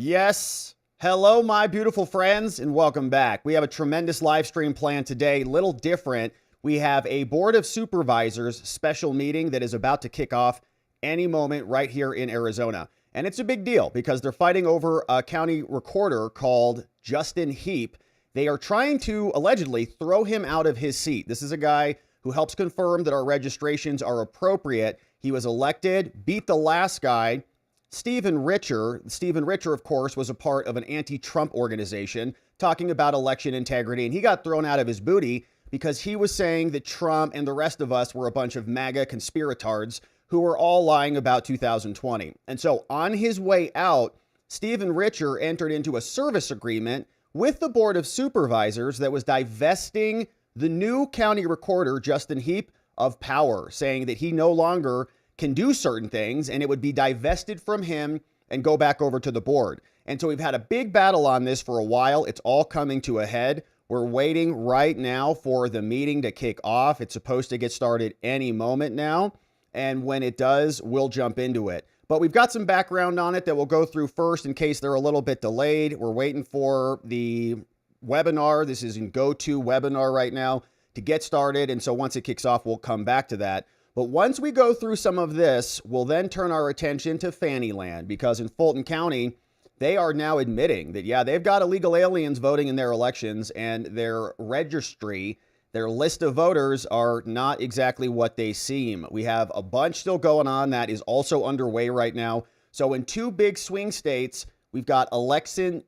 Yes. Hello, my beautiful friends, and welcome back. We have a tremendous live stream planned today, little different. We have a Board of Supervisors special meeting that is about to kick off any moment right here in Arizona. And it's a big deal because they're fighting over a county recorder called Justin Heap. They are trying to allegedly throw him out of his seat. This is a guy who helps confirm that our registrations are appropriate. He was elected, beat the last guy, Stephen Richer. Stephen Richer, of course, was a part of an anti-Trump organization talking about election integrity, and he got thrown out of his booty because he was saying that Trump and the rest of us were a bunch of MAGA conspiratards who were all lying about 2020. And so on his way out, Stephen Richer entered into a service agreement with the Board of Supervisors that was divesting the new county recorder, Justin Heap, of power, saying that he no longer can do certain things and it would be divested from him and go back over to the board. And so we've had a big battle on this for a while. It's all coming to a head. We're waiting right now for the meeting to kick off. It's supposed to get started any moment now. And when it does, we'll jump into it. But we've got some background on it that we'll go through first in case they're a little bit delayed. We're waiting for the webinar. This is in GoToWebinar right now to get started. And so once it kicks off, we'll come back to that. But once we go through some of this, we'll then turn our attention to Fannyland, because in Fulton County, they are now admitting that, yeah, they've got illegal aliens voting in their elections, and their registry, their list of voters are not exactly what they seem. We have a bunch still going on that is also underway right now. So in two big swing states, we've got election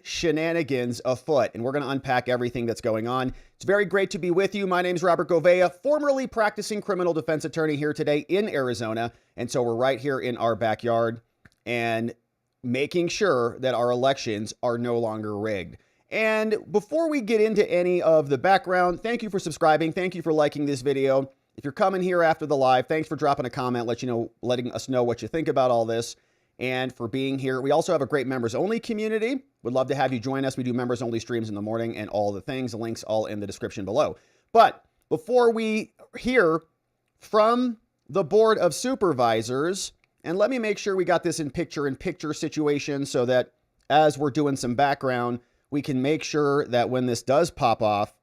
shenanigans afoot, and we're going to unpack everything that's going on. It's very great to be with you. My name is Robert Gouveia, formerly practicing criminal defense attorney here today in Arizona. And so we're right here in our backyard and making sure that our elections are no longer rigged. And before we get into any of the background, thank you for subscribing. Thank you for liking this video. If you're coming here after the live, thanks for dropping a comment, letting us know what you think about all this, and for being here. We also have a great members only community. Would love to have you join us. We do members only streams in the morning and all the things. The links all in the description below. But before we hear from the Board of Supervisors, and let me make sure we got this in picture situation so that as we're doing some background, we can make sure that when this does pop off,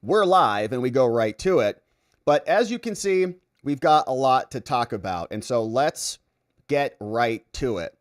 we're live and we go right to it. But as you can see, we've got a lot to talk about. And so let's get right to it.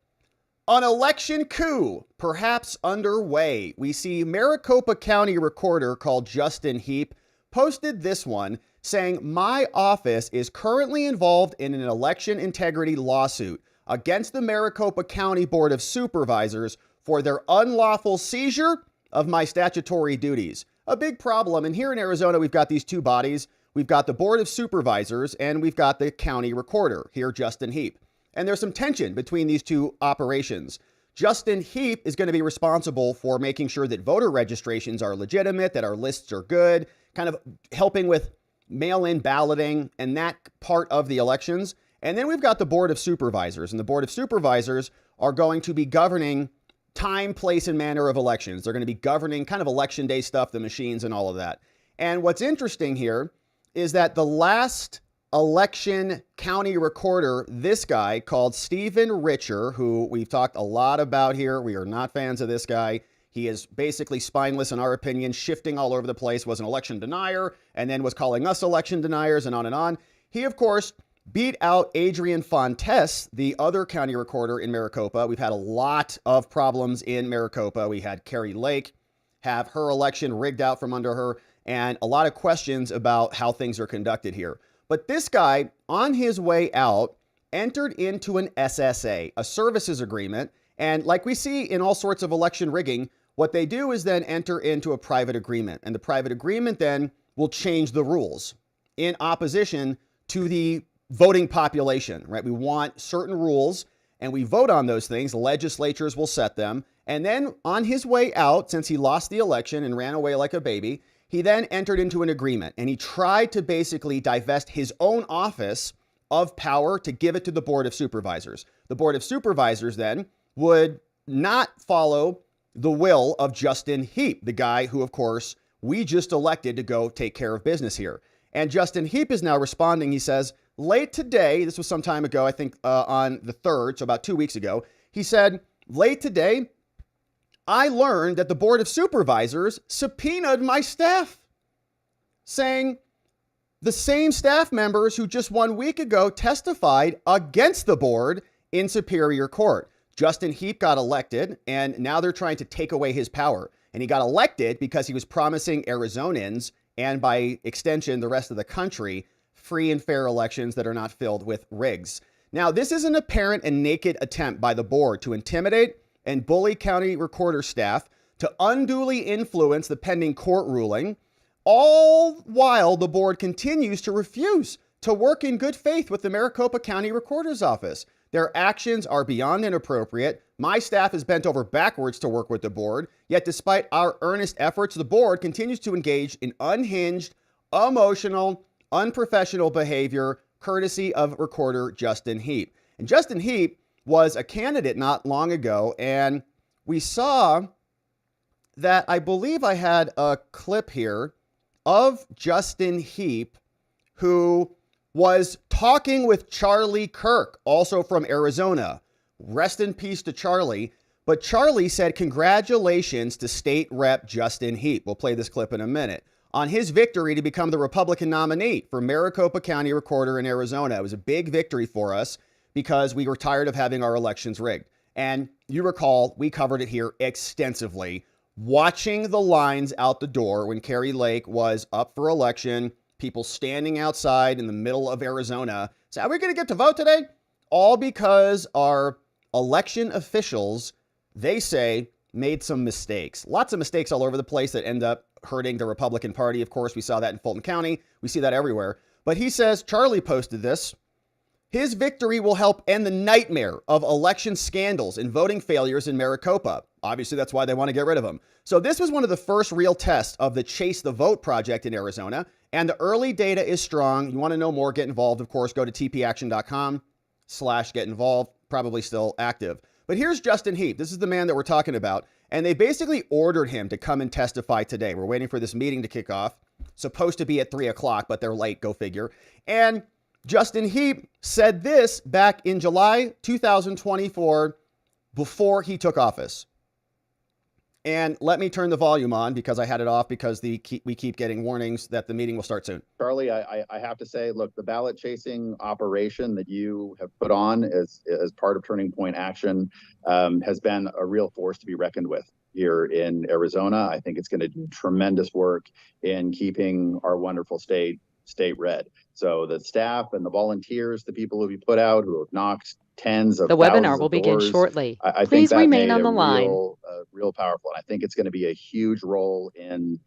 An election coup, perhaps underway. We see Maricopa County Recorder called Justin Heap posted this one saying, "My office is currently involved in an election integrity lawsuit against the Maricopa County Board of Supervisors for their unlawful seizure of my statutory duties." A big problem. And here in Arizona, we've got these two bodies. We've got the Board of Supervisors and we've got the county recorder here, Justin Heap. And there's some tension between these two operations. Justin Heap is going to be responsible for making sure that voter registrations are legitimate, that our lists are good, kind of helping with mail-in balloting and that part of the elections. And then we've got the Board of Supervisors, and the Board of Supervisors are going to be governing time, place, and manner of elections. They're going to be governing kind of election day stuff, the machines and all of that. And what's interesting here is that the last election county recorder, this guy called Stephen Richer, who we've talked a lot about here. We are not fans of this guy. He is basically spineless in our opinion, shifting all over the place, was an election denier, and then was calling us election deniers and on and on. He, of course, beat out Adrian Fontes, the other county recorder in Maricopa. We've had a lot of problems in Maricopa. We had Carrie Lake have her election rigged out from under her, and a lot of questions about how things are conducted here. But this guy, on his way out, entered into an SSA, a services agreement. And like we see in all sorts of election rigging, what they do is then enter into a private agreement. And the private agreement then will change the rules in opposition to the voting population, right? We want certain rules and we vote on those things. Legislatures will set them. And then on his way out, since he lost the election and ran away like a baby, he then entered into an agreement and he tried to basically divest his own office of power to give it to the Board of Supervisors. The Board of Supervisors then would not follow the will of Justin Heap, the guy who, of course, we just elected to go take care of business here. And Justin Heap is now responding. He says, late today, this was some time ago, I think on the 3rd, so about 2 weeks ago, he said, late today, I learned that the Board of Supervisors subpoenaed my staff, saying the same staff members who just 1 week ago testified against the board in Superior Court. Justin Heap got elected, and now they're trying to take away his power. And he got elected because he was promising Arizonans, and by extension, the rest of the country, free and fair elections that are not filled with rigs. Now, this is an apparent and naked attempt by the board to intimidate and bully county recorder staff, to unduly influence the pending court ruling, all while the board continues to refuse to work in good faith with the Maricopa County Recorder's Office. Their actions are beyond inappropriate. My staff is bent over backwards to work with the board, yet despite our earnest efforts, the board continues to engage in unhinged, emotional, unprofessional behavior, courtesy of Recorder Justin Heap. And Justin Heap was a candidate not long ago, and we saw that, I believe I had a clip here of Justin Heap, who was talking with Charlie Kirk, also from Arizona. Rest in peace to Charlie. But Charlie said, congratulations to State Rep Justin Heap. We'll play this clip in a minute. On his victory to become the Republican nominee for Maricopa County Recorder in Arizona. It was a big victory for us because we were tired of having our elections rigged. And you recall, we covered it here extensively, watching the lines out the door when Kari Lake was up for election, people standing outside in the middle of Arizona. So are we going to get to vote today? All because our election officials, they say, made some mistakes. Lots of mistakes all over the place that end up hurting the Republican Party. Of course, we saw that in Fulton County. We see that everywhere. But he says, Charlie posted this, his victory will help end the nightmare of election scandals and voting failures in Maricopa. Obviously, that's why they want to get rid of him. So this was one of the first real tests of the Chase the Vote project in Arizona. And the early data is strong. You want to know more, get involved. Of course, go to tpaction.com/get involved. Probably still active. But here's Justin Heap. This is the man that we're talking about. And they basically ordered him to come and testify today. We're waiting for this meeting to kick off. Supposed to be at 3 o'clock, but they're late. Go figure. And Justin Heap said this back in July 2024 before he took office. And let me turn the volume on because I had it off because we keep getting warnings that the meeting will start soon. Charlie, I have to say, look, the ballot chasing operation that you have put on as part of Turning Point Action has been a real force to be reckoned with here in Arizona. I think it's going to do tremendous work in keeping our wonderful state red. So the staff and the volunteers, the people who we put out, who have knocked tens of thousands of doors. The webinar will begin shortly. I Please think remain on the line. Real powerful. And I think it's going to be a huge role on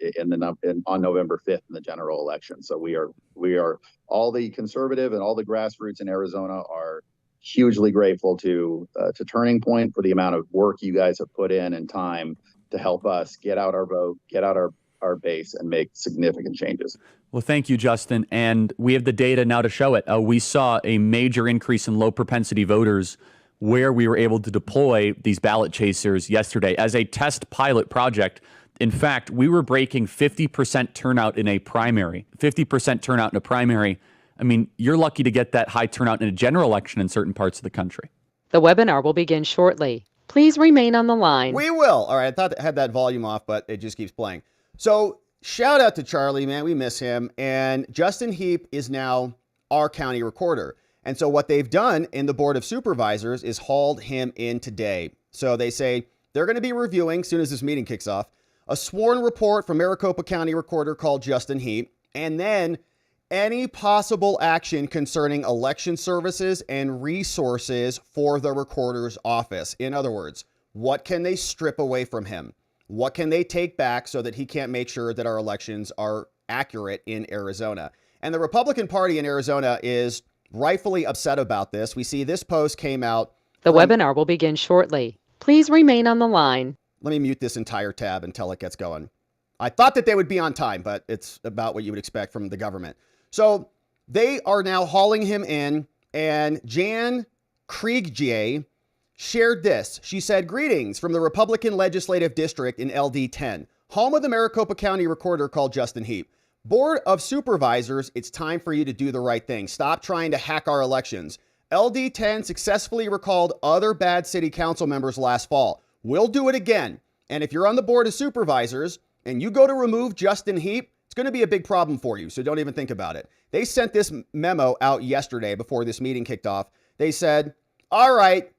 November 5th in the general election. So we are all the conservative and all the grassroots in Arizona are hugely grateful to Turning Point for the amount of work you guys have put in and time to help us get out our vote, get out our base, and make significant changes. Well, thank you, Justin. And we have the data now to show it. We saw a major increase in low propensity voters where we were able to deploy these ballot chasers yesterday as a test pilot project. In fact, we were breaking 50% turnout in a primary. 50% turnout in a primary. I mean, you're lucky to get that high turnout in a general election in certain parts of the country. The webinar will begin shortly. Please remain on the line. We will. All right. I thought I had that volume off, but it just keeps playing. So shout out to Charlie, man. We miss him. And Justin Heap is now our county recorder. And so what they've done in the Board of Supervisors is hauled him in today. So they say they're going to be reviewing, as soon as this meeting kicks off, a sworn report from Maricopa County Recorder called Justin Heap, and then any possible action concerning election services and resources for the recorder's office. In other words, what can they strip away from him? What can they take back so that he can't make sure that our elections are accurate in Arizona? And the Republican Party in Arizona is rightfully upset about this. We see this post came out. The webinar will begin shortly. Please remain on the line. Let me mute this entire tab until it gets going. I thought that they would be on time, but it's about what you would expect from the government. So they are now hauling him in, and Jan Kriegje shared this. She said, greetings from the Republican Legislative District in LD 10, home of the Maricopa County Recorder called Justin Heap. Board of Supervisors, it's time for you to do the right thing. Stop trying to hack our elections. LD10 successfully recalled other bad city council members last fall. We'll do it again. And if you're on the board of supervisors and you go to remove Justin Heap, it's going to be a big problem for you. So don't even think about it. They sent this memo out yesterday before this meeting kicked off. They said, all right,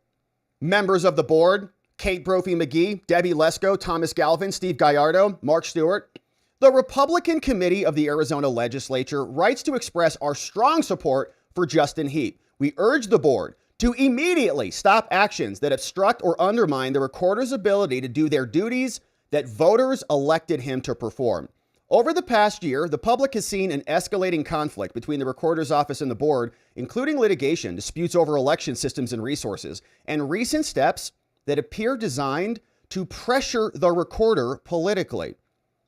members of the board, Kate Brophy-McGee, Debbie Lesko, Thomas Galvin, Steve Gallardo, Mark Stewart. The Republican Committee of the Arizona Legislature writes to express our strong support for Justin Heap. We urge the board to immediately stop actions that obstruct or undermine the recorder's ability to do their duties that voters elected him to perform. Over the past year, the public has seen an escalating conflict between the recorder's office and the board, including litigation, disputes over election systems and resources, and recent steps that appear designed to pressure the recorder politically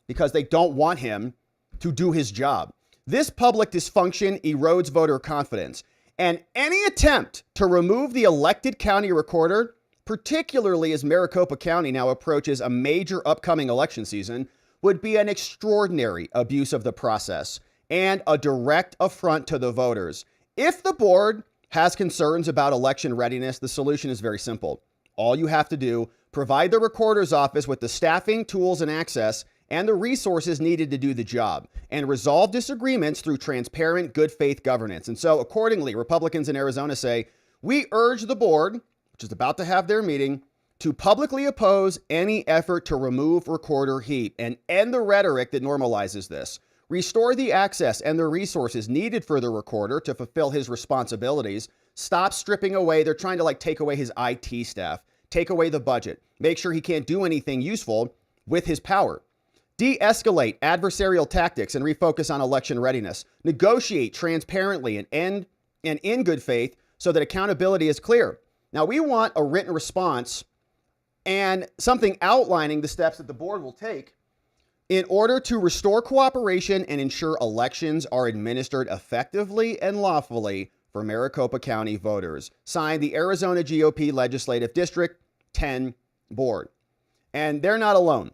because they don't want him to do his job. This public dysfunction erodes voter confidence, and any attempt to remove the elected county recorder, particularly as Maricopa County now approaches a major upcoming election season, would be an extraordinary abuse of the process and a direct affront to the voters. If the board has concerns about election readiness, the solution is very simple. All you have to do, provide the recorder's office with the staffing, tools, and access, and the resources needed to do the job, and resolve disagreements through transparent, good faith governance. And so accordingly, Republicans in Arizona say, we urge the board, which is about to have their meeting, to publicly oppose any effort to remove Recorder Heap and end the rhetoric that normalizes this. Restore the access and the resources needed for the recorder to fulfill his responsibilities. Stop stripping away. They're trying to take away his IT staff, take away the budget, make sure he can't do anything useful with his power. De-escalate adversarial tactics and refocus on election readiness. Negotiate transparently and in good faith so that accountability is clear. Now, we want a written response and something outlining the steps that the board will take in order to restore cooperation and ensure elections are administered effectively and lawfully for Maricopa County voters. Signed, the Arizona GOP Legislative District 10 Board. And they're not alone.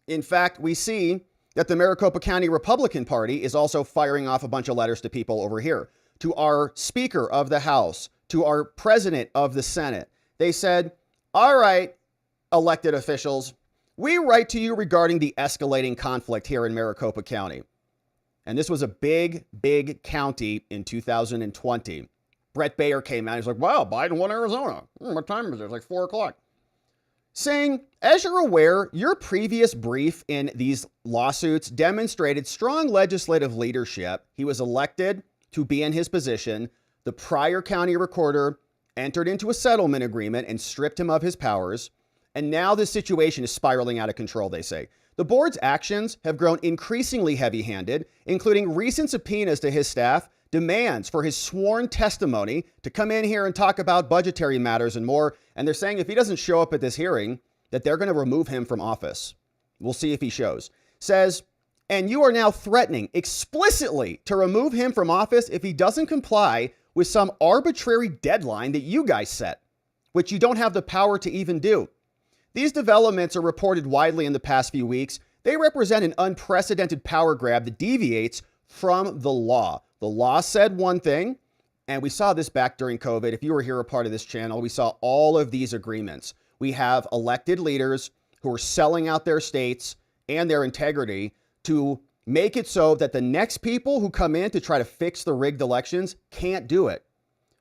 In fact, we see that the Maricopa County Republican Party is also firing off a bunch of letters to people over here, to our Speaker of the House, to our President of the Senate. They said, all right, elected officials, we write to you regarding the escalating conflict here in Maricopa County. And this was a big, big county in 2020. Brett Baer came out. He's like, wow, Biden won Arizona. What time is it? It's like 4 o'clock. Saying, as you're aware, your previous brief in these lawsuits demonstrated strong legislative leadership. He was elected to be in his position. The prior county recorder entered into a settlement agreement and stripped him of his powers. And now this situation is spiraling out of control, they say. The board's actions have grown increasingly heavy-handed, including recent subpoenas to his staff, demands for his sworn testimony to come in here and talk about budgetary matters and more. And they're saying if he doesn't show up at this hearing, that they're going to remove him from office. We'll see if he shows. Says, and you are now threatening explicitly to remove him from office if he doesn't comply with some arbitrary deadline that you guys set, which you don't have the power to even do. These developments are reported widely in the past few weeks. They represent an unprecedented power grab that deviates from the law. The law said one thing, and we saw this back during COVID. If you were here a part of this channel, we saw all of these agreements. We have elected leaders who are selling out their states and their integrity to make it so that the next people who come in to try to fix the rigged elections can't do it,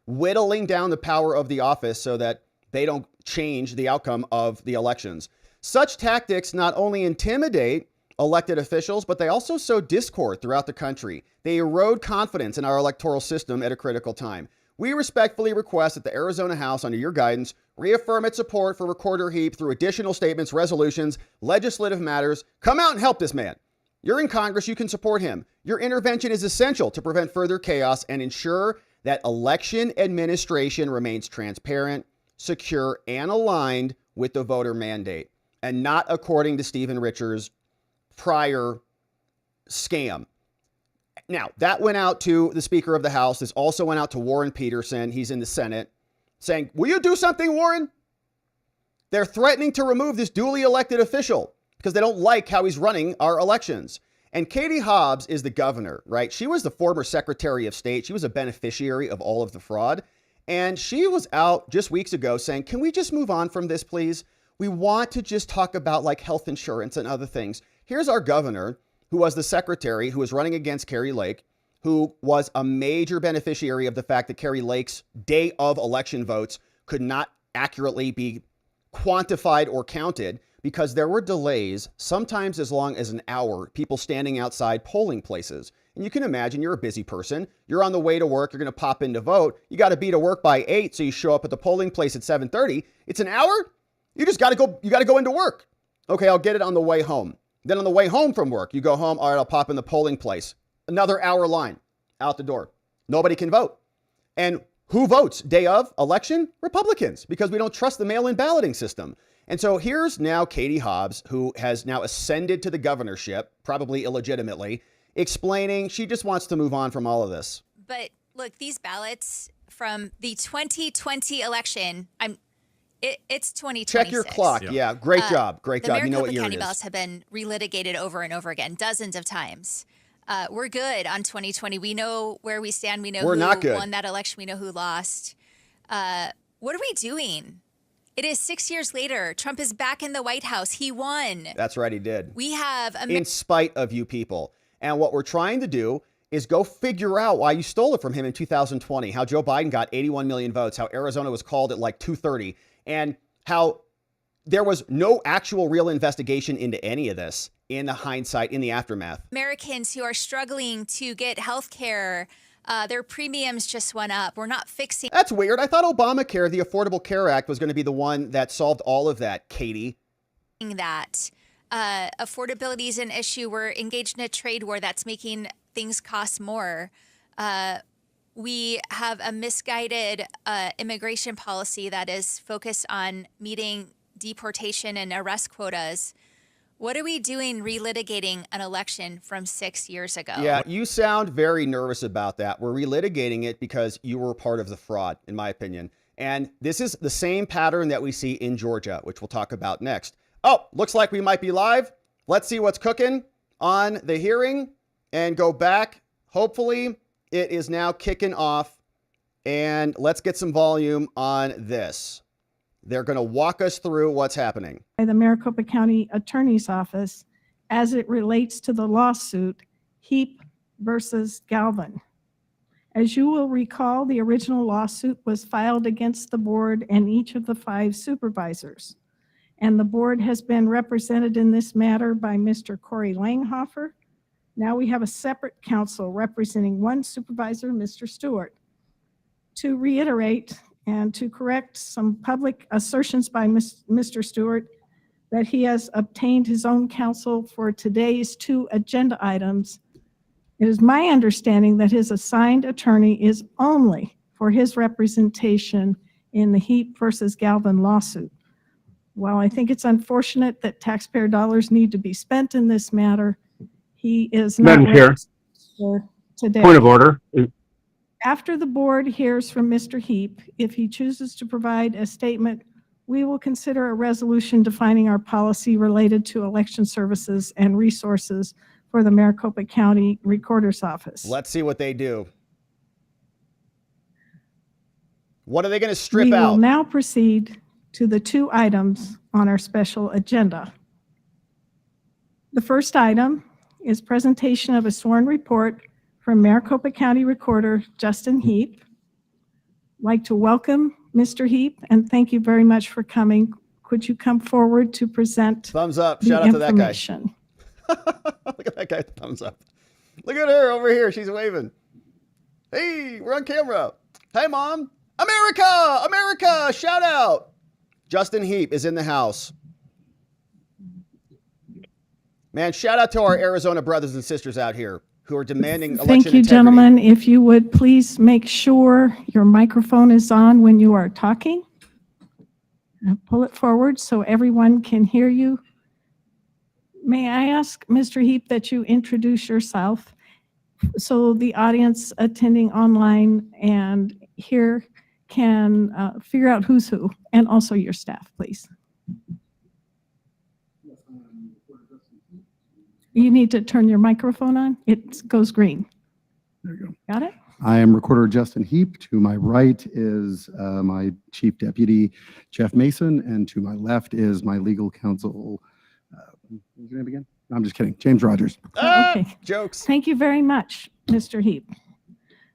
whittling down the power of the office so that they don't change the outcome of the elections. Such tactics not only intimidate elected officials, but they also sow discord throughout the country. They erode confidence in our electoral system at a critical time. We respectfully request that the Arizona House, under your guidance, reaffirm its support for Recorder Heap through additional statements, resolutions, legislative matters. Come out and help this man. You're in Congress, you can support him. Your intervention is essential to prevent further chaos and ensure that election administration remains transparent, secure, and aligned with the voter mandate, and not according to Stephen Richards' prior scam. Now, that went out to the Speaker of the House. This also went out to Warren Peterson. He's in the Senate, saying, will you do something, Warren? They're threatening to remove this duly elected official because they don't like how he's running our elections. And Katie Hobbs is the governor, right? She was the former Secretary of State. She was a beneficiary of all of the fraud. And she was out just weeks ago saying, can we just move on from this, please? We want to just talk about like health insurance and other things. Here's our governor, who was the secretary, who was running against Kari Lake, who was a major beneficiary of the fact that Kari Lake's day of election votes could not accurately be quantified or counted because there were delays, sometimes as long as an hour, people standing outside polling places. And you can imagine you're a busy person. You're on the way to work. You're going to pop in to vote. You got to be to work by 8. So you show up at the polling place at 7:30. It's an hour. You just got to go. You got to go into work. Okay, I'll get it on the way home. Then on the way home from work, you go home. All right, I'll pop in the polling place. Another hour line out the door. Nobody can vote. And who votes day of election? Republicans, because we don't trust the mail-in balloting system. And so here's now Katie Hobbs, who has now ascended to the governorship, probably illegitimately, explaining she just wants to move on from all of this. But look, these ballots from the 2020 election, it's 2026. Check your clock. Yeah, great job. Great job. You know what year County it is. ballots have been relitigated over and over again, dozens of times. We're good on 2020. We know where we stand. We know who won that election. We know who lost. What are we doing? It is 6 years later. Trump is back in the White House. He won. That's right, he did. We have in spite of you people. And what we're trying to do is go figure out why you stole it from him in 2020, how Joe Biden got 81 million votes, how Arizona was called at like 230, and how there was no actual real investigation into any of this in the hindsight, in the aftermath. Americans who are struggling to get health care, their premiums just went up. We're not fixing. That's weird. I thought Obamacare, the Affordable Care Act, was going to be the one that solved all of that, Katie. That affordability is an issue. We're engaged in a trade war that's making things cost more. We have a misguided immigration policy that is focused on meeting deportation and arrest quotas. What are we doing relitigating an election from 6 years ago? Yeah, you sound very nervous about that. We're relitigating it because you were part of the fraud, in my opinion. And this is the same pattern that we see in Georgia, which we'll talk about next. Oh, looks like we might be live. Let's see what's cooking on the hearing and go back. Hopefully it is now kicking off, and let's get some volume on this. They're going to walk us through what's happening. By the Maricopa County Attorney's Office as it relates to the lawsuit Heap versus Galvin. As you will recall, the original lawsuit was filed against the board and each of the 5 supervisors. And the board has been represented in this matter by Mr. Corey Langhofer. Now we have a separate counsel representing one supervisor, Mr. Stewart. To reiterate and to correct some public assertions by Mr. Stewart that he has obtained his own counsel for today's 2 agenda items, it is my understanding that his assigned attorney is only for his representation in the Heap versus Galvin lawsuit. While I think it's unfortunate that taxpayer dollars need to be spent in this matter, he is not Madam Chair, for today. point of order. After the board hears from Mr. Heap, if he chooses to provide a statement, we will consider a resolution defining our policy related to election services and resources for the Maricopa County Recorder's Office. Let's see what they do. What are they going to strip We out? will now proceed to the 2 items on our special agenda. The first item is presentation of a sworn report from Maricopa County Recorder Justin Heap. I'd like to welcome Mr. Heap and thank you very much for coming. Could you come forward to present Thumbs up. the Shout out to that guy. information? Look at that guy. Thumbs up. Look at her over here. She's waving. Hey, we're on camera. Hey, Mom. America! America! Shout out. Justin Heap is in the house. Man, shout out to our Arizona brothers and sisters out here who are demanding election Thank you, integrity. gentlemen. If you would please make sure your microphone is on when you are talking. Pull it forward so everyone can hear you. May I ask, Mr. Heap, that you introduce yourself so the audience attending online and here can figure out who's who, and also your staff, please. You need to turn your microphone on. It goes green. There you go. Got it? I am Recorder Justin Heap. To my right is my Chief Deputy, Jeff Mason, and to my left is my legal counsel, what's your name again? No, I'm just kidding, James Rogers. Okay. Jokes. Thank you very much, Mr. Heap.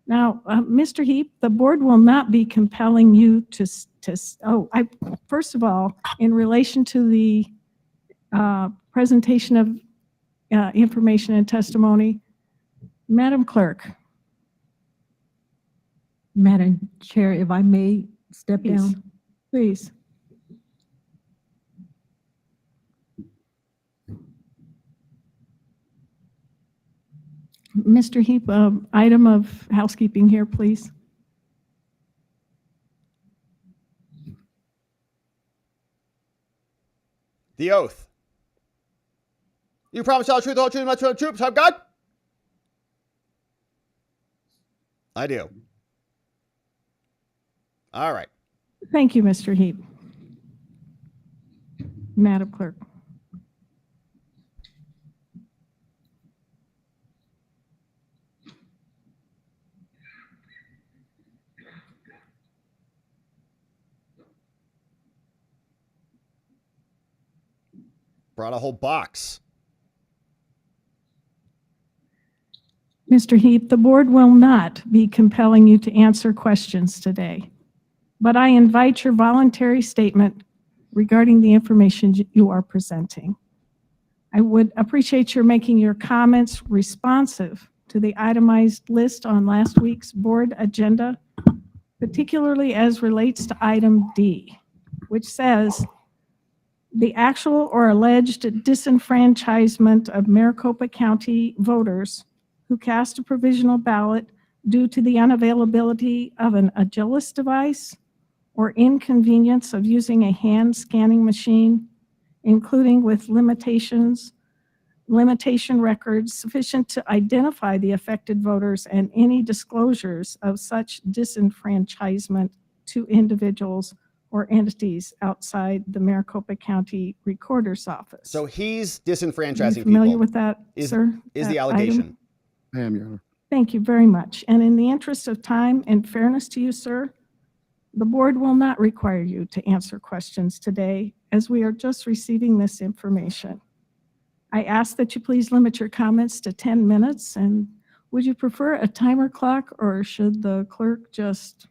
Now, Mr. Heap, the board will not be compelling you to first of all, in relation to the presentation of information and testimony, Madam Clerk. Madam Chair, if I may step down. Please. Mr. Heap, item of housekeeping here, please. The oath. You promise to tell the truth, the whole truth, and nothing but the truth, so help God? I do. All right. Thank you, Mr. Heap. Madam Clerk. Brought a whole box. Mr. Heap, the board will not be compelling you to answer questions today, but I invite your voluntary statement regarding the information you are presenting. I would appreciate your making your comments responsive to the itemized list on last week's board agenda, particularly as relates to item D, which says, the actual or alleged disenfranchisement of Maricopa County voters who cast a provisional ballot due to the unavailability of an Agilis device or inconvenience of using a hand scanning machine, including with limitation records sufficient to identify the affected voters and any disclosures of such disenfranchisement to individuals or entities outside the Maricopa County Recorder's Office. So he's Are disenfranchising you familiar people. with that, sir? Is That the item? allegation. I am, Your Honor. Thank you very much. And in the interest of time and fairness to you, sir, the board will not require you to answer questions today as we are just receiving this information. I ask that you please limit your comments to 10 minutes. And would you prefer a timer clock, or should the clerk just,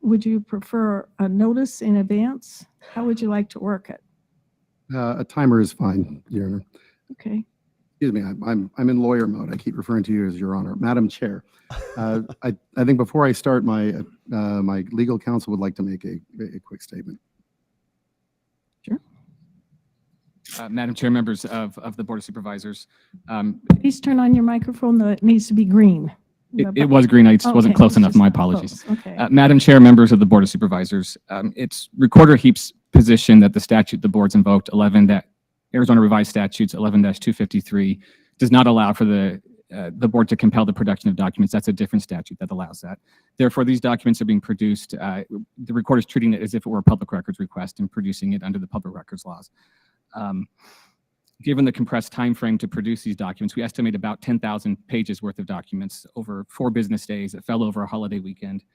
would you prefer a notice in advance? How would you like to work it? A timer is fine, Your Honor. Okay. Excuse me, I'm in lawyer mode. I keep referring to you as Your Honor. Madam Chair, I think before I start, my legal counsel would like to make a quick statement. Sure. Madam Chair, members of the Board of Supervisors. Please turn on your microphone, though it needs to be green. It was green. I just wasn't Okay, close it's enough. just My not apologies. close. Okay. Madam Chair, members of the Board of Supervisors, it's Recorder Heap's position that the statute the board's invoked, Arizona Revised Statutes 11-253, does not allow for the board to compel the production of documents. That's a different statute that allows that. Therefore, these documents are being produced. The recorder is treating it as if it were a public records request and producing it under the public records laws. Given the compressed time frame to produce these documents, we estimate about 10,000 pages worth of documents over 4 business days. It fell over a holiday weekend.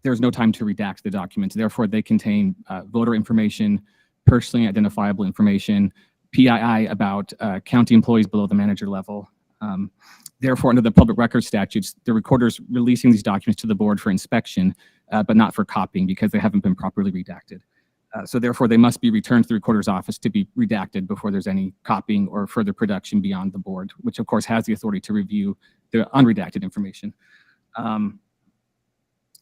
There's no time to redact the documents. Therefore, they contain voter information, personally identifiable information, PII about county employees below the manager level. Therefore, under the public records statutes, the recorder's releasing these documents to the board for inspection, but not for copying because they haven't been properly redacted. So therefore, they must be returned to the recorder's office to be redacted before there's any copying or further production beyond the board, which of course has the authority to review the unredacted information.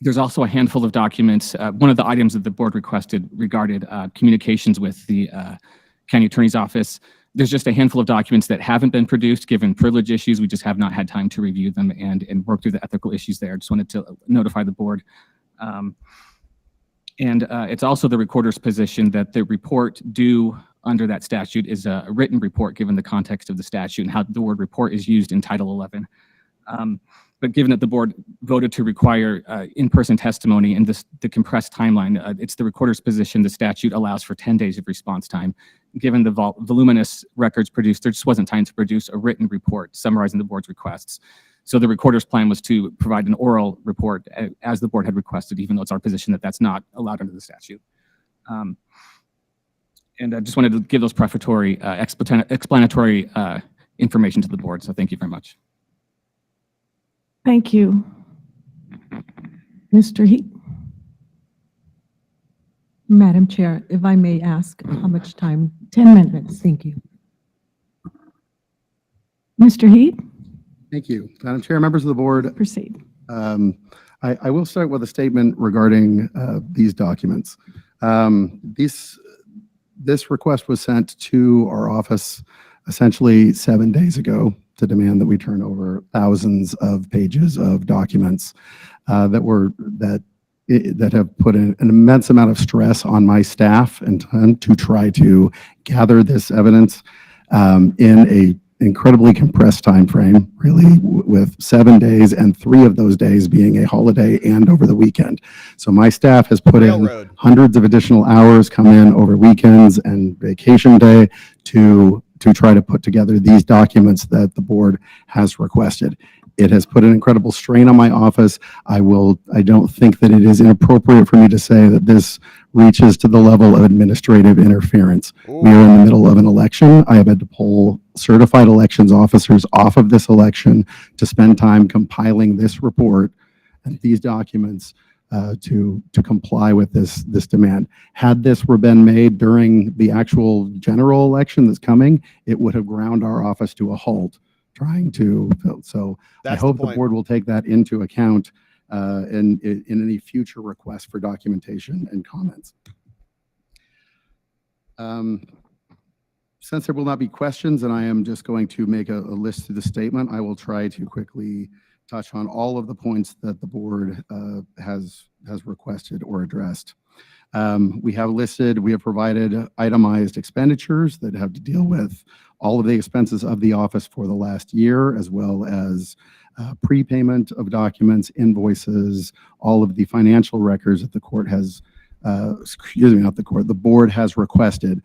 There's also a handful of documents. One of the items that the board requested regarded communications with the county attorney's office. There's just a handful of documents that haven't been produced given privilege issues. We just have not had time to review them and work through the ethical issues there. Just wanted to notify the board. It's also the recorder's position that the report due under that statute is a written report given the context of the statute and how the word report is used in Title 11. But given that the board voted to require in-person testimony in the compressed timeline, it's the recorder's position the statute allows for 10 days of response time. Given the voluminous records produced, there just wasn't time to produce a written report summarizing the board's requests. So the recorder's plan was to provide an oral report as the board had requested, even though it's our position that that's not allowed under the statute. And I just wanted to give those prefatory, explanatory information to the board. So thank you very much. Thank you. Mr. Heap? Madam Chair, if I may ask, how much time? 10 minutes. Thank you. Mr. Heap? Thank you. Madam Chair, members of the board, Proceed. I will start with a statement regarding these documents. This request was sent to our office essentially 7 days ago to demand that we turn over thousands of pages of documents that have put an immense amount of stress on my staff and to try to gather this evidence in a incredibly compressed time frame, really, with 7 days and 3 of those days being a holiday and over the weekend. So my staff has put in hundreds of additional hours, come in over weekends and vacation day to try to put together these documents that the board has requested. It has put an incredible strain on my office. I don't think that it is inappropriate for me to say that this reaches to the level of administrative interference. Ooh. We are in the middle of an election. I have had to pull certified elections officers off of this election to spend time compiling this report and these documents to comply with this demand. Had this been made during the actual general election that's coming, it would have ground our office to a halt trying to fill. So I hope the board will take that into account in any future requests for documentation and comments. Since there will not be questions, and I am just going to make a list through the statement, I will try to quickly touch on all of the points that the board has requested or addressed. We have provided itemized expenditures that have to deal with all of the expenses of the office for the last year, as well as prepayment of documents, invoices, all of the financial records that the court has, the board has requested.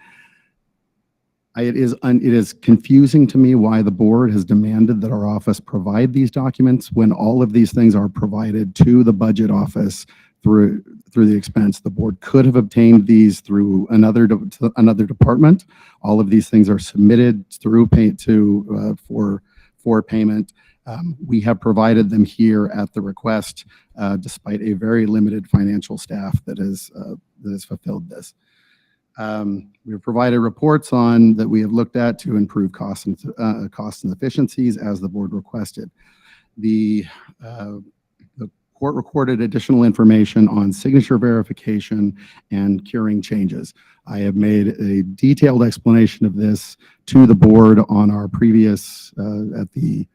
It is confusing to me why the board has demanded that our office provide these documents when all of these things are provided to the budget office through the expense. The board could have obtained these through another department. All of these things are submitted through for payment. We have provided them here at the request, despite a very limited financial staff that has fulfilled this. We have provided reports that we have looked at to improve costs and efficiencies as the board requested. The court recorded additional information on signature verification and curing changes. I have made a detailed explanation of this to the board on our previous at the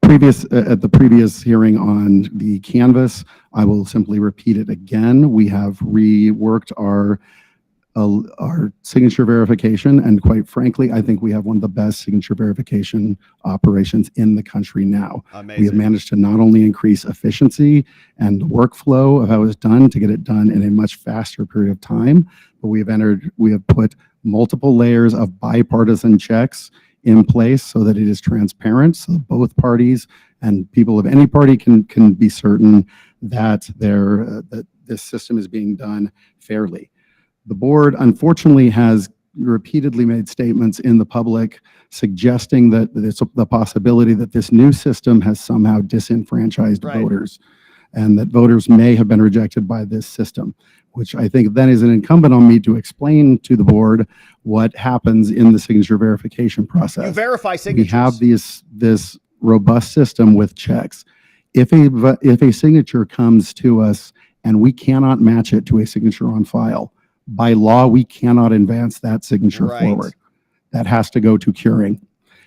previous hearing on the canvas. I will simply repeat it again. We have reworked our signature verification, and quite frankly, I think we have one of the best signature verification operations in the country now. Amazing. We have managed to not only increase efficiency and the workflow of how it's done to get it done in a much faster period of time, but we have put multiple layers of bipartisan checks in place so that it is transparent, so both parties and people of any party can be certain that that this system is being done fairly. The board, unfortunately, has repeatedly made statements in the public suggesting that it's the possibility that this new system has somehow disenfranchised voters, and that voters may have been rejected by this system, which I think then is an incumbent on me to explain to the board what happens in the signature verification process. You verify signatures. We have this robust system with checks. If a signature comes to us and we cannot match it to a signature on file, by law, we cannot advance that signature forward. That has to go to curing.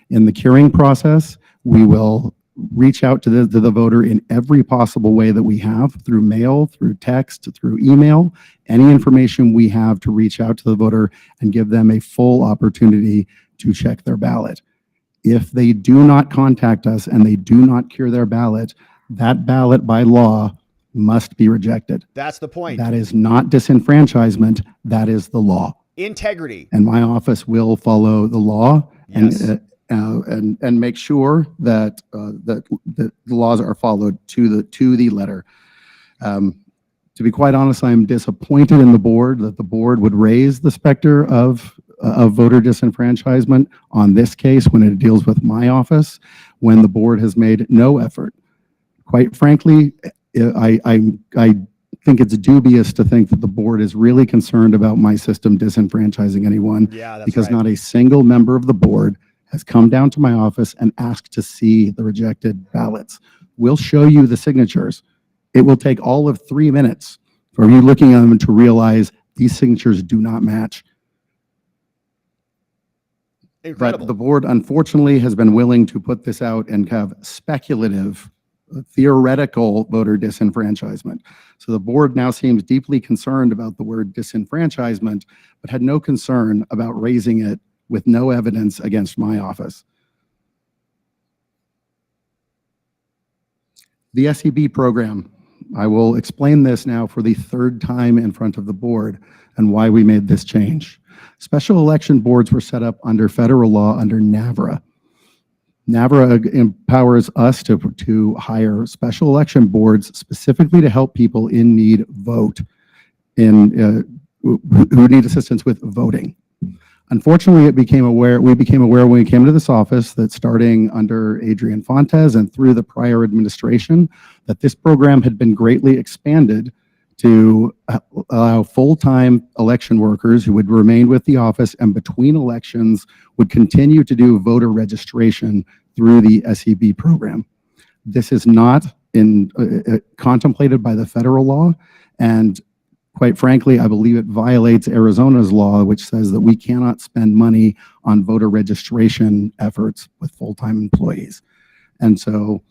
In the curing process, we will reach out to the voter in every possible way that we have, through mail, through text, through email, any information we have to reach out to the voter and give them a full opportunity to check their ballot. If they do not contact us and they do not cure their ballot, that ballot by law must be rejected. That's the point. That is not disenfranchisement. That is the law. Integrity. And my office will follow the law. Yes. and make sure that that the laws are followed to the letter. To be quite honest, I am disappointed in the board that the board would raise the specter of voter disenfranchisement on this case when it deals with my office, when the board has made no effort. Quite frankly, I think it's dubious to think that the board is really concerned about my system disenfranchising anyone, because not a single member of the board has come down to my office and asked to see the rejected ballots. We'll show you the signatures. It will take all of 3 minutes for you looking at them to realize these signatures do not match. Incredible. But the board, unfortunately, has been willing to put this out and have speculative, theoretical voter disenfranchisement. So the board now seems deeply concerned about the word disenfranchisement, but had no concern about raising it with no evidence against my office. The SEB program. I will explain this now for the third time in front of the board and why we made this change. Special election boards were set up under federal law under NAVRA. NAVRA empowers us to hire special election boards specifically to help people in need vote, who need assistance with voting. Unfortunately, we became aware when we came into this office that starting under Adrian Fontes and through the prior administration, that this program had been greatly expanded to allow full-time election workers who would remain with the office and between elections would continue to do voter registration through the SEB program. This is not contemplated by the federal law, and quite frankly, I believe it violates Arizona's law, which says that we cannot spend money on voter registration efforts with full-time employees. And so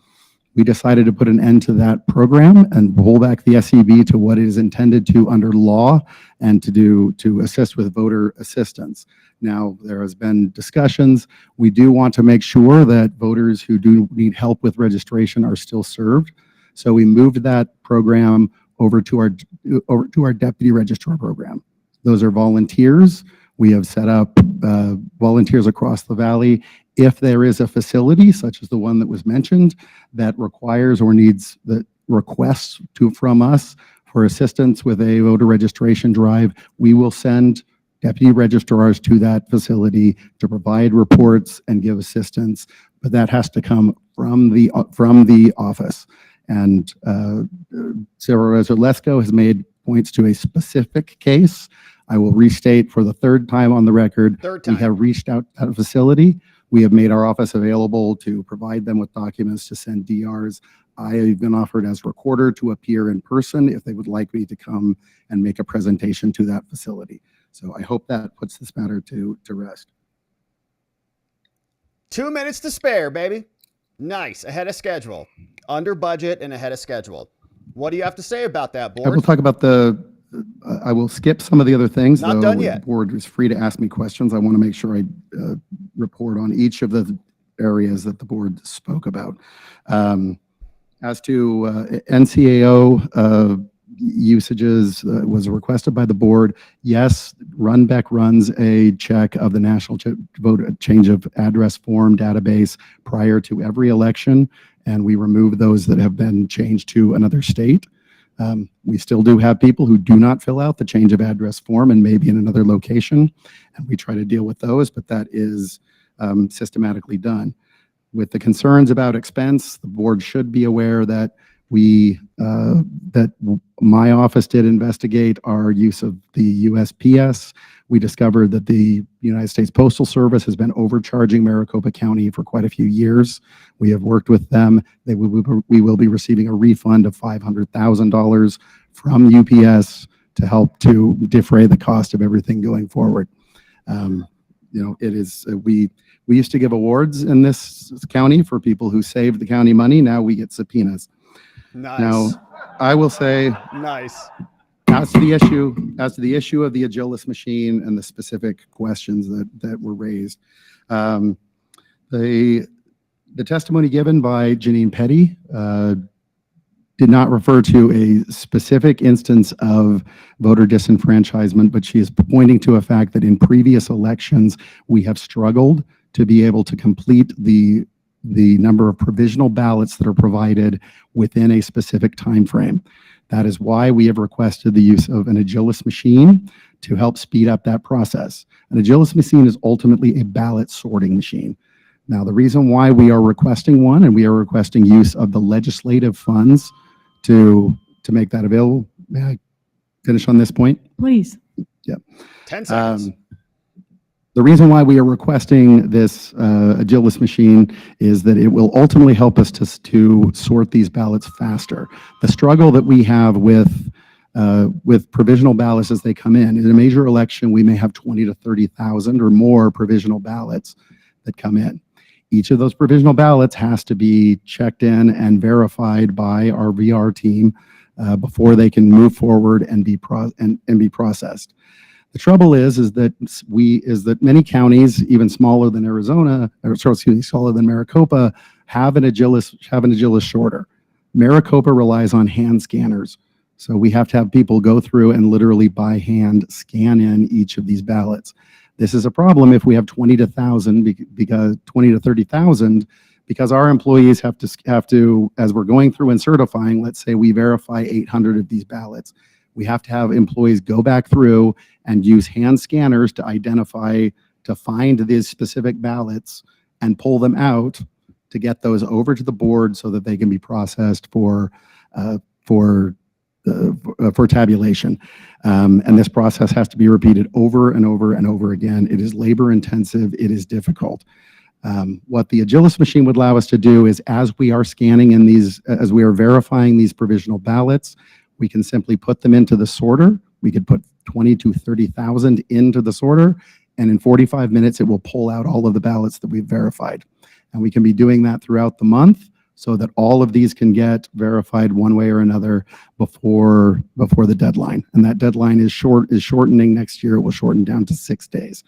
we decided to put an end to that program and pull back the SEB to what it is intended to under law and to assist with voter assistance. Now, there has been discussions. We do want to make sure that voters who do need help with registration are still served. So we moved that program over to our deputy registrar program. Those are volunteers. We have set up volunteers across the valley. If there is a facility, such as the one that was mentioned, that requires or needs the requests from us for assistance with a voter registration drive, we will send deputy registrars to that facility to provide reports and give assistance. But that has to come from the office. And Supervisor Lesko has made points to a specific case. I will restate for the third time on the record, we have reached out to that facility. We have made our office available to provide them with documents to send DRs. I have been offered as recorder to appear in person if they would like me to come and make a presentation to that facility. So I hope that puts this matter to rest. 2 minutes to spare, baby. Nice. Ahead of schedule. Under budget and ahead of schedule. What do you have to say about that, board? I will talk about I will skip some of the other things. Not done yet. The board is free to ask me questions. I want to make sure I report on each of the areas that the board spoke about. As to NCAO usages was requested by the board. Yes, Runbeck runs a check of the National Vote Change of Address Form database prior to every election, and we remove those that have been changed to another state. We still do have people who do not fill out the change of address form and maybe in another location, and we try to deal with those, but that is systematically done. With the concerns about expense, the board should be aware that that my office did investigate our use of the USPS. We discovered that the United States Postal Service has been overcharging Maricopa County for quite a few years. We have worked with them. We will be receiving a refund of $500,000 from UPS to help to defray the cost of everything going forward. It is we used to give awards in this county for people who saved the county money. Now we get subpoenas. Nice. Now, I will say, nice. As to the issue of the Agilis machine and the specific questions that were raised, the testimony given by Janine Petty did not refer to a specific instance of voter disenfranchisement, but she is pointing to a fact that in previous elections we have struggled to be able to complete the number of provisional ballots that are provided within a specific time frame. That is why we have requested the use of an Agilis machine to help speed up that process. An Agilis machine is ultimately a ballot sorting machine. Now, the reason why we are requesting one, and we are requesting use of the legislative funds to make that available. May I finish on this point? Please. Yeah. 10 seconds. The reason why we are requesting this Agilis machine is that it will ultimately help us to sort these ballots faster. The struggle that we have with provisional ballots as they come in a major election, we may have 20 to 30,000 or more provisional ballots that come in. Each of those provisional ballots has to be checked in and verified by our VR team before they can move forward and be processed. The trouble is that many counties, even smaller than Arizona, smaller than Maricopa, have an Agilis sorter. Maricopa relies on hand scanners. So we have to have people go through and literally by hand scan in each of these ballots. This is a problem if we have 20 to 30,000, because our employees have to, as we're going through and certifying, let's say we verify 800 of these ballots. We have to have employees go back through and use hand scanners to identify, to find these specific ballots and pull them out to get those over to the board so that they can be processed for tabulation. And this process has to be repeated over and over and over again. It is labor intensive. It is difficult. What the Agilis machine would allow us to do is, as we are scanning in these, as we are verifying these provisional ballots, we can simply put them into the sorter. We could put 20 to 30,000 into the sorter, and in 45 minutes, it will pull out all of the ballots that we've verified. And we can be doing that throughout the month so that all of these can get verified one way or another before the deadline. And that deadline is shortening next year. It will shorten down to 6 days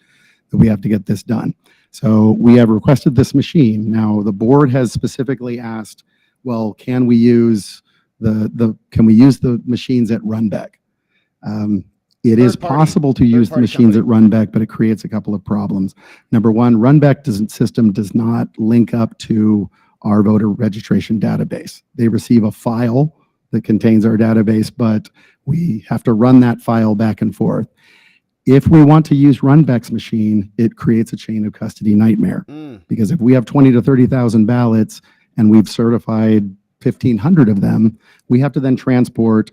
that we have to get this done. So we have requested this machine. Now, the board has specifically asked, well, can we use the machines at Runbeck? It is possible to use the machines at Runbeck, but it creates a couple of problems. Number one, Runbeck system does not link up to our voter registration database. They receive a file that contains our database, but we have to run that file back and forth. If we want to use Runbeck's machine, it creates a chain of custody nightmare. Because if we have 20 to 30,000 ballots and we've certified 1,500 of them, we have to then transport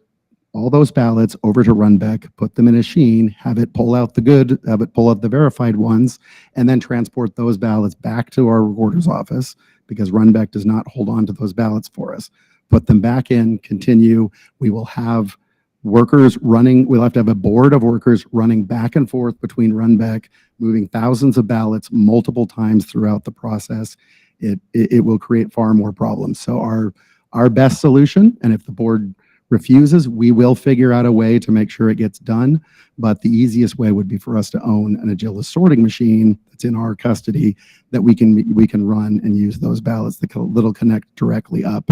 all those ballots over to Runbeck, put them in a machine, have it pull out the verified ones, and then transport those ballots back to our recorder's office, because Runbeck does not hold on to those ballots for us. Put them back in, continue. We will have workers running, we'll have to have a board of workers running back and forth between Runbeck, moving thousands of ballots multiple times throughout the process. It will create far more problems. So our best solution, and if the board refuses, we will figure out a way to make sure it gets done. But the easiest way would be for us to own an Agilis sorting machine that's in our custody that we can run and use those ballots that'll connect directly up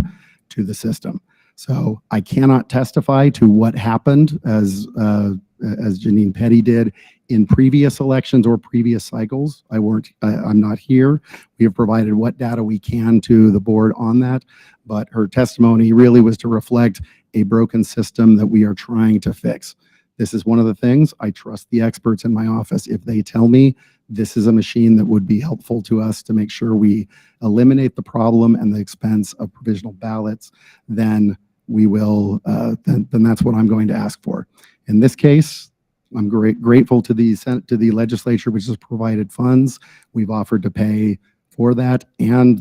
to the system. So I cannot testify to what happened as Janine Petty did in previous elections or previous cycles. I'm not here. We have provided what data we can to the board on that, but her testimony really was to reflect a broken system that we are trying to fix. This is one of the things I trust the experts in my office. If they tell me this is a machine that would be helpful to us to make sure we eliminate the problem and the expense of provisional ballots, then we will, then that's what I'm going to ask for. In this case, I'm grateful to the Senate, to the legislature, which has provided funds. We've offered to pay for that and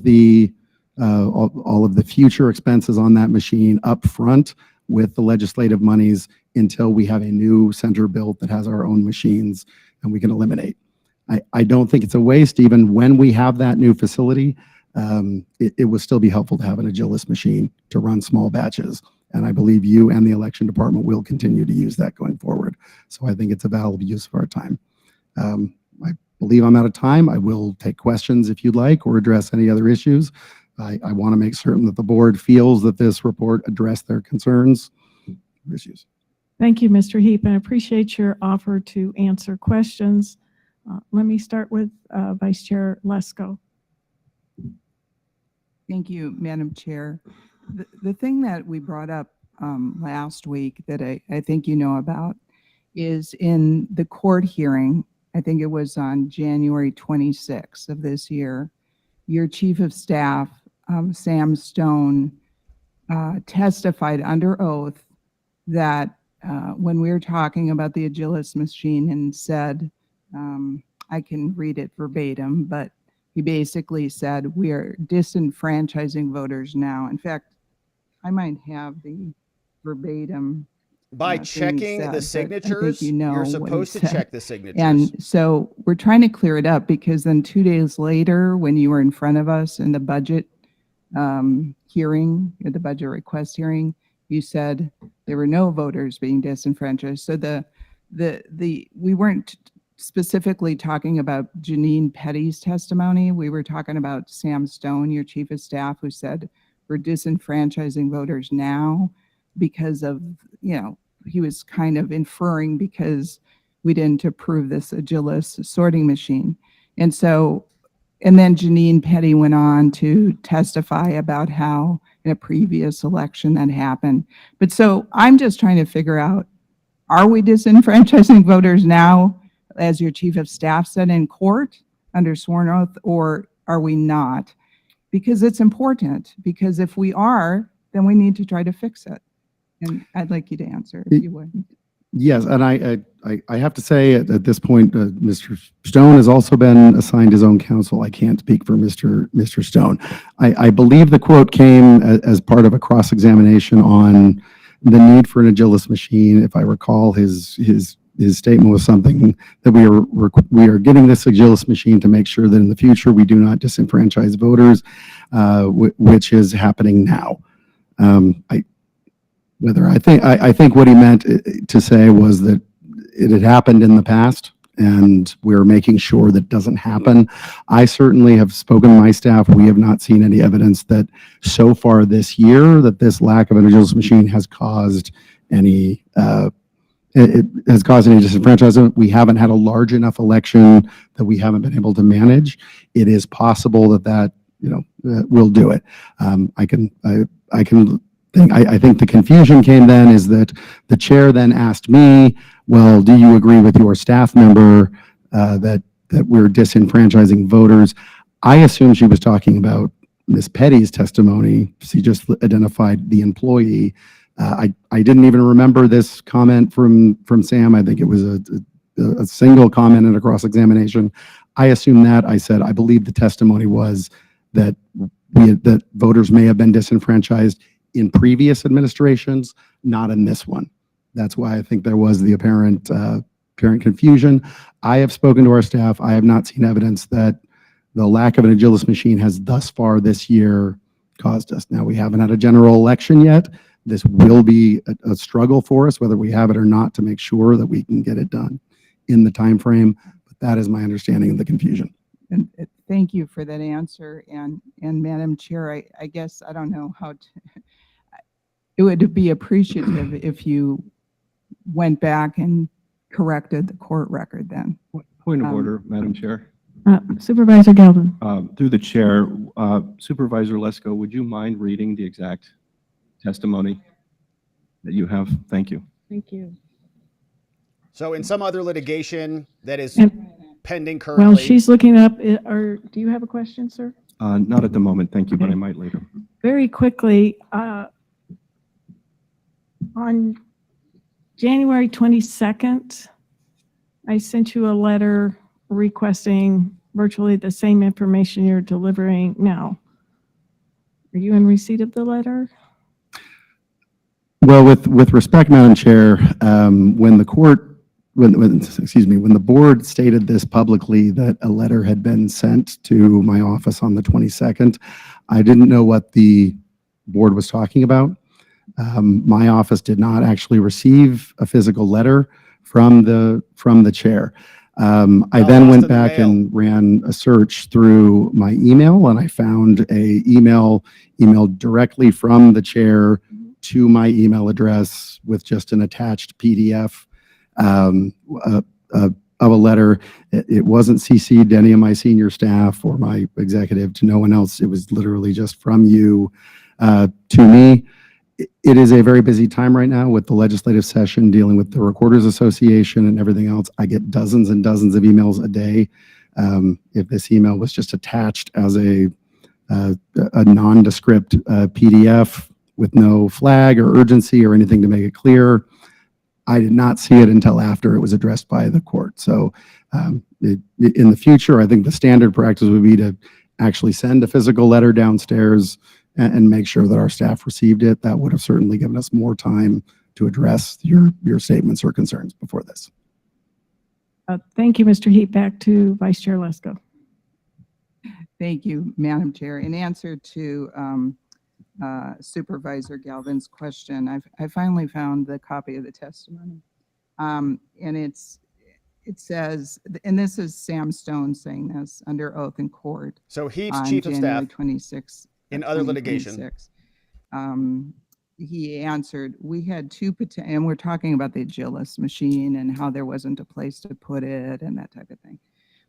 all of the future expenses on that machine up front with the legislative monies until we have a new center built that has our own machines and we can eliminate. I don't think it's a waste. Even when we have that new facility, it will still be helpful to have an Agilis machine to run small batches. And I believe you and the election department will continue to use that going forward. So I think it's a valuable use of our time. I believe I'm out of time. I will take questions if you'd like or address any other issues. I want to make certain that the board feels that this report addressed their concerns or issues. Thank you, Mr. Heap, and I appreciate your offer to answer questions. Let me start with Vice Chair Lesko. Thank you, Madam Chair. The thing that we brought up last week that I think you know about is in the court hearing, I think it was on January 26th of this year, your Chief of Staff, Sam Stone, testified under oath that when we were talking about the Agilis machine and said, I can read it verbatim, but he basically said, we are disenfranchising voters now. In fact, I might have the verbatim. By thing he checking said, the but I think signatures, you know you're what he supposed to said. check the signatures. And so we're trying to clear it up because then 2 days later, when you were in front of us in the budget hearing, the budget request hearing, you said there were no voters being disenfranchised. So we weren't specifically talking about Janine Petty's testimony. We were talking about Sam Stone, your Chief of Staff, who said we're disenfranchising voters now because of, he was kind of inferring because we didn't approve this Agilis sorting machine. And then Janine Petty went on to testify about how in a previous election that happened. But so I'm just trying to figure out, are we disenfranchising voters now, as your Chief of Staff said in court under sworn oath, or are we not? Because it's important, because if we are, then we need to try to fix it. And I'd like you to answer if you would. Yes, and I have to say at this point, Mr. Stone has also been assigned his own counsel. I can't speak for Mr. Stone. I believe the quote came as part of a cross-examination on the need for an Agilis machine. If I recall, his statement was something that we are getting this Agilis machine to make sure that in the future we do not disenfranchise voters, which is happening now. I think what he meant to say was that it had happened in the past and we're making sure that doesn't happen. I certainly have spoken to my staff. We have not seen any evidence that so far this year that this lack of an Agilis machine has caused any disenfranchisement. We haven't had a large enough election that we haven't been able to manage. It is possible that will do it. I think the confusion came then is that the chair then asked me, well, do you agree with your staff member that we're disenfranchising voters? I assume she was talking about Ms. Petty's testimony. She just identified the employee. I didn't even remember this comment from Sam. I think it was a single comment in a cross-examination. I assume that. I said, I believe the testimony was that that voters may have been disenfranchised in previous administrations, not in this one. That's why I think there was the apparent confusion. I have spoken to our staff. I have not seen evidence that the lack of an Agilis machine has thus far this year caused us. Now, we haven't had a general election yet. This will be a struggle for us, whether we have it or not, to make sure that we can get it done in the time frame. But that is my understanding of the confusion. And thank you for that answer. And Madam Chair, I guess I don't know how to, it would be appreciative if you went back and corrected the court record then. Point of order, Madam Chair. Supervisor Galvin. Through the chair, Supervisor Lesko, would you mind reading the exact testimony that you have? Thank you. Thank you. So in some other litigation that is pending Well, currently. she's looking up, or do you have a question, sir? Not at the moment, thank you, but I might later. Very quickly, on January 22nd, I sent you a letter requesting virtually the same information you're delivering now. Are you in receipt of the letter? Well, with respect, Madam Chair, when the board stated this publicly, that a letter had been sent to my office on the 22nd, I didn't know what the board was talking about. My office did not actually receive a physical letter from the chair. I then went back and ran a search through my email, and I found a email directly from the chair to my email address with just an attached PDF, a of a letter. It wasn't CC'd to any of my senior staff or my executive, to no one else. It was literally just from you to me. It is a very busy time right now with the legislative session, dealing with the Recorders Association and everything else. I get dozens and dozens of emails a day. If this email was just attached as a nondescript PDF with no flag or urgency or anything to make it clear, I did not see it until after it was addressed by the court. So in the future, I think the standard practice would be to actually send a physical letter downstairs and make sure that our staff received it. That would have certainly given us more time to address your statements or concerns before this. Thank you, Mr. Heap. Back to Vice Chair Lesko. Thank you, Madam Chair. In answer to Supervisor Galvin's question, I finally found the copy of the testimony. And it says, and this is Sam Stone saying this under oath in court. So Heap's chief of staff 26 in other litigation. He answered, we had two, and we're talking about the Agilis machine and how there wasn't a place to put it and that type of thing.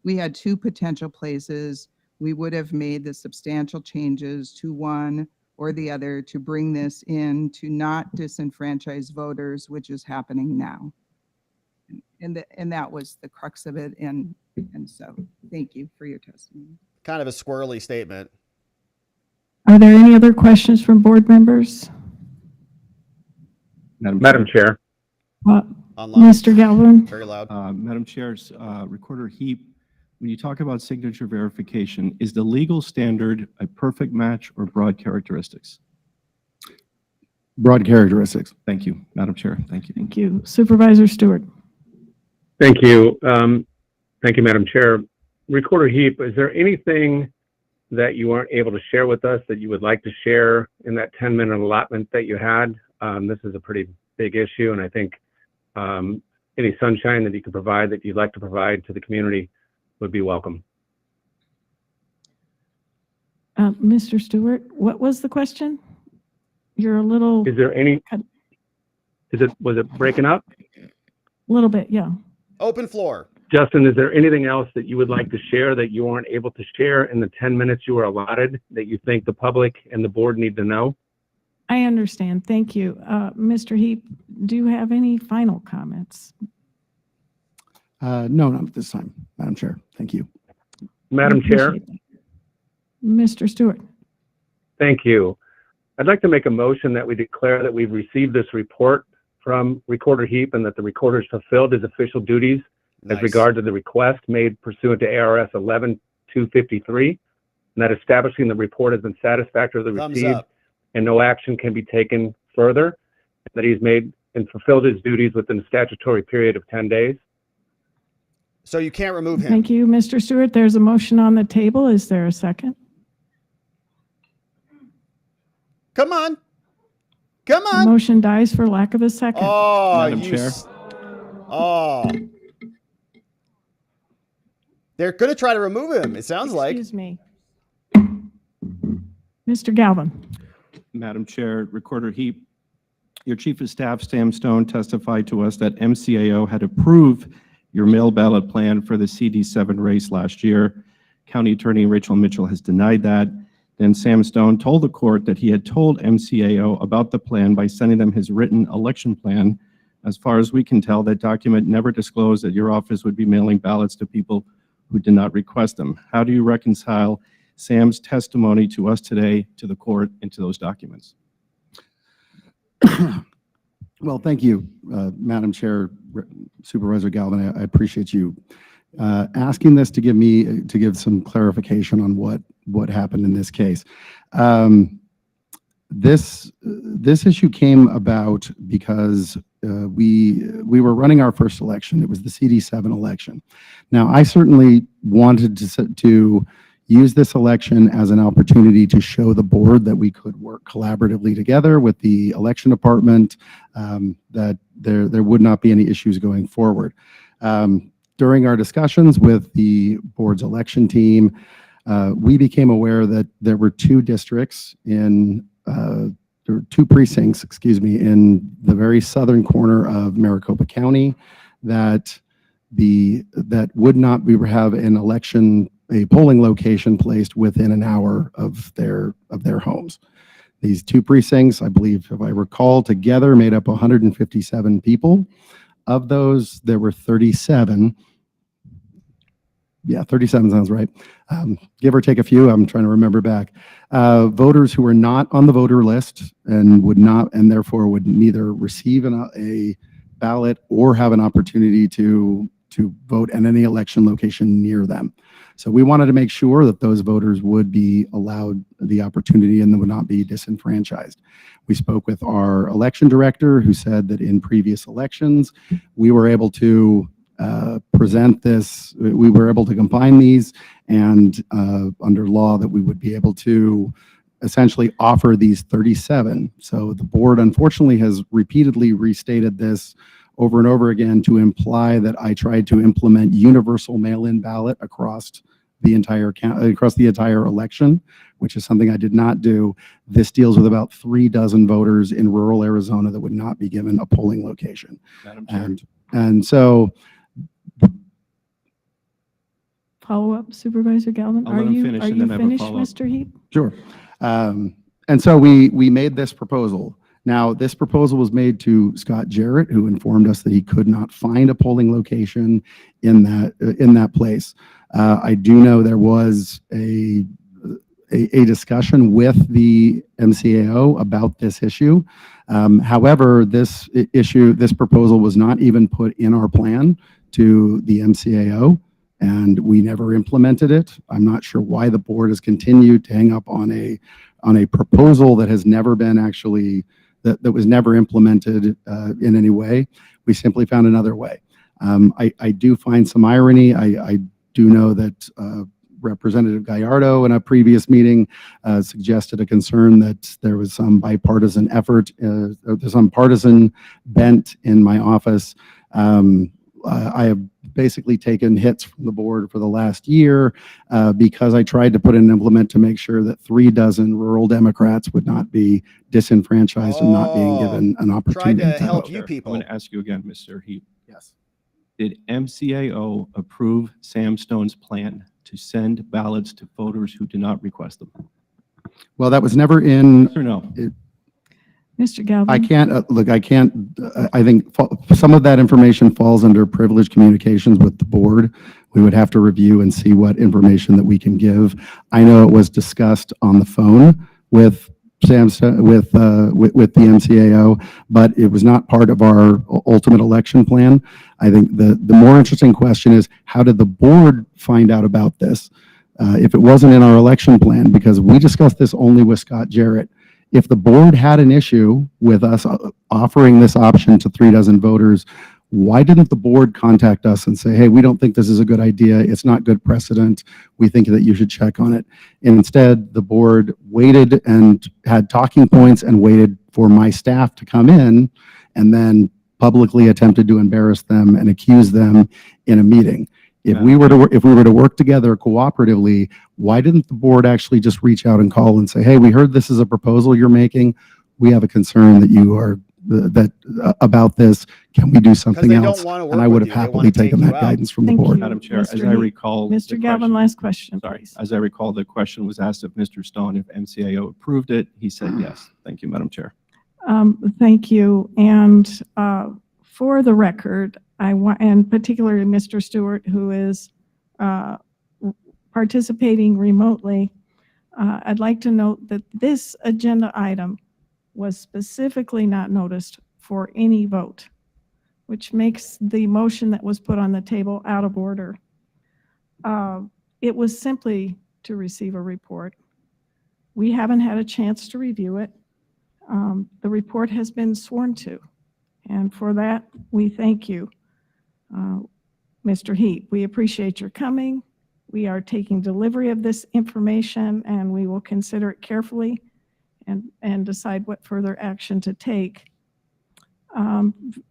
We had two potential places. We would have made the substantial changes to one or the other to bring this in to not disenfranchise voters, which is happening now. And that was the crux of it. And so thank you for your testimony. Kind of a squirrely statement. Are there any other questions from board members? Madam Chair. Mr. Galvin? Very loud. Madam Chair, Recorder Heap, when you talk about signature verification, is the legal standard a perfect match or broad characteristics? Broad characteristics. Thank you, Madam Chair. Thank you. Thank you. Supervisor Stewart. Thank you. Thank you, Madam Chair. Recorder Heap, is there anything that you weren't able to share with us that you would like to share in that 10-minute allotment that you had? This is a pretty big issue, and I think any sunshine that you can provide, that you'd like to provide to the community, would be welcome. Mr. Stewart, what was the question? You're a little... Is there any... Was it breaking up? A little bit, yeah. Open floor. Justin, is there anything else that you would like to share that you weren't able to share in the 10 minutes you were allotted that you think the public and the board need to know? I understand. Thank you. Mr. Heap, do you have any final comments? No, not at this time, Madam Chair. Thank you. Madam Chair. Mr. Stewart. Thank you. I'd like to make a motion that we declare that we've received this report from Recorder Heap and that the recorder's fulfilled his official duties as regard to the request made pursuant to ARS 11-253, and that establishing the report has been satisfactorily received and no action can be taken further, and that he's made and fulfilled his duties within the statutory period of 10 days. So you can't remove him. Thank you, Mr. Stewart. There's a motion on the table. Is there a second? Come on. Come on. The motion dies for lack of a second. Oh, Madam Chair. Oh. They're going to try to remove him, it sounds like. Excuse me. Mr. Galvin. Madam Chair, Recorder Heap, your Chief of Staff, Sam Stone, testified to us that MCAO had approved your mail ballot plan for the CD7 race last year. County Attorney Rachel Mitchell has denied that. Then Sam Stone told the court that he had told MCAO about the plan by sending them his written election plan. As far as we can tell, that document never disclosed that your office would be mailing ballots to people who did not request them. How do you reconcile Sam's testimony to us today, to the court, and to those documents? Well, thank you, Madam Chair, Supervisor Galvin. I appreciate you asking this to give some clarification on what happened in this case. This issue came about because we were running our first election. It was the CD7 election. Now, I certainly wanted to use this election as an opportunity to show the board that we could work collaboratively together with the election department, that there would not be any issues going forward. During our discussions with the board's election team, we became aware that there were two precincts, in the very southern corner of Maricopa County that that would not have a polling location placed within an hour of their homes. These two precincts, I believe, if I recall, together made up 157 people. Of those, there were 37. Yeah, 37 sounds right. Give or take a few. I'm trying to remember back. Voters who were not on the voter list and therefore would neither receive a ballot or have an opportunity to vote at any election location near them. So we wanted to make sure that those voters would be allowed the opportunity and would not be disenfranchised. We spoke with our election director, who said that in previous elections, we were able to present this, we were able to combine these, and under law that we would be able to essentially offer these 37. So the board unfortunately has repeatedly restated this over and over again to imply that I tried to implement universal mail-in ballot across the entire election, which is something I did not do. This deals with about 36 voters in rural Arizona that would not be given a polling location. Madam Chair. And so Follow up, Supervisor Galvin. I'll let him finish and then I have a finished, follow-up. Mr. Heap? Sure. And so we made this proposal. Now, this proposal was made to Scott Jarrett, who informed us that he could not find a polling location in that place. I do know there was a discussion with the MCAO about this issue. However, this proposal was not even put in our plan to the MCAO, and we never implemented it. I'm not sure why the board has continued to hang up on a proposal that has never been actually that was never implemented in any way. We simply found another way. I do find some irony. I do know that Representative Gallardo in a previous meeting suggested a concern that there was some bipartisan effort, some partisan bent in my office. I have basically taken hits from the board for the last year because I tried to put an implement to make sure that 36 rural Democrats would not be disenfranchised and not being given an opportunity Tried to to help vote. you people. I'm going to ask you again, Mr. Heap. Yes. Did MCAO approve Sam Stone's plan to send ballots to voters who did not request them? Well, that was never in. Yes or no? Mr. Galvin? I can't, look, I can't, I think some of that information falls under privileged communications with the board. We would have to review and see what information that we can give. I know it was discussed on the phone with with the MCAO, but it was not part of our ultimate election plan. I think the more interesting question is, how did the board find out about this? If it wasn't in our election plan, because we discussed this only with Scott Jarrett. If the board had an issue with us offering this option to 36 voters, why didn't the board contact us and say, hey, we don't think this is a good idea. It's not good precedent. We think that you should check on it. And instead, the board waited and had talking points and waited for my staff to come in and then publicly attempted to embarrass them and accuse them in a meeting. If we were to work together cooperatively, why didn't the board actually just reach out and call and say, hey, we heard this is a proposal you're making. We have a concern that you are about this. Can we do something else? And I would have happily taken that guidance from the board. Madam Chair, as I recall, Mr. Galvin, last question, please. As I recall, the question was asked of Mr. Stone if MCAO approved it. He said yes. Thank you, Madam Chair. Thank you. And for the record, I want, and particularly Mr. Stewart, who is participating remotely, I'd like to note that this agenda item was specifically not noticed for any vote, which makes the motion that was put on the table out of order. It was simply to receive a report. We haven't had a chance to review it. The report has been sworn to, and for that, we thank you, Mr. Heap. We appreciate your coming. We are taking delivery of this information, and we will consider it carefully and decide what further action to take.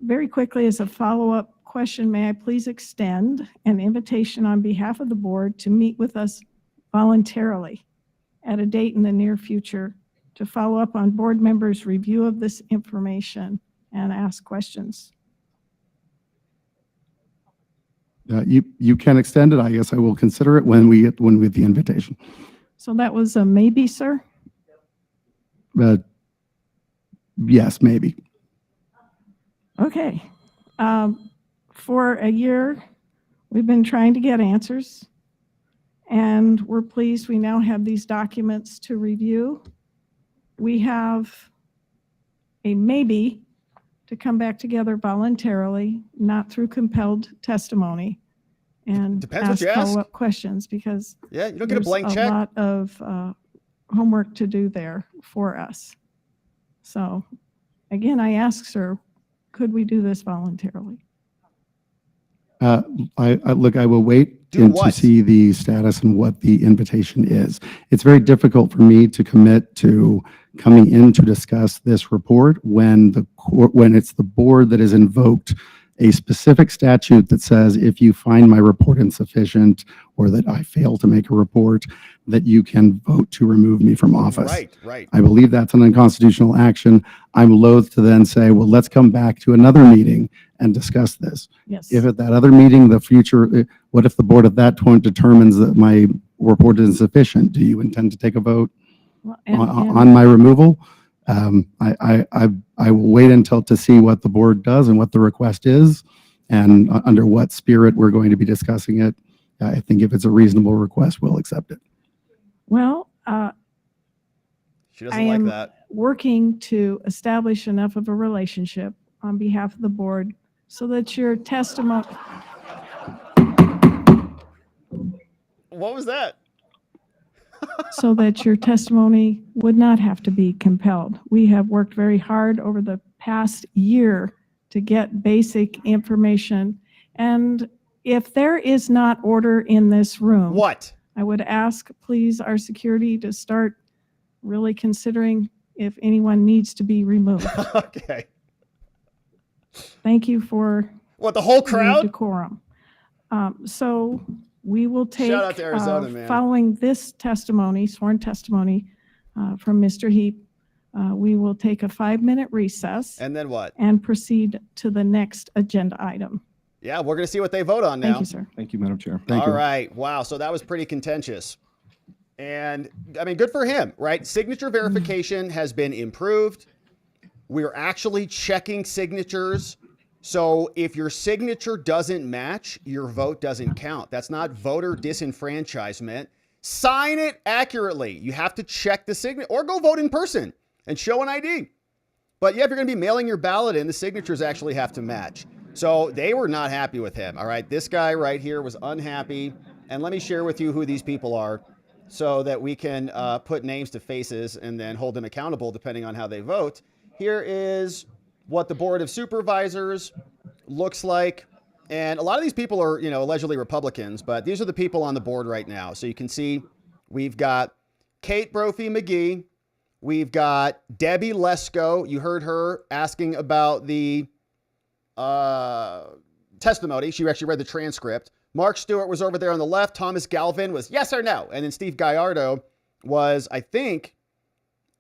Very quickly, as a follow-up question, may I please extend an invitation on behalf of the board to meet with us voluntarily at a date in the near future to follow up on board members' review of this information and ask questions. You can extend it. I guess I will consider it when we get the invitation. So that was a maybe, sir? Yes, maybe. Okay. For a year, we've been trying to get answers, and we're pleased we now have these documents to review. We have a maybe to come back together voluntarily, not through compelled testimony, and Depends what ask you ask. follow-up questions, because Yeah, you don't get a there's blank a check. lot of homework to do there for us. So again, I ask, sir, could we do this voluntarily? I will wait Do to what? see the status and what the invitation is. It's very difficult for me to commit to coming in to discuss this report when it's the board that has invoked a specific statute that says if you find my report insufficient or that I fail to make a report, that you can vote to remove me from office. Right. I believe that's an unconstitutional action. I'm loath to then say, well, let's come back to another meeting and discuss this. Yes. If at that other meeting, what if the board at that point determines that my report is insufficient? Do you intend to take a vote Well, on my removal? I will wait until to see what the board does and what the request is and under what spirit we're going to be discussing it. I think if it's a reasonable request, we'll accept it. Well, She I doesn't like am that. working to establish enough of a relationship on behalf of the board so that your testimony, What was that? so that your testimony would not have to be compelled. We have worked very hard over the past year to get basic information. And if there is not order in this room, What? I would ask, please, our security to start really considering if anyone needs to be removed. Okay. Thank you for What, the whole your crowd? decorum. So we will take, Shout out to Arizona, man. following this testimony, sworn testimony from Mr. Heap, we will take a 5-minute recess And then what? and proceed to the next agenda item. Yeah, we're going to see what they vote on now. Thank you, sir. Thank you, Madam Chair. All right. Wow. So that was pretty contentious. And I mean, good for him, right? Signature verification has been improved. We're actually checking signatures. So if your signature doesn't match, your vote doesn't count. That's not voter disenfranchisement. Sign it accurately. You have to check the signature or go vote in person and show an ID. But yeah, if you're going to be mailing your ballot in, the signatures actually have to match. So they were not happy with him. All right. This guy right here was unhappy. And let me share with you who these people are so that we can put names to faces and then hold them accountable depending on how they vote. Here is what the Board of Supervisors looks like. And a lot of these people are, allegedly Republicans, but these are the people on the board right now. So you can see we've got Kate Brophy McGee. We've got Debbie Lesko. You heard her asking about the testimony. She actually read the transcript. Mark Stewart was over there on the left. Thomas Galvin was yes or no. And then Steve Gallardo was, I think,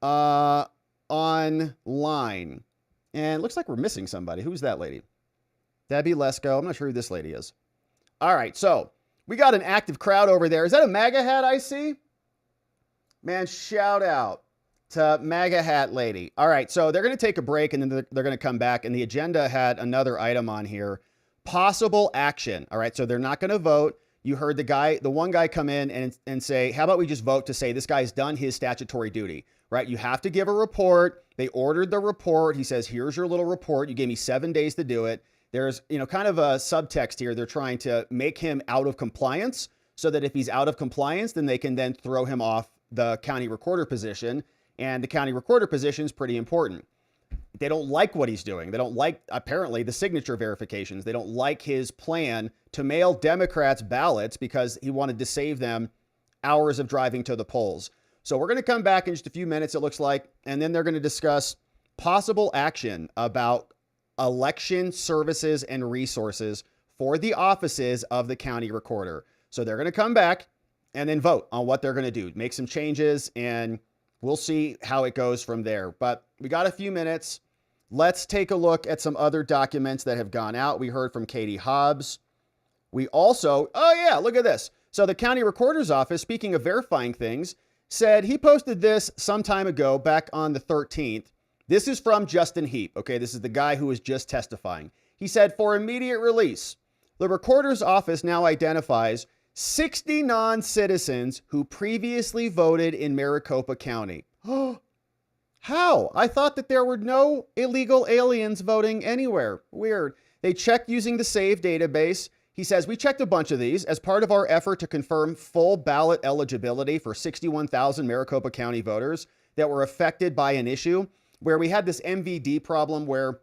online. And it looks like we're missing somebody. Who's that lady? Debbie Lesko. I'm not sure who this lady is. All right, so we got an active crowd over there. Is that a MAGA hat I see? Man, shout out to MAGA hat lady. All right, so they're going to take a break and then they're going to come back. And the agenda had another item on here. Possible action. All right, so they're not going to vote. You heard the one guy come in and say, how about we just vote to say this guy's done his statutory duty, right? You have to give a report. They ordered the report. He says, here's your little report. You gave me 7 days to do it. There's, kind of a subtext here. They're trying to make him out of compliance so that if he's out of compliance, then they can then throw him off the county recorder position. And the county recorder position is pretty important. They don't like what he's doing. They don't like, apparently, the signature verifications. They don't like his plan to mail Democrats ballots because he wanted to save them hours of driving to the polls. So we're going to come back in just a few minutes, it looks like, and then they're going to discuss possible action about election services and resources for the offices of the county recorder. So they're going to come back and then vote on what they're going to do, make some changes, and we'll see how it goes from there. But we got a few minutes. Let's take a look at some other documents that have gone out. We heard from Katie Hobbs. We also, oh yeah, look at this. So the county recorder's office, speaking of verifying things, said he posted this some time ago, back on the 13th. This is from Justin Heap. Okay, this is the guy who was just testifying. He said, for immediate release, the recorder's office now identifies 60 non-citizens who previously voted in Maricopa County. How? I thought that there were no illegal aliens voting anywhere. Weird. They checked using the SAVE database. He says, we checked a bunch of these as part of our effort to confirm full ballot eligibility for 61,000 Maricopa County voters that were affected by an issue where we had this MVD problem where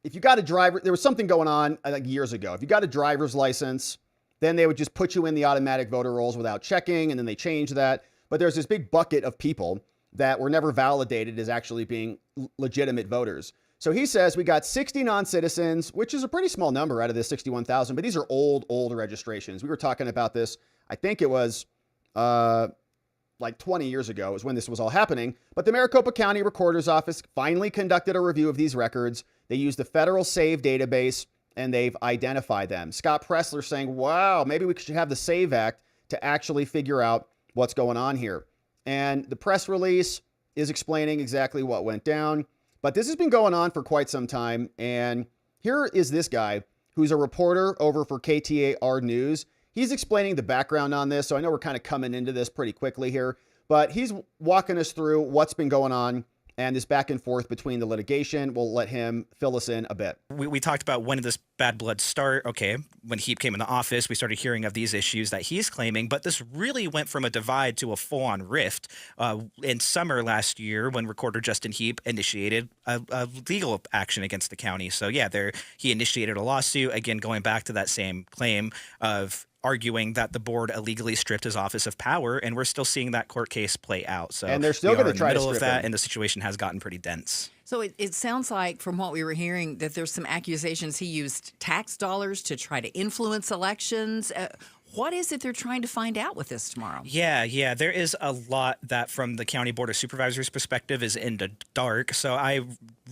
if you got a driver, there was something going on like years ago. If you got a driver's license, then they would just put you in the automatic voter rolls without checking, and then they changed that. But there's this big bucket of people that were never validated as actually being legitimate voters. So he says we got 60 non-citizens, which is a pretty small number out of this 61,000, but these are old registrations. We were talking about this, I think it was like 20 years ago is when this was all happening. But the Maricopa County Recorder's Office finally conducted a review of these records. They used the federal SAVE database, and they've identified them. Scott Pressler saying, wow, maybe we should have the SAVE Act to actually figure out what's going on here. And the press release is explaining exactly what went down. But this has been going on for quite some time. And here is this guy who's a reporter over for KTAR News. He's explaining the background on this. So I know we're kind of coming into this pretty quickly here, but he's walking us through what's been going on and this back and forth between the litigation. We'll let him fill us in a bit. We talked about when did this bad blood start? Okay, when Heap came into office, we started hearing of these issues that he's claiming, but this really went from a divide to a full-on rift in summer last year when Recorder Justin Heap initiated a legal action against the county. So yeah, he initiated a lawsuit, again, going back to that same claim of arguing that the board illegally stripped his office of power, and we're still seeing that court case play out. So and they're still going to try to strip that, and the situation has gotten pretty dense. So it sounds like, from what we were hearing, that there's some accusations he used tax dollars to try to influence elections. What is it they're trying to find out with this tomorrow? Yeah. There is a lot that, from the County Board of Supervisors perspective, is in the dark. So I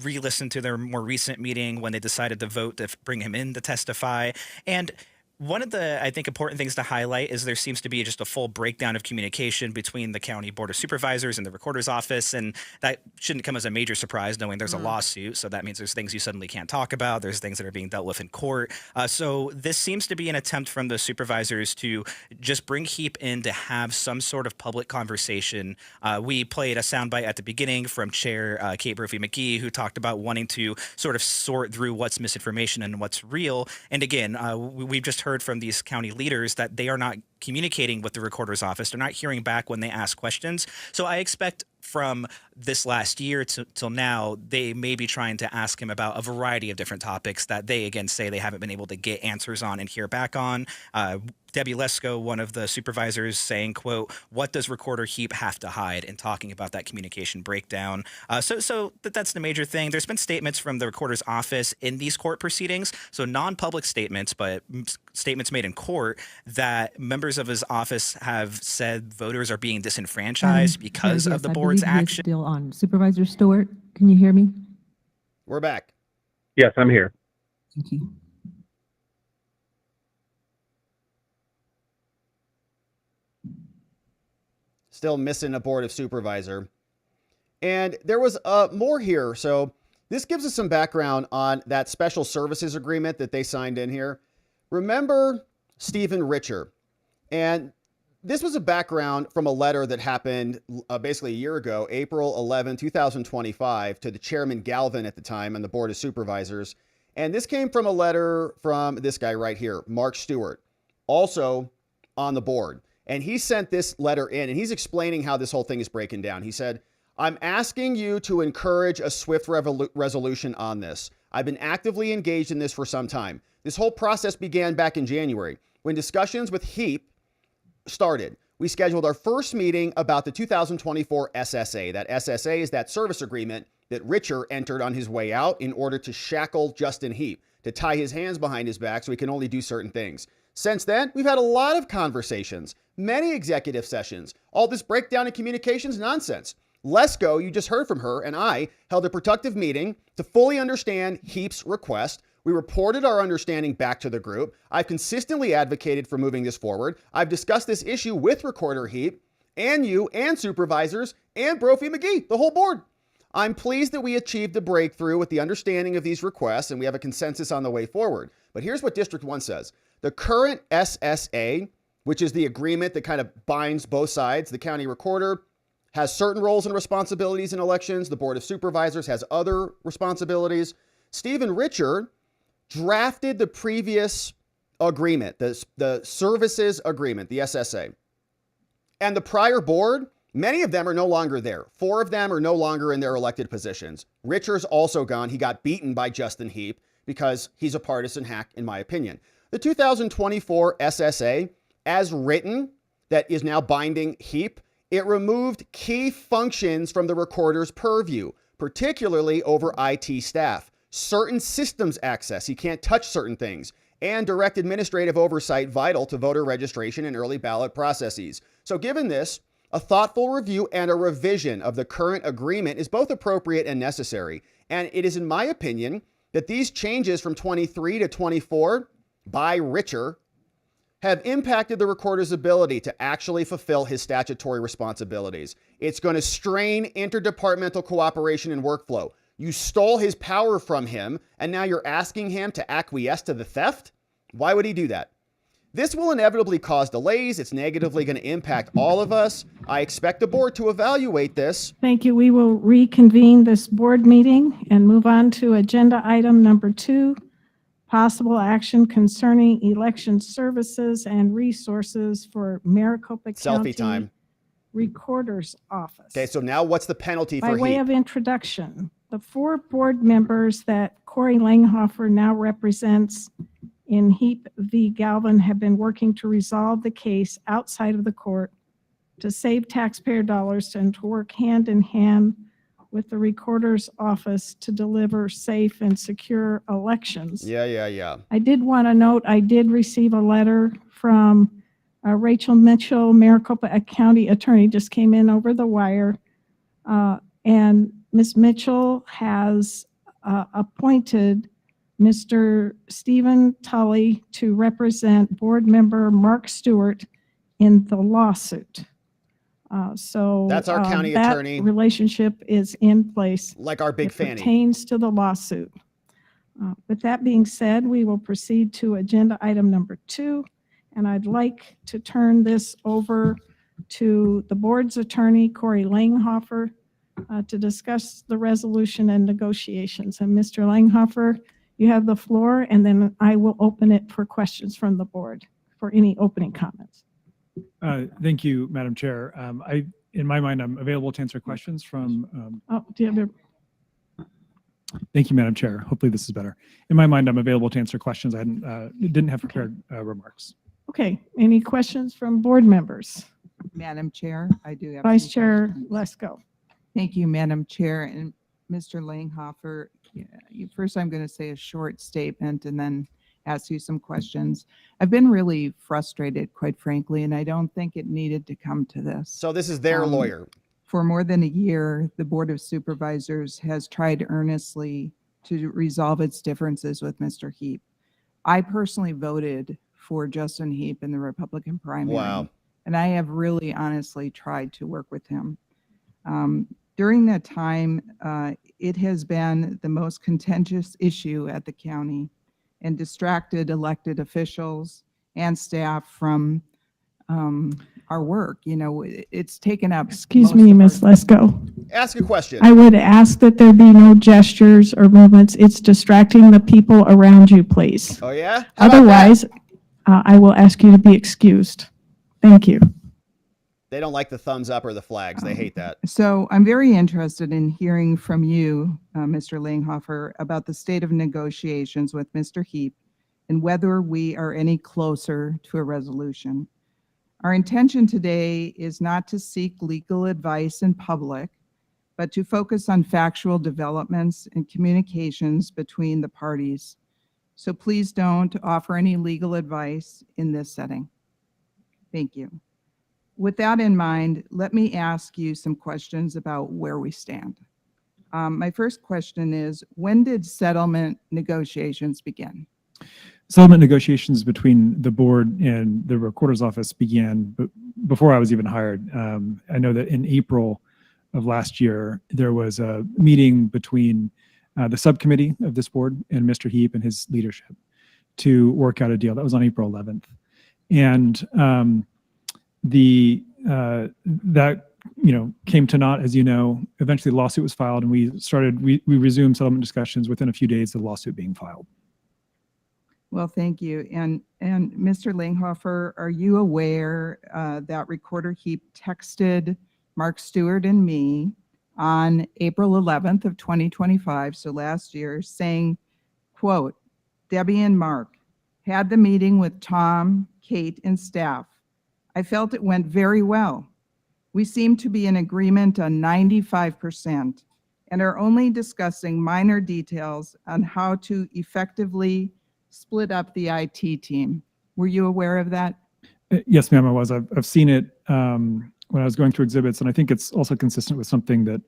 re-listened to their more recent meeting when they decided to vote to bring him in to testify. And one of the, I think, important things to highlight is there seems to be just a full breakdown of communication between the County Board of Supervisors and the Recorder's Office, and that shouldn't come as a major surprise knowing there's a lawsuit, so that means there's things you suddenly can't talk about, there's things that are being dealt with in court. So this seems to be an attempt from the supervisors to just bring Heap in to have some sort of public conversation. We played a soundbite at the beginning from Chair Kate Brophy-McGee, who talked about wanting to sort of sort through what's misinformation and what's real. And again, we've just heard from these county leaders that they are not communicating with the Recorder's Office. They're not hearing back when they ask questions. So I expect from this last year till now, they may be trying to ask him about a variety of different topics that they, again, say they haven't been able to get answers on and hear back on. Debbie Lesko, one of the supervisors, saying, quote, what does Recorder Heap have to hide, in talking about that communication breakdown. So that's the major thing. There's been statements from the Recorder's Office in these court proceedings, so non-public statements, but statements made in court, that members of his office have said voters are being disenfranchised because of the board's action. Still on. Supervisor Stewart, can you hear me? We're back. Yes, I'm here. Thank you. Still missing a board of supervisor. And there was more here. So this gives us some background on that special services agreement that they signed in here. Remember Stephen Richer? And this was a background from a letter that happened basically a year ago, April 11, 2025, to the chairman Galvin at the time on the board of supervisors. And this came from a letter from this guy right here, Mark Stewart, also on the board. And he sent this letter in, and he's explaining how this whole thing is breaking down. He said, I'm asking you to encourage a swift resolution on this. I've been actively engaged in this for some time. This whole process began back in January when discussions with Heap started. We scheduled our first meeting about the 2024 SSA. That SSA is that service agreement that Richer entered on his way out in order to shackle Justin Heap, to tie his hands behind his back so he can only do certain things. Since then, we've had a lot of conversations, many executive sessions. All this breakdown in communications nonsense. Lesko, you just heard from her, and I held a productive meeting to fully understand Heap's request. We reported our understanding back to the group. I've consistently advocated for moving this forward. I've discussed this issue with Recorder Heap and you and supervisors and Brophy McGee, the whole board. I'm pleased that we achieved a breakthrough with the understanding of these requests and we have a consensus on the way forward. But here's what District 1 says. The current SSA, which is the agreement that kind of binds both sides, the county recorder has certain roles and responsibilities in elections. The Board of Supervisors has other responsibilities. Stephen Richard drafted the previous agreement, the services agreement, the SSA. And the prior board, many of them are no longer there. 4 of them are no longer in their elected positions. Richard's also gone. He got beaten by Justin Heap because he's a partisan hack, in my opinion. The 2024 SSA, as written, that is now binding Heap, it removed key functions from the recorder's purview, particularly over IT staff, certain systems access, he can't touch certain things, and direct administrative oversight vital to voter registration and early ballot processes. So given this, a thoughtful review and a revision of the current agreement is both appropriate and necessary. And it is, in my opinion, that these changes from 23 to 24 by Richard have impacted the recorder's ability to actually fulfill his statutory responsibilities. It's going to strain interdepartmental cooperation and workflow. You stole his power from him, and now you're asking him to acquiesce to the theft? Why would he do that? This will inevitably cause delays. It's negatively going to impact all of us. I expect the board to evaluate this. Thank you. We will reconvene this board meeting and move on to agenda item number 2, possible action concerning election services and resources for Maricopa County Selfie time. Recorder's Office. Okay, so now what's the penalty By for way Heap? of introduction, the 4 board members that Corey Langhofer now represents in Heap v. Galvin have been working to resolve the case outside of the court to save taxpayer dollars and to work hand in hand with the Recorder's Office to deliver safe and secure elections. Yeah. I did want to note, I did receive a letter from Rachel Mitchell, Maricopa County Attorney, just came in over the wire. And Ms. Mitchell has appointed Mr. Stephen Tully to represent board member Mark Stewart in the lawsuit. So That's our county that attorney. Relationship is in place. Like our big It Fanny. pertains to the lawsuit. With that being said, we will proceed to agenda item number 2, and I'd like to turn this over to the board's attorney, Corey Langhofer, to discuss the resolution and negotiations. And Mr. Langhofer, you have the floor, and then I will open it for questions from the board for any opening comments. Thank you, Madam Chair. In my mind, I'm available to answer questions from. Do you have Thank you, Madam Chair. Hopefully this is better. In my mind, I'm available to answer questions. I didn't have prepared remarks. Okay, any questions from board members? Madam Chair, I do have. Vice some Chair, questions. let's go. Thank you, Madam Chair. And Mr. Langhofer, first I'm going to say a short statement and then ask you some questions. I've been really frustrated, quite frankly, and I don't think it needed to come to this. So this is their lawyer. For more than a year, the Board of Supervisors has tried earnestly to resolve its differences with Mr. Heap. I personally voted for Justin Heap in the Republican primary. Wow. And I have really honestly tried to work with him. During that time, it has been the most contentious issue at the county and distracted elected officials and staff from our work. You know, it's taken up. Excuse me, Ms. Lesko. Ask a question. I would ask that there be no gestures or movements. It's distracting the people around you, please. Oh, yeah? How about that? Otherwise, I will ask you to be excused. Thank you. They don't like the thumbs up or the flags. They hate that. So I'm very interested in hearing from you, Mr. Langhofer, about the state of negotiations with Mr. Heap and whether we are any closer to a resolution. Our intention today is not to seek legal advice in public, but to focus on factual developments and communications between the parties. So please don't offer any legal advice in this setting. Thank you. With that in mind, let me ask you some questions about where we stand. My first question is, when did settlement negotiations begin? Settlement negotiations between the board and the recorder's office began before I was even hired. I know that in April of last year, there was a meeting between the subcommittee of this board and Mr. Heap and his leadership to work out a deal. That was on April 11th. And that came to naught, as you know. Eventually the lawsuit was filed, and we resumed settlement discussions within a few days of the lawsuit being filed. Well, thank you. And Mr. Langhofer, are you aware that Recorder Heap texted Mark Stewart and me on April 11th of 2025, so last year, saying, quote, Debbie and Mark had the meeting with Tom, Kate, and staff. I felt it went very well. We seem to be in agreement on 95% and are only discussing minor details on how to effectively split up the IT team. Were you aware of that? Yes, ma'am, I was. I've seen it when I was going through exhibits, and I think it's also consistent with something that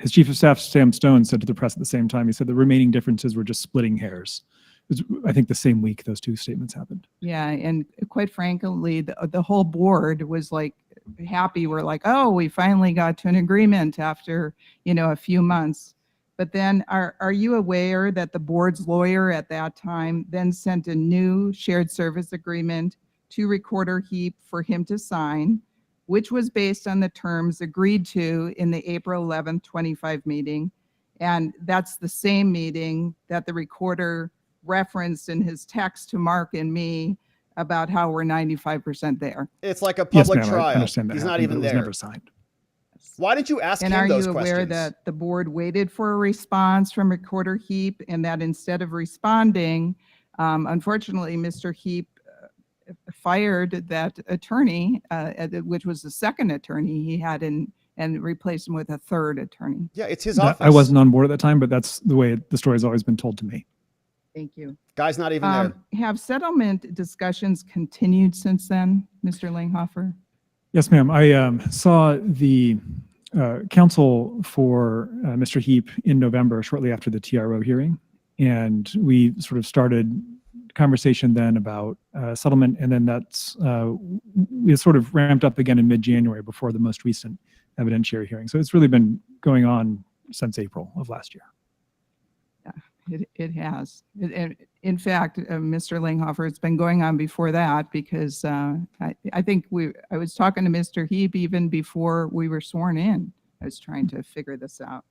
his chief of staff, Sam Stone, said to the press at the same time. He said the remaining differences were just splitting hairs. It was, I think, the same week those two statements happened. Yeah, and quite frankly, the whole board was like happy. We're like, oh, we finally got to an agreement after, a few months. But then are you aware that the board's lawyer at that time then sent a new shared service agreement to Recorder Heap for him to sign, which was based on the terms agreed to in the April 11th, 25 meeting. And that's the same meeting that the recorder referenced in his text to Mark and me about how we're 95% there. It's like a public Yes, trial. I understand that He's happened, not but even it was there. never signed. Why didn't you ask And him are those you aware questions? that the board waited for a response from Recorder Heap, and that instead of responding, unfortunately, Mr. Heap fired that attorney, which was the second attorney he had and replaced him with a third attorney? Yeah, it's his office. I wasn't on board at that time, but that's the way the story has always been told to me. Thank you. Guy's not even there. Have settlement discussions continued since then, Mr. Langhofer? Yes, ma'am. I saw the counsel for Mr. Heap in November, shortly after the TRO hearing, and we sort of started conversation then about settlement, and then that's we sort of ramped up again in mid-January before the most recent evidentiary hearing. So it's really been going on since April of last year. It has. In fact, Mr. Langhofer, it's been going on before that because I think I was talking to Mr. Heap even before we were sworn in. I was trying to figure this out.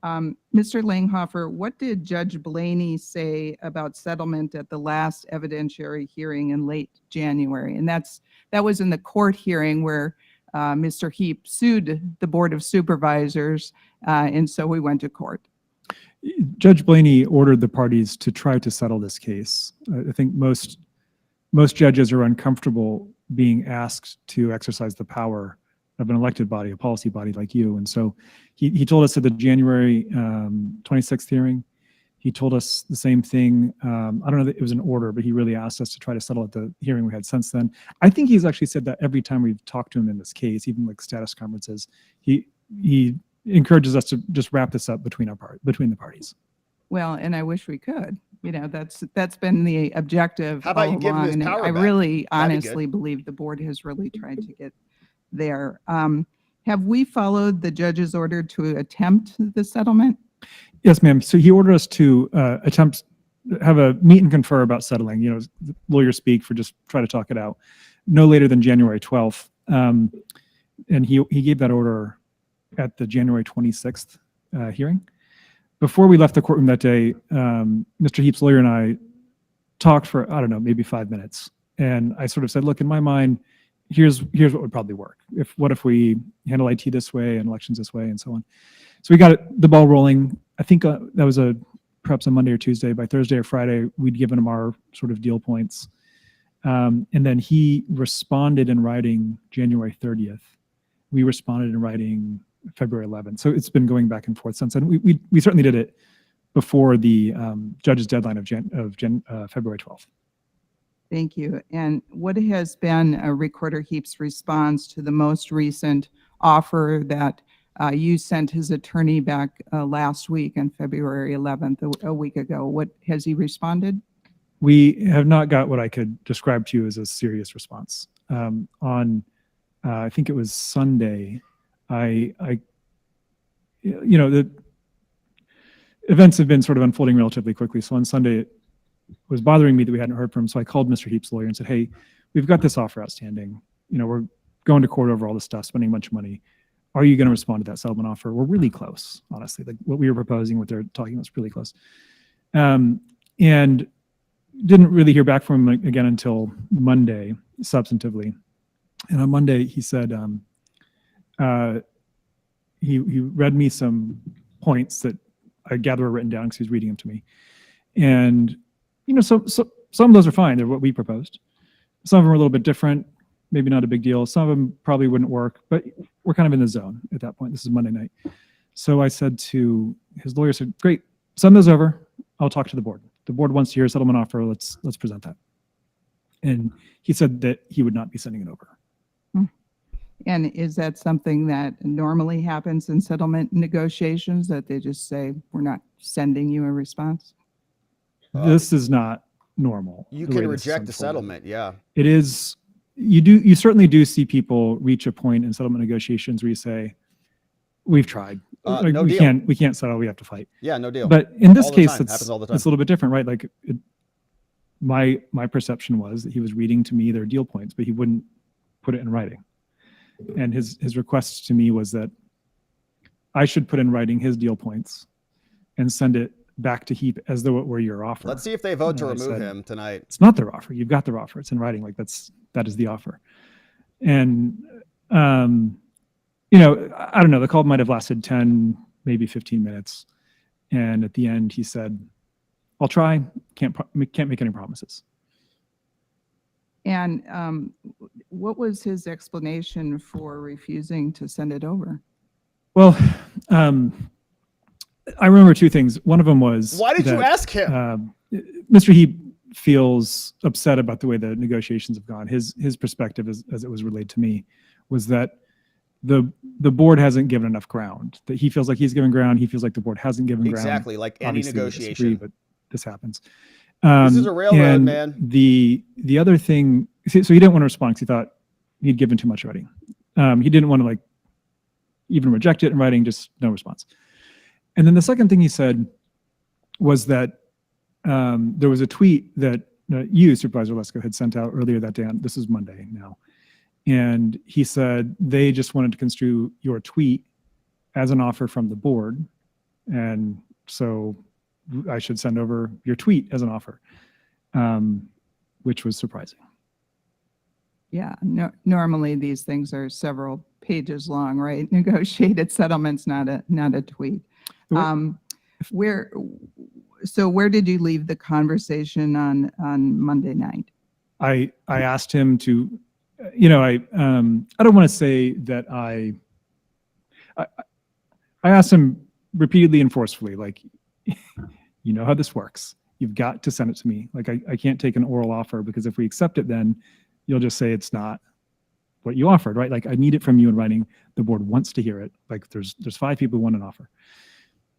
Mr. Langhofer, what did Judge Blaney say about settlement at the last evidentiary hearing in late January? And that was in the court hearing where Mr. Heap sued the Board of Supervisors, and so we went to court. Judge Blaney ordered the parties to try to settle this case. I think most judges are uncomfortable being asked to exercise the power of an elected body, a policy body like you. And so he told us at the January 26th hearing, he told us the same thing. I don't know that it was an order, but he really asked us to try to settle at the hearing we had since then. I think he's actually said that every time we've talked to him in this case, even like status conferences, he encourages us to just wrap this up between the parties. Well, and I wish we could. That's been the objective. How about all you give him along, his and power I back? really That'd be honestly believe the board has really tried to get there. Have we followed the judge's order to attempt the settlement? Yes, ma'am. So he ordered us to have a meet and confer about settling, lawyer speak for just try to talk it out, no later than January 12th. And he gave that order at the January 26th hearing. Before we left the courtroom that day, Mr. Heap's lawyer and I talked for, I don't know, maybe 5 minutes. And I sort of said, look, in my mind, here's what would probably work. What if we handle IT this way and elections this way and so on. So we got the ball rolling. I think that was perhaps a Monday or Tuesday. By Thursday or Friday, we'd given him our sort of deal points. And then he responded in writing January 30th. We responded in writing February 11th. So it's been going back and forth since then. We certainly did it before the judge's deadline of February 12th. Thank you. And what has been Recorder Heap's response to the most recent offer that You sent his attorney back last week on February 11th, a week ago. What has he responded? We have not got what I could describe to you as a serious response. I think it was Sunday, the events have been sort of unfolding relatively quickly. So on Sunday, it was bothering me that we hadn't heard from him. So I called Mr. Heap's lawyer and said, hey, we've got this offer outstanding. We're going to court over all this stuff, spending a bunch of money. Are you going to respond to that settlement offer? We're really close, honestly. Like what we were proposing, what they're talking about is really close. And didn't really hear back from him again until Monday, substantively. And on Monday, he said he read me some points that I gather were written down because he was reading them to me. And, so some of those are fine. They're what we proposed. Some of them are a little bit different, maybe not a big deal. Some of them probably wouldn't work, but we're kind of in the zone at that point. This is Monday night. So I said to his lawyer, said, great, send those over. I'll talk to the board. The board wants to hear a settlement offer. Let's present that. And he said that he would not be sending it over. And is that something that normally happens in settlement negotiations, that they just say, we're not sending you a response? This is not normal. You can reject the settlement. Yeah. It is. You certainly do see people reach a point in settlement negotiations where you say, we've tried. No we deal. We can't settle. We have to fight. Yeah, no deal. But in this All the case, time. Happens all the time. it's a little bit different, right? Like my perception was that he was reading to me their deal points, but he wouldn't put it in writing. And his request to me was that I should put in writing his deal points and send it back to Heap as though it were your offer. Let's see if they vote to remove him tonight. It's not their offer. You've got their offer. It's in writing. Like that is the offer. And I don't know. The call might have lasted 10, maybe 15 minutes. And at the end, he said, "I'll try. Can't make any promises." And what was his explanation for refusing to send it over? Well, I remember two things. One of them was, why did you ask him? Mr. Heap feels upset about the way the negotiations have gone. His perspective, as it was relayed to me, was that the board hasn't given enough ground. That he feels like he's given ground. He feels like the board hasn't given ground. Exactly, like any Obviously, we negotiation. disagree, but this happens. This is a railroad, and man. The other thing, so he didn't want to respond because he thought he'd given too much writing. He didn't want to even reject it in writing, just no response. And then the second thing he said was that there was a tweet that you, Supervisor Lesko, had sent out earlier that day. This is Monday now. And he said they just wanted to construe your tweet as an offer from the board. And so I should send over your tweet as an offer, which was surprising. Yeah, normally these things are several pages long, right? Negotiated settlements, not a tweet. Where did you leave the conversation on Monday night? I asked him to, I don't want to say that I asked him repeatedly and forcefully, like, you know how this works. You've got to send it to me. Like, I can't take an oral offer because if we accept it, then you'll just say it's not what you offered, right? Like, I need it from you in writing. The board wants to hear it. Like, there's 5 people who want an offer.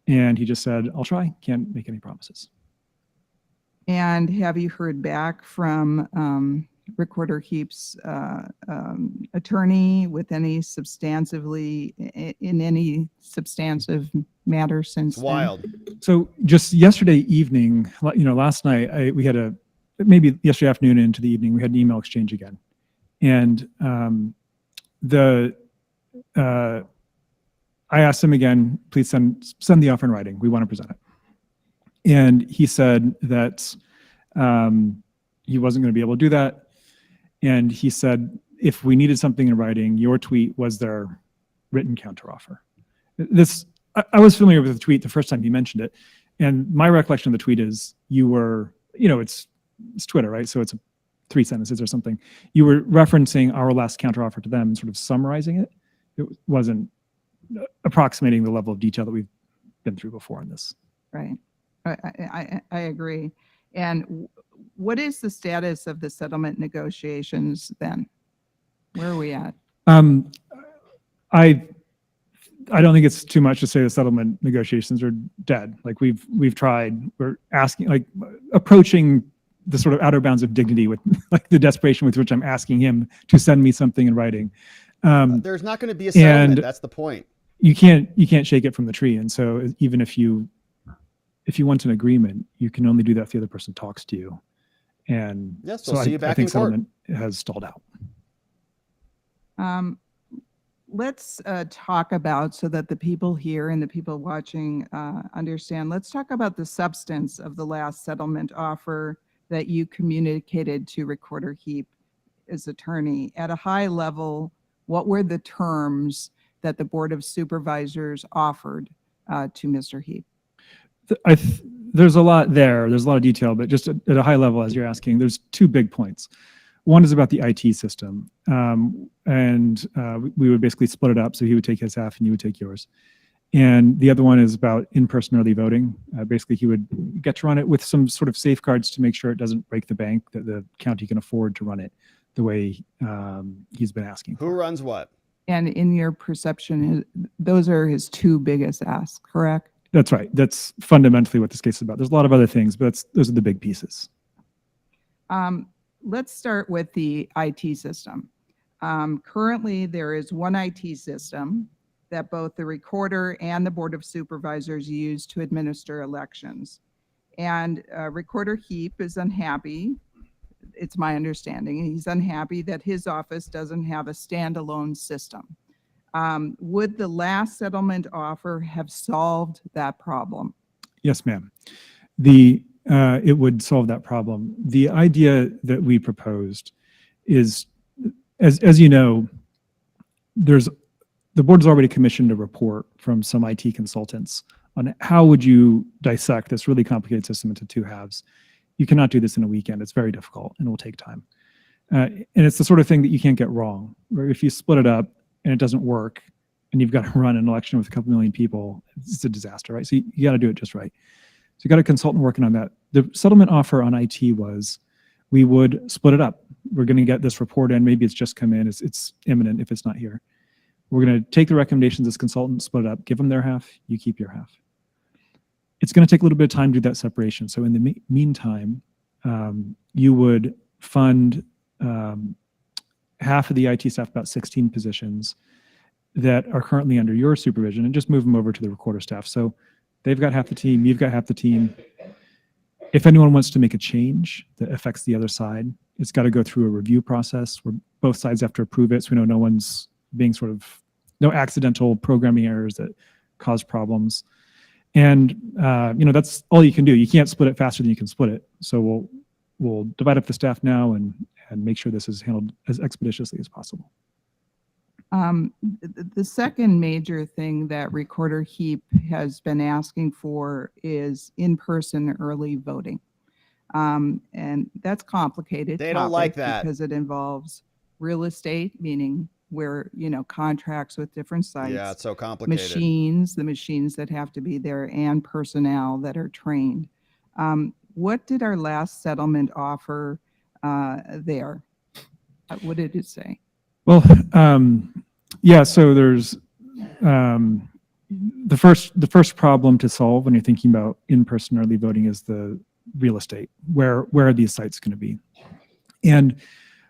And he just said, I'll try. Can't make any promises. And have you heard back from Recorder Heap's attorney with any in any substantive matter since It's wild. So just yesterday evening, last night, we had maybe yesterday afternoon into the evening, we had an email exchange again. And I asked him again, please send the offer in writing. We want to present it. And he said that he wasn't going to be able to do that. And he said, if we needed something in writing, your tweet was their written counteroffer. I was familiar with the tweet the first time he mentioned it. And my recollection of the tweet is you were, it's Twitter, right? So it's 3 sentences or something. You were referencing our last counteroffer to them and sort of summarizing it. It wasn't approximating the level of detail that we've been through before in this. Right. I agree. And what is the status of the settlement negotiations then? Where are we at? I don't think it's too much to say the settlement negotiations are dead. Like we've tried. We're asking, like approaching the sort of outer bounds of dignity with like the desperation with which I'm asking him to send me something in writing. There's not going to be a settlement. That's the point. You can't shake it from the tree. And so even if you want an agreement, you can only do that if the other person talks to you. And yes, so we'll see you back I think in court. settlement has stalled out. Let's talk about, so that the people here and the people watching understand, let's talk about the substance of the last settlement offer that you communicated to Recorder Heap as attorney. At a high level, what were the terms that the Board of Supervisors offered to Mr. Heap? There's a lot there. There's a lot of detail, but just at a high level, as you're asking, there's two big points. One is about the IT system, and we would basically split it up. So he would take his half and you would take yours. And the other one is about in-person early voting. Basically, he would get to run it with some sort of safeguards to make sure it doesn't break the bank, that the county can afford to run it the way he's been asking for. Who runs what? And in your perception, those are his two biggest asks, correct? That's right. That's fundamentally what this case is about. There's a lot of other things, but those are the big pieces. Let's start with the IT system. Currently, there is one IT system that both the recorder and the Board of Supervisors use to administer elections. And Recorder Heap is unhappy. It's my understanding. He's unhappy that his office doesn't have a standalone system. Would the last settlement offer have solved that problem? Yes, ma'am. It would solve that problem. The idea that we proposed is, as you know, the board's already commissioned a report from some IT consultants on how would you dissect this really complicated system into two halves. You cannot do this in a weekend. It's very difficult and it will take time. And it's the sort of thing that you can't get wrong, where if you split it up and it doesn't work and you've got to run an election with a couple million people, it's a disaster, right? So you got to do it just right. So you got a consultant working on that. The settlement offer on IT was we would split it up. We're going to get this report in. Maybe it's just come in. It's imminent if it's not here. We're going to take the recommendations as consultants, split it up, give them their half, you keep your half. It's going to take a little bit of time to do that separation. So in the meantime, you would fund half of the IT staff, about 16 positions that are currently under your supervision, and just move them over to the recorder staff. So they've got half the team, you've got half the team. If anyone wants to make a change that affects the other side, it's got to go through a review process where both sides have to approve it, so we know no one's being no accidental programming errors that cause problems. And that's all you can do. You can't split it faster than you can split it. So we'll divide up the staff now and make sure this is handled as expeditiously as possible. The second major thing that Recorder Heap has been asking for is in-person early voting. And that's complicated. They don't like that. Because it involves real estate, meaning where, contracts with different sites. Yeah, it's so complicated. The machines that have to be there, and personnel that are trained. What did our last settlement offer there? What did it say? Well, yeah, so there's the first problem to solve when you're thinking about in-person early voting is the real estate. Where are these sites going to be? And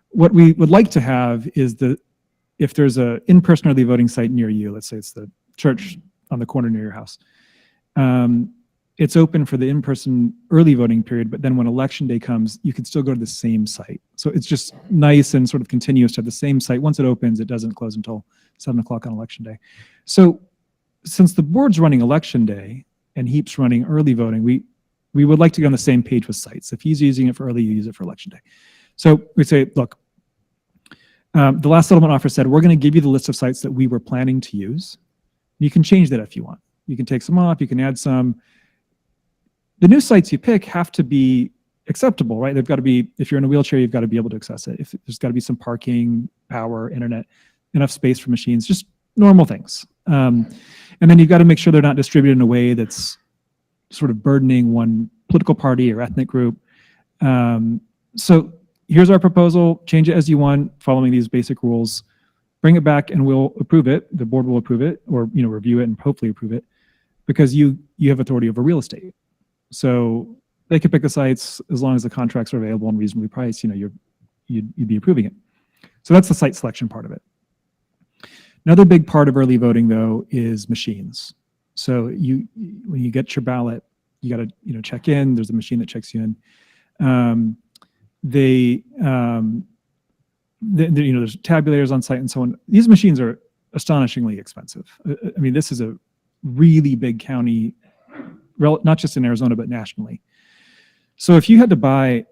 what we would like to have is if there's a in-person early voting site near you, let's say it's the church on the corner near your house, it's open for the in-person early voting period, but then when election day comes, you can still go to the same site. So it's just nice and sort of continuous to have the same site. Once it opens, it doesn't close until 7 o'clock on election day. So since the board's running election day and Heap's running early voting, we would like to go on the same page with sites. If he's using it for early, you use it for election day. So we say, look, the last settlement offer said, we're going to give you the list of sites that we were planning to use. You can change that if you want. You can take some off, you can add some. The new sites you pick have to be acceptable, right? They've got to be, if you're in a wheelchair, you've got to be able to access it. If there's got to be some parking, power, internet, enough space for machines, just normal things. And then you've got to make sure they're not distributed in a way that's sort of burdening one political party or ethnic group. So here's our proposal, change it as you want, following these basic rules. bring it back and we'll approve it. The board will approve it, or review it and hopefully approve it, because you have authority over real estate. So they could pick the sites as long as the contracts are available and reasonably priced. You'd be approving it. So that's the site selection part of it. Another big part of early voting, though, is machines. So when you get your ballot, you got to check in. There's a machine that checks you in. There's tabulators on site and so on. These machines are astonishingly expensive. I mean, this is a really big county, not just in Arizona, but nationally. So if you had to buy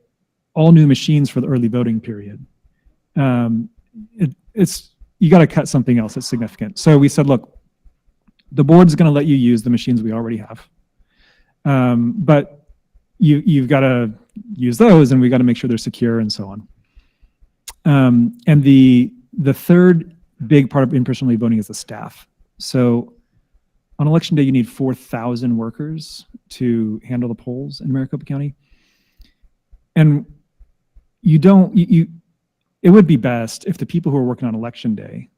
all new machines for the early voting period, you got to cut something else that's significant. So we said, look, the board's going to let you use the machines we already have, but you've got to use those, and we got to make sure they're secure and so on. And the third big part of in-person early voting is the staff. So on election day, you need 4,000 workers to handle the polls in Maricopa County. And it would be best if the people who are working on election day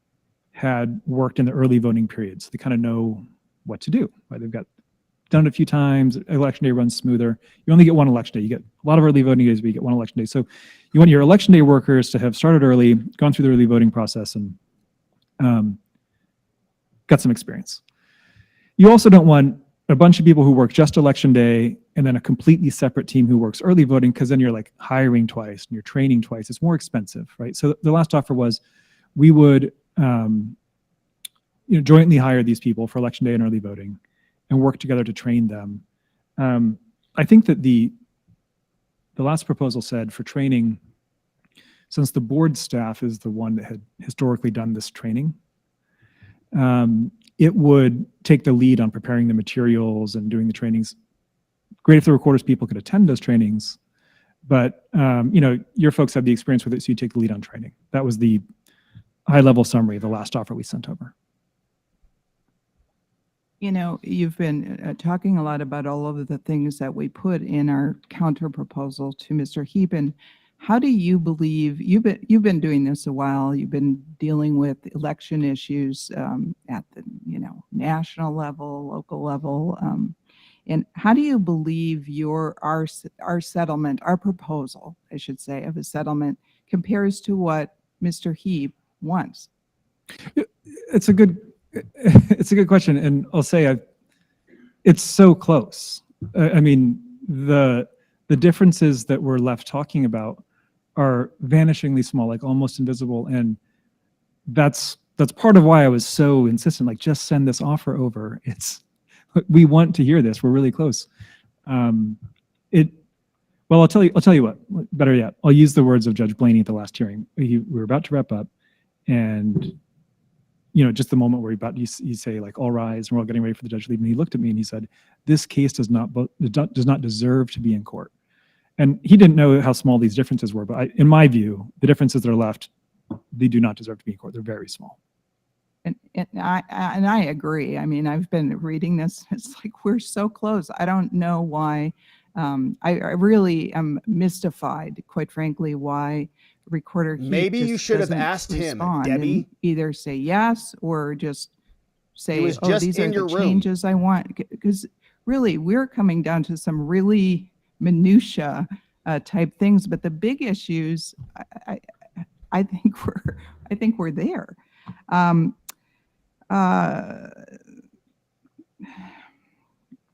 had worked in the early voting period, so they kind of know what to do. Right? They've done it a few times. Election day runs smoother. You only get one election day. You get a lot of early voting days, but you get one election day. So you want your election day workers to have started early, gone through the early voting process, and got some experience. You also don't want a bunch of people who work just election day and then a completely separate team who works early voting, because then you're like hiring twice and you're training twice. It's more expensive, right? So the last offer was we would jointly hire these people for election day and early voting and work together to train them. I think that the last proposal said for training, since the board staff is the one that had historically done this training, it would take the lead on preparing the materials and doing the trainings. Great if the recorders people could attend those trainings, but your folks have the experience with it, so you take the lead on training. That was the high-level summary of the last offer we sent over. You've been talking a lot about all of the things that we put in our counter proposal to Mr. Heap. And how do you believe, you've been doing this a while, you've been dealing with election issues at the national level, local level, and how do you believe our settlement, our proposal, I should say, of a settlement compares to what Mr. Heap wants? It's a good question, and I'll say it's so close. I mean, the differences that we're left talking about are vanishingly small, like almost invisible, and that's part of why I was so insistent. Like, just send this offer over. We want to hear this. We're really close. Well, I'll tell you what. Better yet, I'll use the words of Judge Blaney at the last hearing. We were about to wrap up, and just the moment where you say like, all rise, and we're all getting ready for the judge to leave. And he looked at me and he said, this case does not deserve to be in court. And he didn't know how small these differences were, but in my view, the differences that are left, they do not deserve to be in court. They're very small. And I agree. I mean, I've been reading this. It's like, we're so close. I don't know why. I really am mystified, quite frankly, why Recorder Heap maybe you should have asked him, Debbie. Either say yes or just say, these are the changes I want. Because really, we're coming down to some really minutia type things, but the big issues, I think we're there.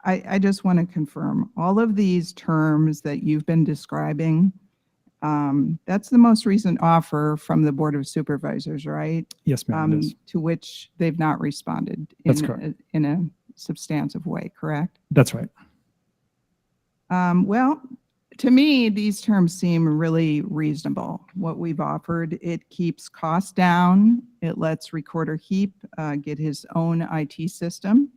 I just want to confirm all of these terms that you've been describing. That's the most recent offer from the Board of Supervisors, right? Yes, ma'am. It is. To which they've not responded That's correct. In a substantive way, correct? That's right. Well, to me, these terms seem really reasonable. What we've offered, it keeps costs down. It lets Recorder Heap get his own IT system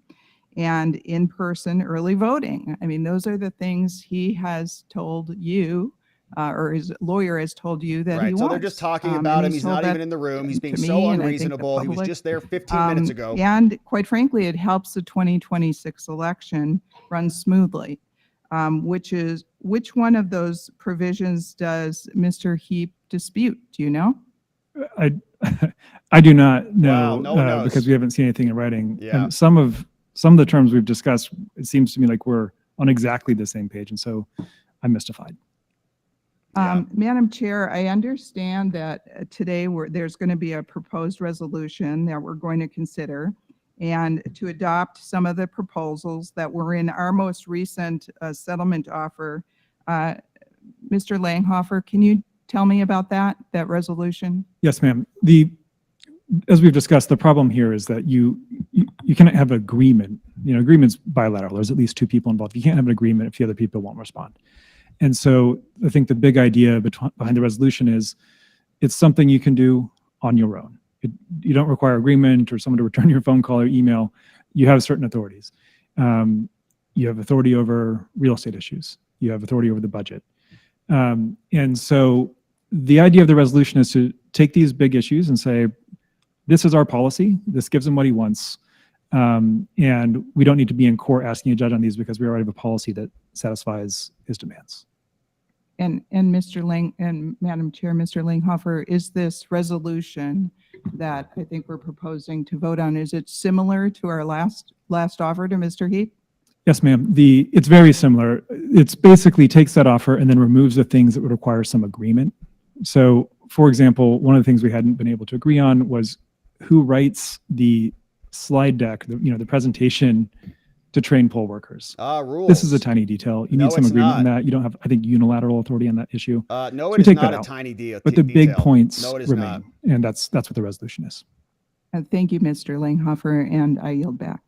and in-person early voting. I mean, those are the things he has told you, or his lawyer has told you that he wants. So they're just talking about him. He's not even in the room. He's being so unreasonable. He was just there 15 minutes ago. And quite frankly, it helps the 2026 election run smoothly. Which one of those provisions does Mr. Heap dispute? Do you know? I do not know Wow, no one knows. because we haven't seen anything in writing. Yeah. And some of the terms we've discussed, it seems to me like we're on exactly the same page, and so I'm mystified. Madam Chair, I understand that today there's going to be a proposed resolution that we're going to consider and to adopt some of the proposals that were in our most recent settlement offer. Mr. Langhofer, can you tell me about that resolution? Yes, ma'am. As we've discussed, the problem here is that you cannot have agreement. Agreement's bilateral. There's at least two people involved. You can't have an agreement if the other people won't respond. And so I think the big idea behind the resolution is it's something you can do on your own. You don't require agreement or someone to return your phone call or email. You have certain authorities. You have authority over real estate issues. You have authority over the budget. And so the idea of the resolution is to take these big issues and say, this is our policy. This gives him what he wants. And we don't need to be in court asking a judge on these because we already have a policy that satisfies his demands. And Mr. Lang and Madam Chair, Mr. Langhofer, is this resolution that I think we're proposing to vote on, is it similar to our last offer to Mr. Heap? Yes, ma'am. It's very similar. It's basically takes that offer and then removes the things that would require some agreement. So, for example, one of the things we hadn't been able to agree on was who writes the slide deck, the presentation to train poll workers. Rules. This is a tiny detail. You need some it's agreement not. on that. You don't have, I think, unilateral authority on that issue. No, So it we is take not that a out. tiny deal. But the big detail. points No, it is remain, not. and that's what the resolution is. Thank you, Mr. Langhofer, and I yield back.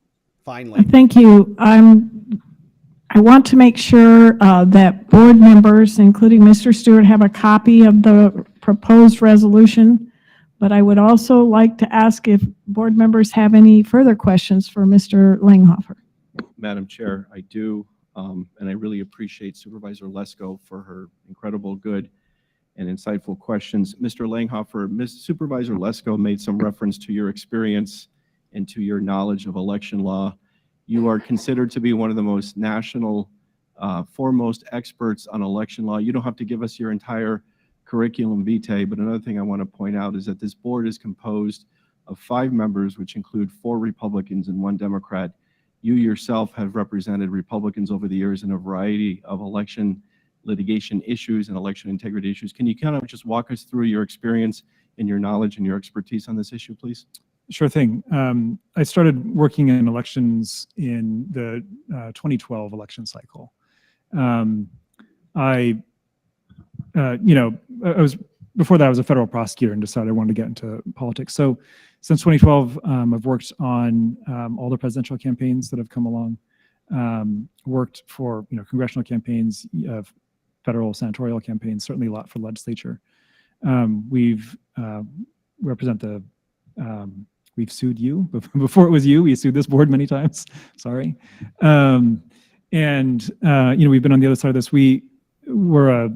Finally. Thank you. I want to make sure that board members, including Mr. Stewart, have a copy of the proposed resolution. But I would also like to ask if board members have any further questions for Mr. Langhofer. Madam Chair, I do, and I really appreciate Supervisor Lesko for her incredible, good, and insightful questions. Mr. Langhofer, Supervisor Lesko made some reference to your experience and to your knowledge of election law. You are considered to be one of the most national, foremost experts on election law. You don't have to give us your entire curriculum vitae, but another thing I want to point out is that this board is composed of 5 members, which include 4 Republicans and 1 Democrat. You yourself have represented Republicans over the years in a variety of election litigation issues and election integrity issues. Can you kind of just walk us through your experience and your knowledge and your expertise on this issue, please? Sure thing. I started working in elections in the 2012 election cycle. Before that, I was a federal prosecutor and decided I wanted to get into politics. So since 2012, I've worked on all the presidential campaigns that have come along, worked for congressional campaigns, federal senatorial campaigns, certainly a lot for legislature. We've sued you. Before it was you, we sued this board many times. Sorry. We've been on the other side of this. We're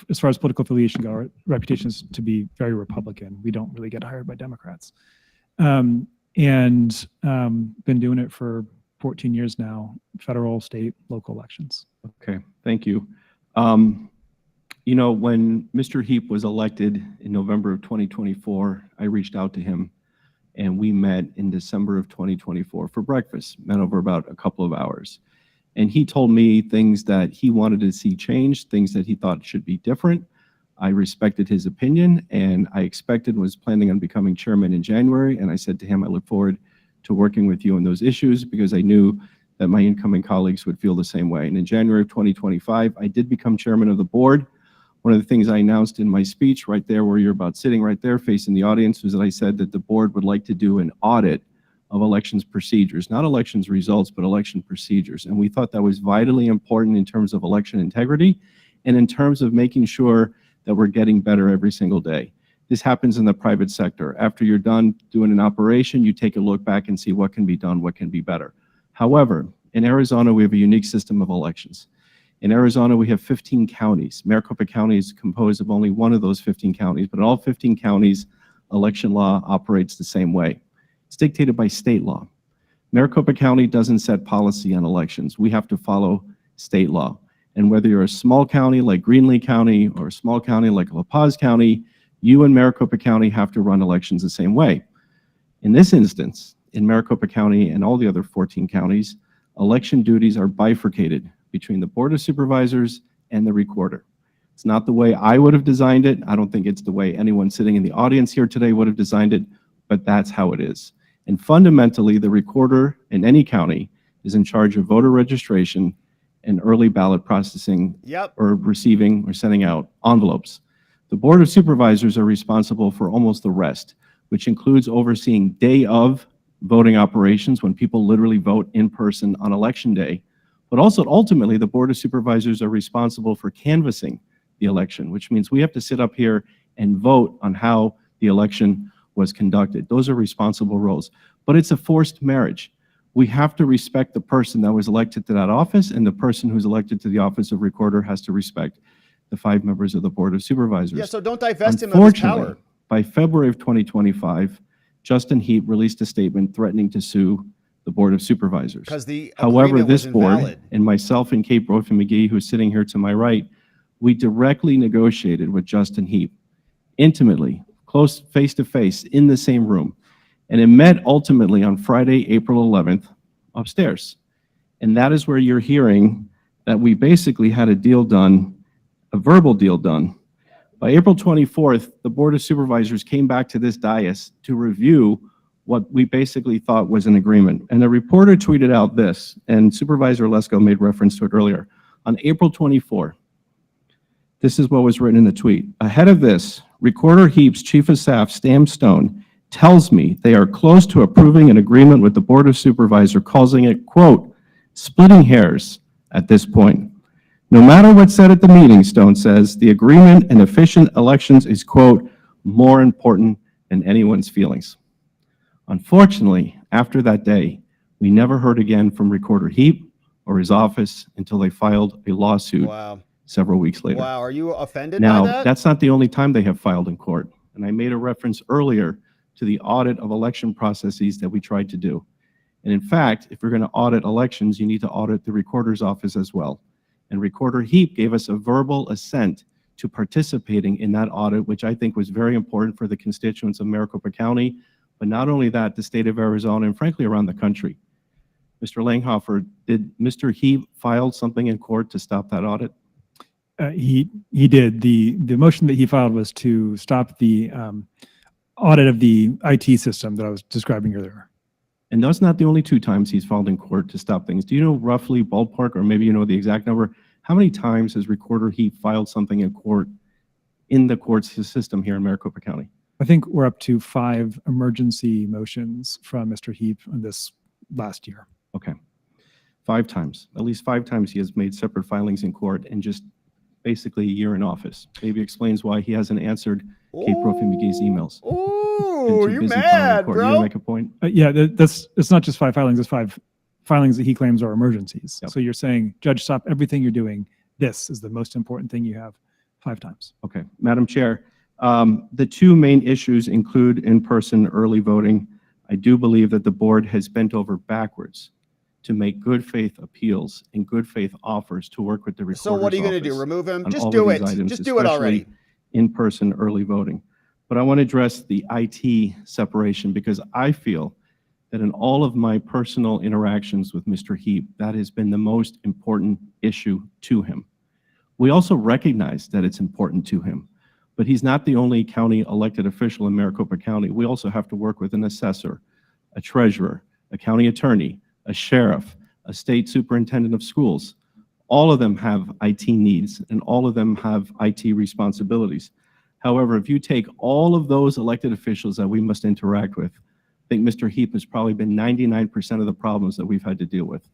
as far as political affiliation go, our reputation is to be very Republican. We don't really get hired by Democrats. Been doing it for 14 years now, federal, state, local elections. Okay, thank you. When Mr. Heap was elected in November of 2024, I reached out to him and we met in December of 2024 for breakfast, met over about a couple of hours. And he told me things that he wanted to see changed, things that he thought should be different. I respected his opinion and I was planning on becoming chairman in January. And I said to him, I look forward to working with you on those issues because I knew that my incoming colleagues would feel the same way. And in January of 2025, I did become chairman of the board. One of the things I announced in my speech right there where you're about sitting right there facing the audience was that I said that the board would like to do an audit of elections procedures, not elections results, but election procedures. And we thought that was vitally important in terms of election integrity and in terms of making sure that we're getting better every single day. This happens in the private sector. After you're done doing an operation, you take a look back and see what can be done, what can be better. However, in Arizona, we have a unique system of elections. In Arizona, we have 15 counties. Maricopa County is composed of only one of those 15 counties, but in all 15 counties, election law operates the same way. It's dictated by state law. Maricopa County doesn't set policy on elections. We have to follow state law. And whether you're a small county like Greenlee County or a small county like La Paz County, You and Maricopa County have to run elections the same way. In this instance, in Maricopa County and all the other 14 counties, election duties are bifurcated between the Board of Supervisors and the recorder. It's not the way I would have designed it. I don't think it's the way anyone sitting in the audience here today would have designed it, but that's how it is. And fundamentally, the recorder in any county is in charge of voter registration and early ballot processing, or receiving or sending out envelopes. The Board of Supervisors are responsible for almost the rest, which includes overseeing day of voting operations when people literally vote in person on election day. But also ultimately, the Board of Supervisors are responsible for canvassing the election, which means we have to sit up here and vote on how the election was conducted. Those are responsible roles, but it's a forced marriage. We have to respect the person that was elected to that office, and the person who's elected to the office of recorder has to respect the 5 members of the Board of Supervisors. Yeah, so don't divest him of his power. By February of 2025, Justin Heap released a statement threatening to sue the Board of Supervisors. However, this board and myself and Kate Brophy-McGee, who's sitting here to my right, we directly negotiated with Justin Heap intimately, close face-to-face in the same room. And it met ultimately on Friday, April 11th, upstairs. And that is where you're hearing that we basically had a deal done, a verbal deal done. By April 24th, the Board of Supervisors came back to this dais to review what we basically thought was an agreement. And the reporter tweeted out this, and Supervisor Lesko made reference to it earlier. On April 24, this is what was written in the tweet. Ahead of this, Recorder Heap's Chief of Staff, Stam Stone, tells me they are close to approving an agreement with the Board of Supervisors, causing it, quote, splitting hairs at this point. No matter what's said at the meeting, Stone says, the agreement and efficient elections is, quote, more important than anyone's feelings. Unfortunately, after that day, we never heard again from Recorder Heap or his office until they filed a lawsuit several weeks later. Wow, are you offended Now, by that? that's not the only time they have filed in court. And I made a reference earlier to the audit of election processes that we tried to do. And in fact, if you're going to audit elections, you need to audit the recorder's office as well. And Recorder Heap gave us a verbal assent to participating in that audit, which I think was very important for the constituents of Maricopa County, but not only that, the state of Arizona, and frankly, around the country. Mr. Langhofer, did Mr. Heap file something in court to stop that audit? He did. The motion that he filed was to stop the audit of the IT system that I was describing earlier. And that's not the only 2 times he's filed in court to stop things. Do you know roughly ballpark, or maybe you know the exact number, how many times has Recorder Heap filed something in court, in the courts system here in Maricopa County? I think we're up to 5 emergency motions from Mr. Heap on this last year. Okay. 5 times. At least 5 times he has made separate filings in court in just basically a year in office. Maybe explains why he hasn't answered Kate Brophy-McGee's emails. Ooh, you mad, bro? You want to make a point? Yeah, it's not just 5 filings, it's 5 filings that he claims are emergencies. So you're saying, Judge, stop everything you're doing. This is the most important thing you have 5 times. Okay. Madam Chair, the 2 main issues include in-person early voting. I do believe that the board has bent over backwards to make good faith appeals and good faith offers to work with the recorder's So what are you going to do? office Remove him? on Just all do of it. these items, Just do it already. especially in-person early voting. But I want to address the IT separation because I feel that in all of my personal interactions with Mr. Heap, that has been the most important issue to him. We also recognize that it's important to him, but he's not the only county elected official in Maricopa County. We also have to work with an assessor, a treasurer, a county attorney, a sheriff, a state superintendent of schools. All of them have IT needs and all of them have IT responsibilities. However, if you take all of those elected officials that we must interact with, I think Mr. Heap has probably been 99% of the problems that we've had to deal with.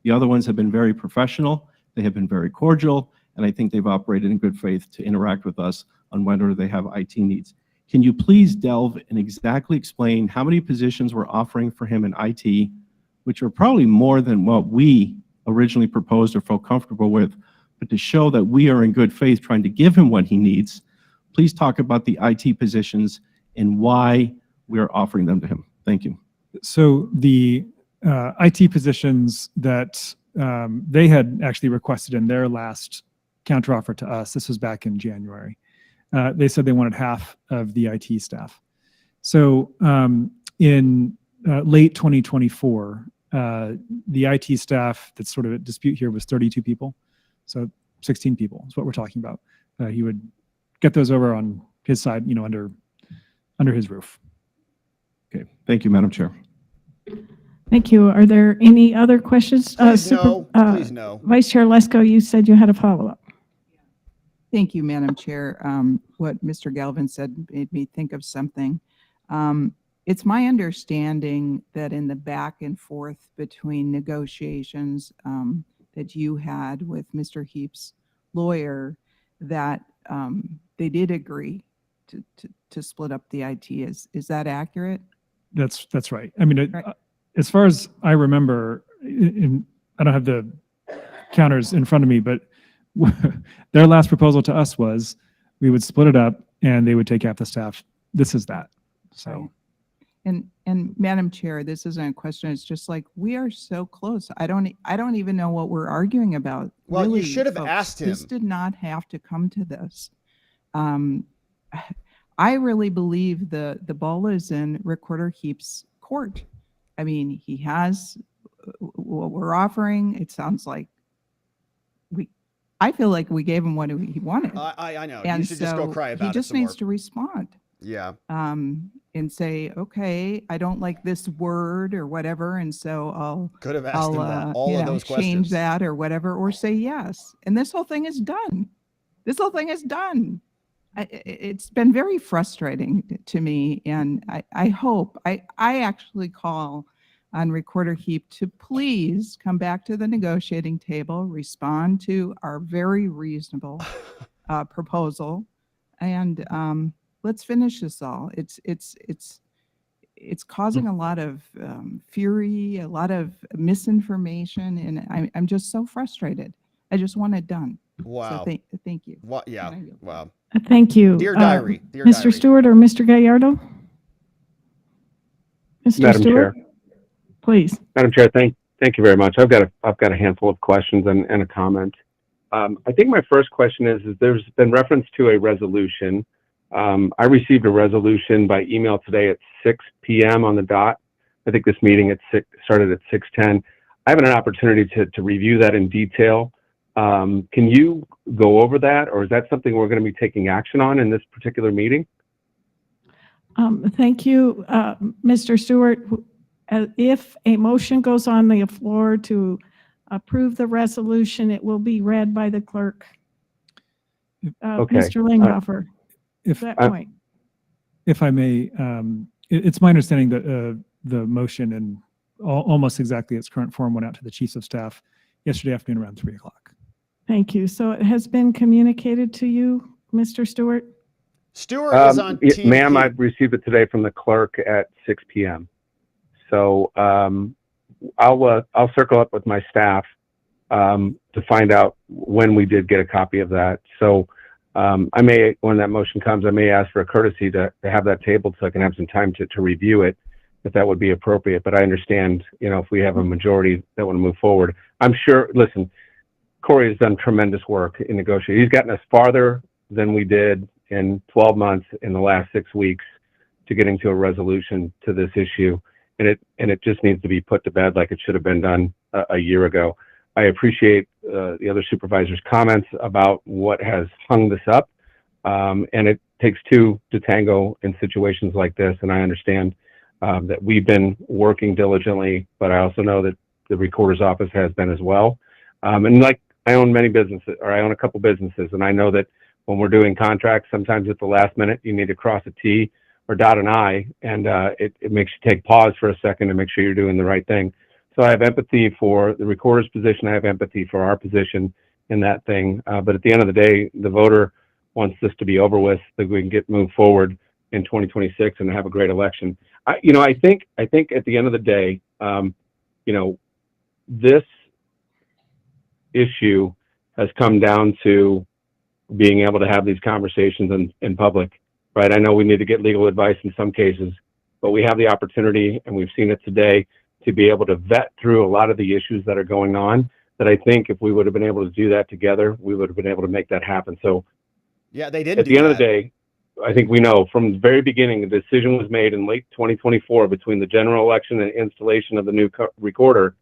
The other ones have been very professional, they have been very cordial, and I think they've operated in good faith to interact with us on whether they have IT needs. Can you please delve and exactly explain how many positions we're offering for him in IT, which are probably more than what we originally proposed or felt comfortable with, but to show that we are in good faith trying to give him what he needs, please talk about the IT positions and why we are offering them to him. Thank you. So the IT positions that they had actually requested in their last counteroffer to us, this was back in January, They said they wanted half of the IT staff. So in late 2024, the IT staff that's sort of at dispute here was 32 people. So 16 people is what we're talking about. He would get those over on his side, under his roof. Okay, thank you, Madam Chair. Thank you. Are there any other questions? Please no. Please no. Vice Chair Lesko, you said you had a follow-up. Thank you, Madam Chair. What Mr. Galvin said made me think of something. It's my understanding that in the back and forth between negotiations that you had with Mr. Heap's lawyer, that they did agree to split up the IT. Is that accurate? That's right. I mean, Right. As far as I remember, I don't have the counters in front of me, but their last proposal to us was we would split it up and they would take half the staff. This is that. So. Right. And Madam Chair, this isn't a question. It's just like, we are so close. I don't even know what we're arguing about. Well, really, you should have folks. asked him. This did not have to come to this. I really believe the ball is in Recorder Heap's court. I mean, he has what we're offering. It sounds like I feel like we gave him what he wanted. I know. And You should just go so cry about it. he just some needs more. to respond. Yeah. And say, okay, I don't like this word or whatever, and so Could have asked him that, all of those questions. change that or whatever, or say yes. And this whole thing is done. This whole thing is done. It's been very frustrating to me, and I hope, I actually call on Recorder Heap to please come back to the negotiating table, respond to our very reasonable proposal, and let's finish this all. It's causing a lot of fury, a lot of misinformation, and I'm just so frustrated. I just want it done. Wow. So thank you. What? Yeah. Wow. Thank you. Dear diary. Dear Mr. diary. Stewart or Mr. Gallardo? Mr. Madam Stewart, Chair. please. Madam Chair, thank you very much. I've got a handful of questions and a comment. I think my first question is there's been reference to a resolution. I received a resolution by email today at 6 p.m. on the dot. I think this meeting started at 6:10. I haven't an opportunity to review that in detail. Can you go over that, or is that something we're going to be taking action on in this particular meeting? Thank you, Mr. Stewart. If a motion goes on the floor to approve the resolution, it will be read by the clerk. Okay. Mr. Linghoffer, at that point. If I may, it's my understanding that the motion in almost exactly its current form went out to the chiefs of staff yesterday afternoon around 3 o'clock. Thank you. So it has been communicated to you, Mr. Stewart? Stewart is on team. Ma'am, Heap. I've received it today from the clerk at 6 p.m. So I'll circle up with my staff to find out when we did get a copy of that. So I may, when that motion comes, I may ask for a courtesy to have that tabled so I can have some time to review it, if that would be appropriate. But I understand, if we have a majority that want to move forward, I'm sure, listen, Corey has done tremendous work in negotiating. He's gotten us farther than we did in 12 months in the last 6 weeks to getting to a resolution to this issue. And it just needs to be put to bed like it should have been done a year ago. I appreciate the other supervisors' comments about what has hung this up. And it takes two to tango in situations like this. And I understand that we've been working diligently, but I also know that the recorder's office has been as well. And like I own many businesses, or I own a couple businesses, and I know that when we're doing contracts, sometimes at the last minute, you need to cross a T or dot an I, and it makes you take pause for a second to make sure you're doing the right thing. So I have empathy for the recorder's position. I have empathy for our position in that thing. But at the end of the day, the voter wants this to be over with so that we can move forward in 2026 and have a great election. I think at the end of the day, this issue has come down to being able to have these conversations in public, right? I know we need to get legal advice in some cases, but we have the opportunity, and we've seen it today, to be able to vet through a lot of the issues that are going on, that I think if we would have been able to do that together, we would have been able to make that happen. So Yeah, they didn't At do the end of that. the day, I think we know from the very beginning, a decision was made in late 2024 between the general election and installation of the new recorder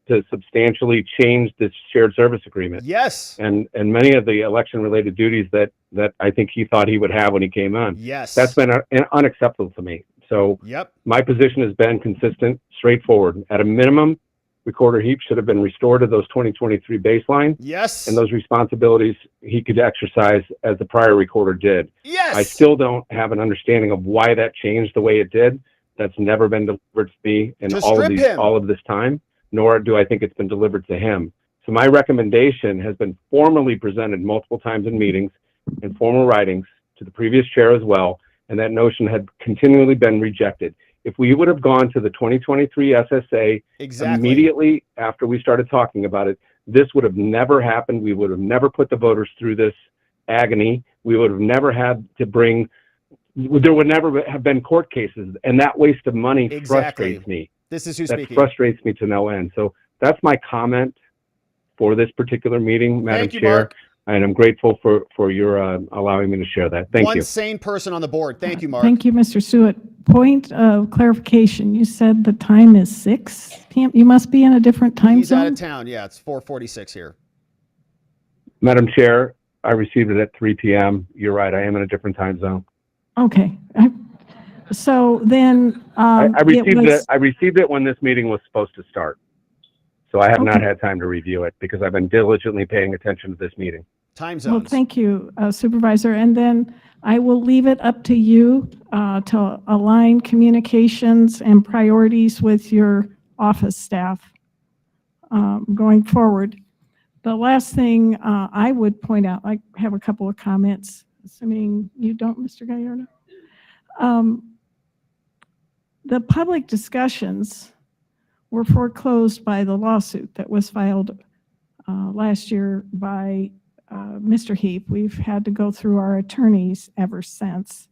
to substantially change this shared service agreement. Yes. And many of the election related duties that I think he thought he would have when he came on. Yes. That's been unacceptable to me. So Yep. my position has been consistent, straightforward. At a minimum, Recorder Heap should have been restored to those 2023 baseline. Yes. And those responsibilities he could exercise as the prior recorder did. Yes. I still don't have an understanding of why that changed the way it did. That's never been delivered to me in Just all strip of this time, nor do I think it's been delivered to him. So my recommendation has been formally presented multiple times in meetings and formal writings to the previous chair as well, and that notion had continually been rejected. If we would have gone to the 2023 SSA immediately after we started talking about it, this would have never happened. We would have never put the voters through this agony. We would have never had to there would never have been court cases, and that waste of money frustrates me. This is who that speaking. frustrates me to no end. So that's my comment for this particular meeting, Madam Thank you, Chair. Mark. And I'm grateful for your allowing me to share that. Thank you. One sane person on the board. Thank you, Mark. Thank you, Mr. Stewart. Point of clarification. You said the time is 6 p.m. You must be in a different time He's zone. out of town. Yeah, it's 4:46 here. Madam Chair, I received it at 3 p.m. You're right. I am in a different time zone. Okay. So then I received it when this meeting was supposed to start. So I have not had time to review it because I've been diligently paying attention to this meeting. Time zones. Well, thank you, Supervisor. And then I will leave it up to you to align communications and priorities with your office staff going forward. The last thing I would point out, I have a couple of comments, assuming you don't, Mr. Gallardo. The public discussions were foreclosed by the lawsuit that was filed last year by Mr. Heap. We've had to go through our attorneys ever since.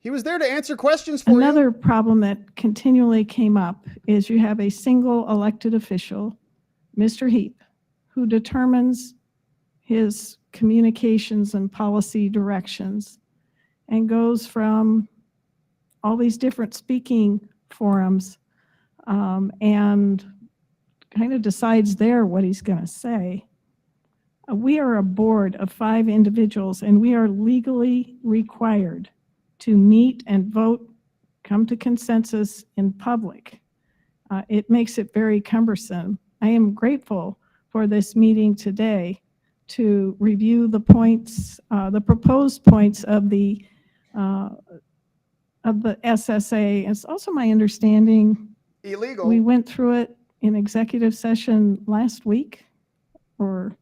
He was there to answer questions for you. Another problem that continually came up is you have a single elected official, Mr. Heap, who determines his communications and policy directions and goes from all these different speaking forums and kind of decides there what he's going to say. We are a board of 5 individuals, and we are legally required to meet and vote, come to consensus in public. It makes it very cumbersome. I am grateful for this meeting today to review the points, the proposed points of the SSA. It's also my understanding illegal. We went through it in executive session last week, or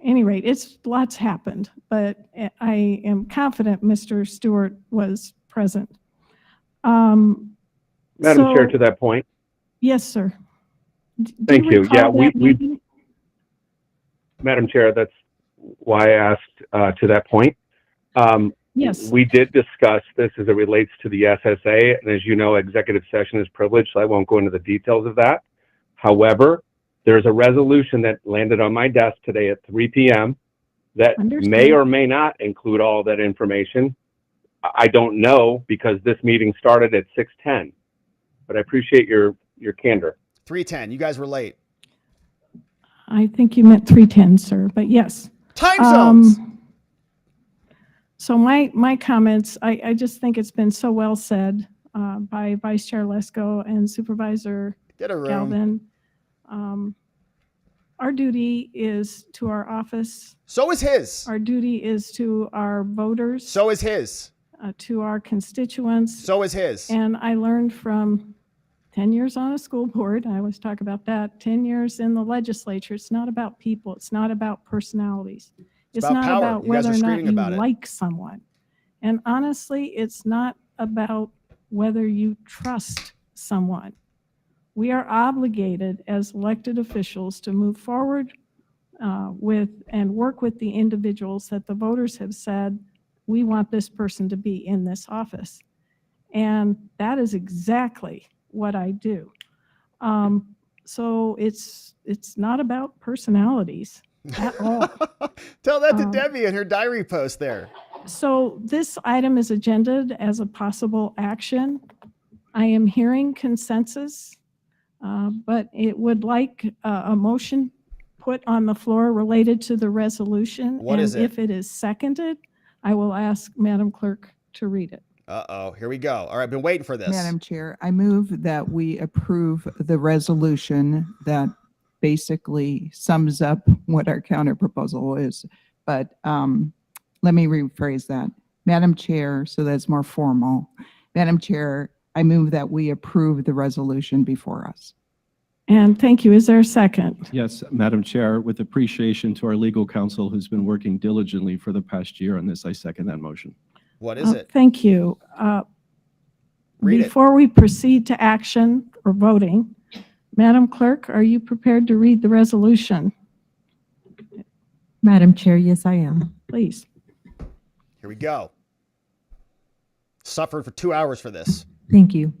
any rate, lots happened, but I am confident Mr. Stewart was present. Madam Chair, to that point. Yes, sir. Thank you. Yeah, we Madam Chair, that's why I asked to that point. Yes. We did discuss this as it relates to the SSA, and as you know, executive session is privileged, so I won't go into the details of that. However, there's a resolution that landed on my desk today at 3 p.m. that may or may not include all that information. I don't know because this meeting started at 6:10, but I appreciate your candor. 3:10. You guys were late. I think you meant 3:10, sir, but yes. Time zones. So my comments, I just think it's been so well said by Vice Chair Lesko and Supervisor Galvin. Our duty is to our office. So is his. Our duty is to our voters. So is his. To our constituents. So is his. And I learned from 10 years on a school board, I always talk about that, 10 years in the legislature, it's not about people, it's not about personalities. It's about not power. about You guys whether are or not screaming you about it. like someone. And honestly, it's not about whether you trust someone. We are obligated as elected officials to move forward with and work with the individuals that the voters have said, we want this person to be in this office. And that is exactly what I do. So it's not about personalities. at all. Tell that to Debbie in her diary post there. So this item is agendaed as a possible action. I am hearing consensus, but it would like a motion put on the floor related to the resolution. What is it? If it is seconded, I will ask Madam Clerk to read it. Uh-oh, here we go. All right, I've been waiting for this. Madam Chair, I move that we approve the resolution that basically sums up what our counter proposal is. But let me rephrase that. Madam Chair, so that's more formal. Madam Chair, I move that we approve the resolution before us. And thank you. Is there a second? Yes, Madam Chair, with appreciation to our legal counsel who's been working diligently for the past year on this, I second that motion. What is it? Thank you. Read it. Before we proceed to action or voting, Madam Clerk, are you prepared to read the resolution? Madam Chair, yes, I am. Please. Here we go. Suffered for 2 hours for this. Thank you.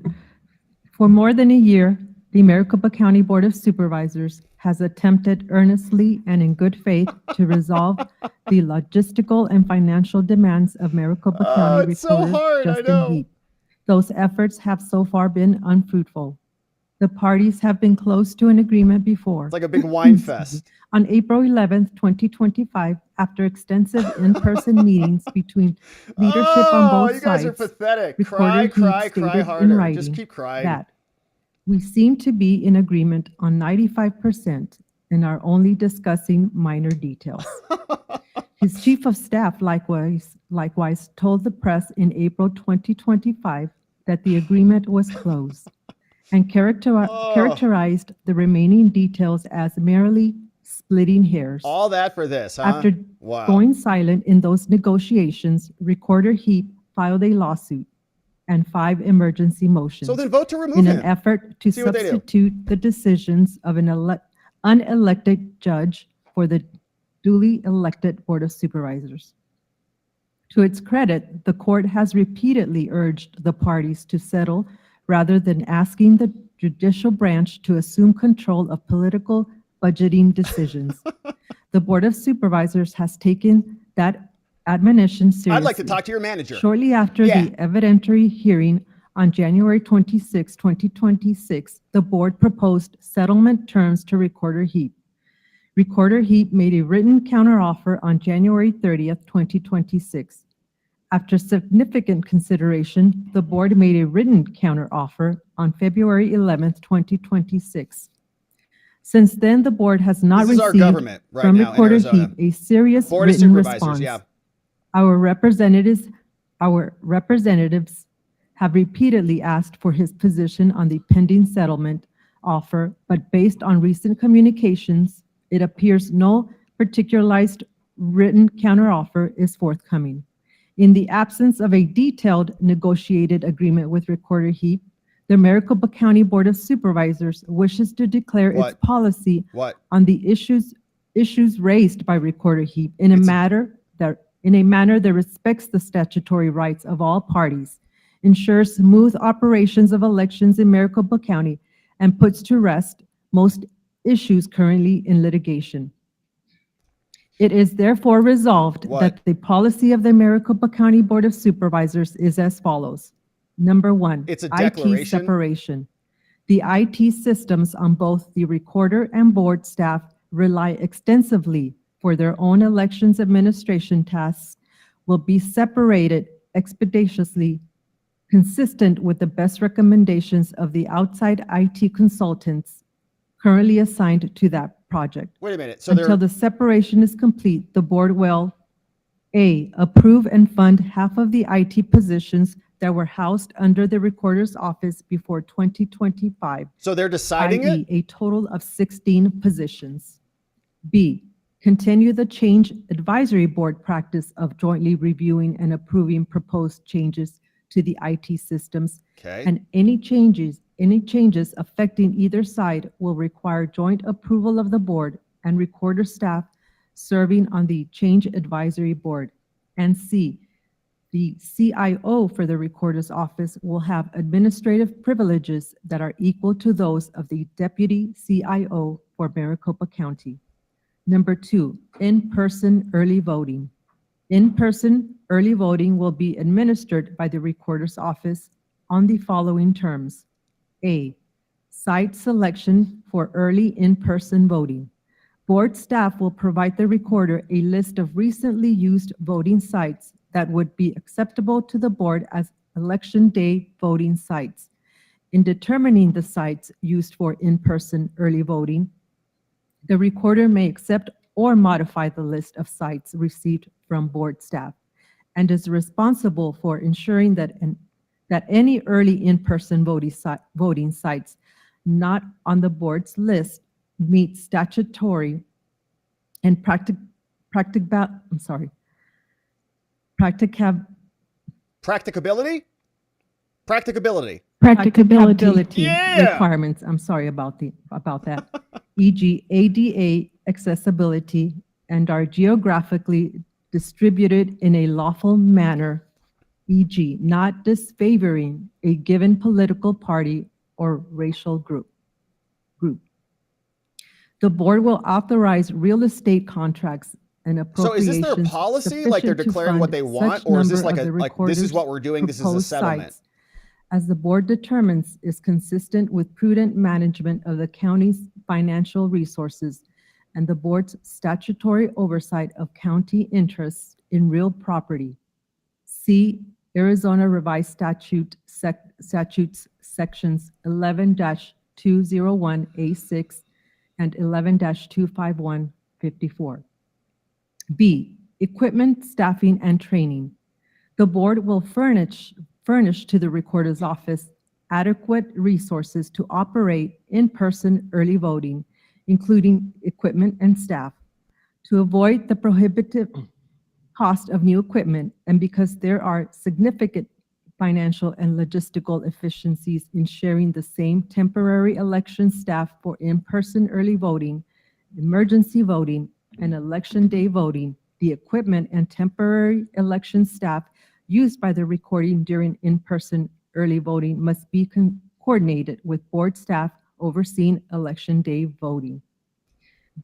For more than a year, the Maricopa County Board of Supervisors has attempted earnestly and in good faith to resolve the logistical and financial demands of Maricopa County it's so Recorder hard, I know. Justin Heap. Those efforts have so far been unfruitful. The parties have been close to an agreement before. It's like a big wine fest. On April 11th, 2025, after extensive in-person meetings between leadership on both you guys sides, are pathetic. Recorder Cry Heap stated in harder. writing Just keep crying. that we seem to be in agreement on 95% and are only discussing minor details. His chief of staff likewise told the press in April 2025 that the agreement was closed and characterized the remaining details as merely splitting hairs. All that for this, huh? After Wow. going silent in those negotiations, Recorder Heap filed a lawsuit and 5 emergency motions So then vote to remove in him. an effort to See what they do. substitute the decisions of an unelected judge for the duly elected Board of Supervisors. To its credit, the court has repeatedly urged the parties to settle rather than asking the judicial branch to assume control of political budgeting decisions. The Board of Supervisors has taken that admonition seriously. I'd like to talk to your manager. Shortly after the evidentiary hearing on January 26, 2026, the board proposed settlement terms to Recorder Heap. Recorder Heap made a written counteroffer on January 30th, 2026. After significant consideration, the board made a written counteroffer on February 11th, 2026. Since then, the board has not This is our received government right from now in Recorder Arizona. Heap a serious Board of written Supervisors, response. yeah. Our representatives have repeatedly asked for his position on the pending settlement offer, but based on recent communications, it appears no particularized written counteroffer is forthcoming. In the absence of a detailed negotiated agreement with Recorder Heap, the Maricopa County Board of Supervisors wishes to declare its policy on the issues raised by Recorder Heap in a manner that respects the statutory rights of all parties, ensures smooth operations of elections in Maricopa County, and puts to rest most issues currently in litigation. It is therefore resolved that the policy of the Maricopa County Board of Supervisors is as follows. Number 1, It's a IT declaration. separation. The IT systems on both the recorder and board staff rely extensively for their own elections administration tasks will be separated expeditiously, consistent with the best recommendations of the outside IT consultants currently assigned to that project. Wait a minute. So Until the separation is complete, the board will A, approve and fund half of the IT positions that were housed under the recorder's office before 2025. So they're deciding i.e. a total of 16 positions. B, continue the change advisory board practice of jointly reviewing and approving proposed changes to the IT systems. Okay. And any changes affecting either side will require joint approval of the board and recorder staff serving on the change advisory board. And C, the CIO for the recorder's office will have administrative privileges that are equal to those of the deputy CIO for Maricopa County. Number 2, in-person early voting. In-person early voting will be administered by the Recorder's Office on the following terms. A, site selection for early in-person voting. Board staff will provide the Recorder a list of recently used voting sites that would be acceptable to the board as election day voting sites. In determining the sites used for in-person early voting, the Recorder may accept or modify the list of sites received from board staff and is responsible for ensuring that any early in-person voting sites not on the board's list meet statutory and practicability requirements. I'm sorry about that. E.g., ADA accessibility and are geographically distributed in a lawful manner, e.g., not disfavoring a given political party or racial group. The board will authorize real estate contracts and So appropriations. is this their policy? Like they're sufficient to declaring what fund they want? such Or is this number like of the this is what we're doing, this is a proposed settlement? sites as the board determines is consistent with prudent management of the county's financial resources and the board's statutory oversight of county interests in real property. See Arizona Revised Statutes Sections 11-201A6 and 11-25154. B, equipment, staffing, and training. The board will furnish to the Recorder's Office adequate resources to operate in-person early voting, including equipment and staff. To avoid the prohibitive cost of new equipment, and because there are significant financial and logistical efficiencies in sharing the same temporary election staff for in-person early voting, emergency voting, and election day voting, the equipment and temporary election staff used by the recording during in-person early voting must be coordinated with board staff overseeing election day voting.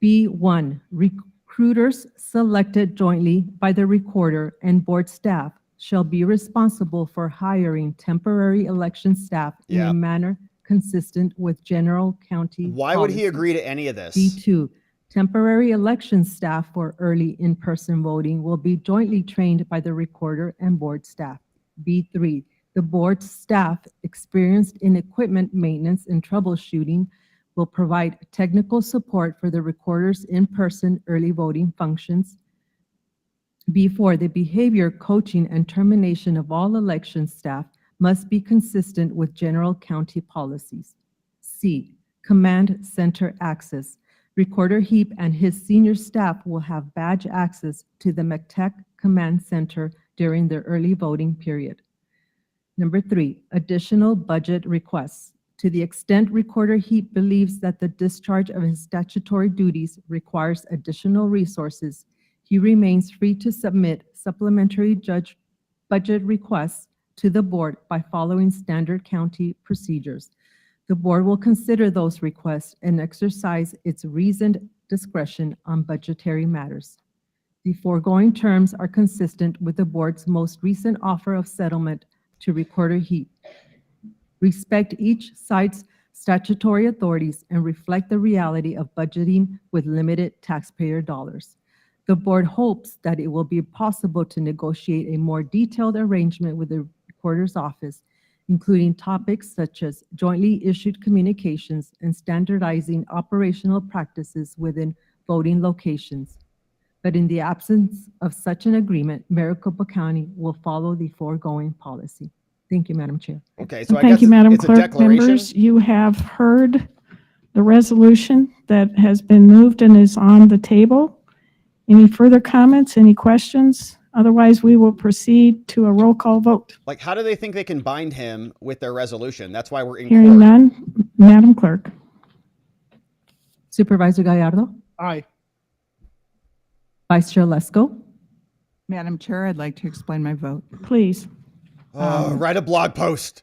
B1, recruiters selected jointly by the Recorder and board staff shall be responsible for hiring temporary election staff in a manner consistent with general county Why would he policies. agree to any of this? B2, temporary election staff for early in-person voting will be jointly trained by the Recorder and board staff. B3, the board staff experienced in equipment maintenance and troubleshooting will provide technical support for the Recorder's in-person early voting functions. B4, the behavior, coaching, and termination of all election staff must be consistent with general county policies. C, command center access. Recorder Heap and his senior staff will have badge access to the McTech Command Center during the early voting period. Number 3, additional budget requests. To the extent Recorder Heap believes that the discharge of his statutory duties requires additional resources, he remains free to submit supplementary budget requests to the board by following standard county procedures. The board will consider those requests and exercise its reasoned discretion on budgetary matters. The foregoing terms are consistent with the board's most recent offer of settlement to Recorder Heap. Respect each side's statutory authorities and reflect the reality of budgeting with limited taxpayer dollars. The board hopes that it will be possible to negotiate a more detailed arrangement with the Recorder's Office, including topics such as jointly issued communications and standardizing operational practices within voting locations. But in the absence of such an agreement, Maricopa County will follow the foregoing policy. Thank you, Madam Chair. Okay, so I Thank guess you, Madam it's a Clerk. declaration. Members, you have heard the resolution that has been moved and is on the table. Any further comments, any questions? Otherwise, we will proceed to a roll call vote. Like, how do they think they can bind him with their resolution? That's why we're in Hearing court. none, Madam Clerk. Supervisor Gallardo, Aye. Vice Chair Lesko, Madam Chair, I'd like to explain my vote. Please. Write a blog post.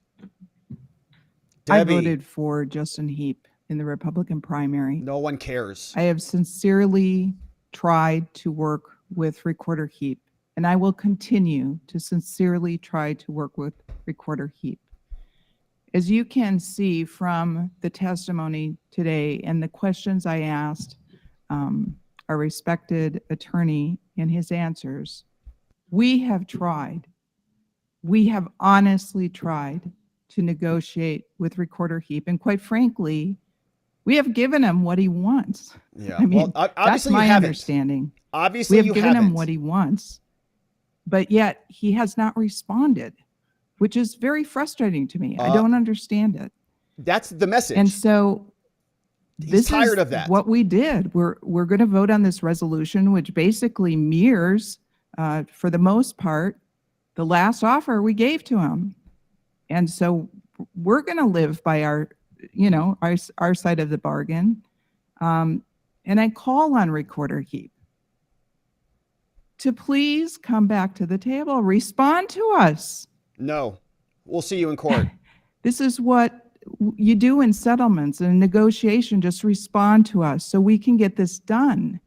I Debbie, voted for Justin Heap in the Republican primary. no one cares. I have sincerely tried to work with Recorder Heap, and I will continue to sincerely try to work with Recorder Heap. As you can see from the testimony today and the questions I asked our respected attorney and his answers, we have honestly tried to negotiate with Recorder Heap, and quite frankly, we have given him what he wants. Yeah. I mean, well, that's my understanding. Obviously, we have given him what he wants, but yet he has not responded, which is very frustrating to me. I don't understand it. That's the message. And so He's tired of that. What we did. We're going to vote on this resolution, which basically mirrors, for the most part, the last offer we gave to him. And so we're going to live by our side of the bargain. And I call on Recorder Heap to please come back to the table, respond to us. No, we'll see you in court. This is what you do in settlements and negotiation, just respond to us so we can get this done.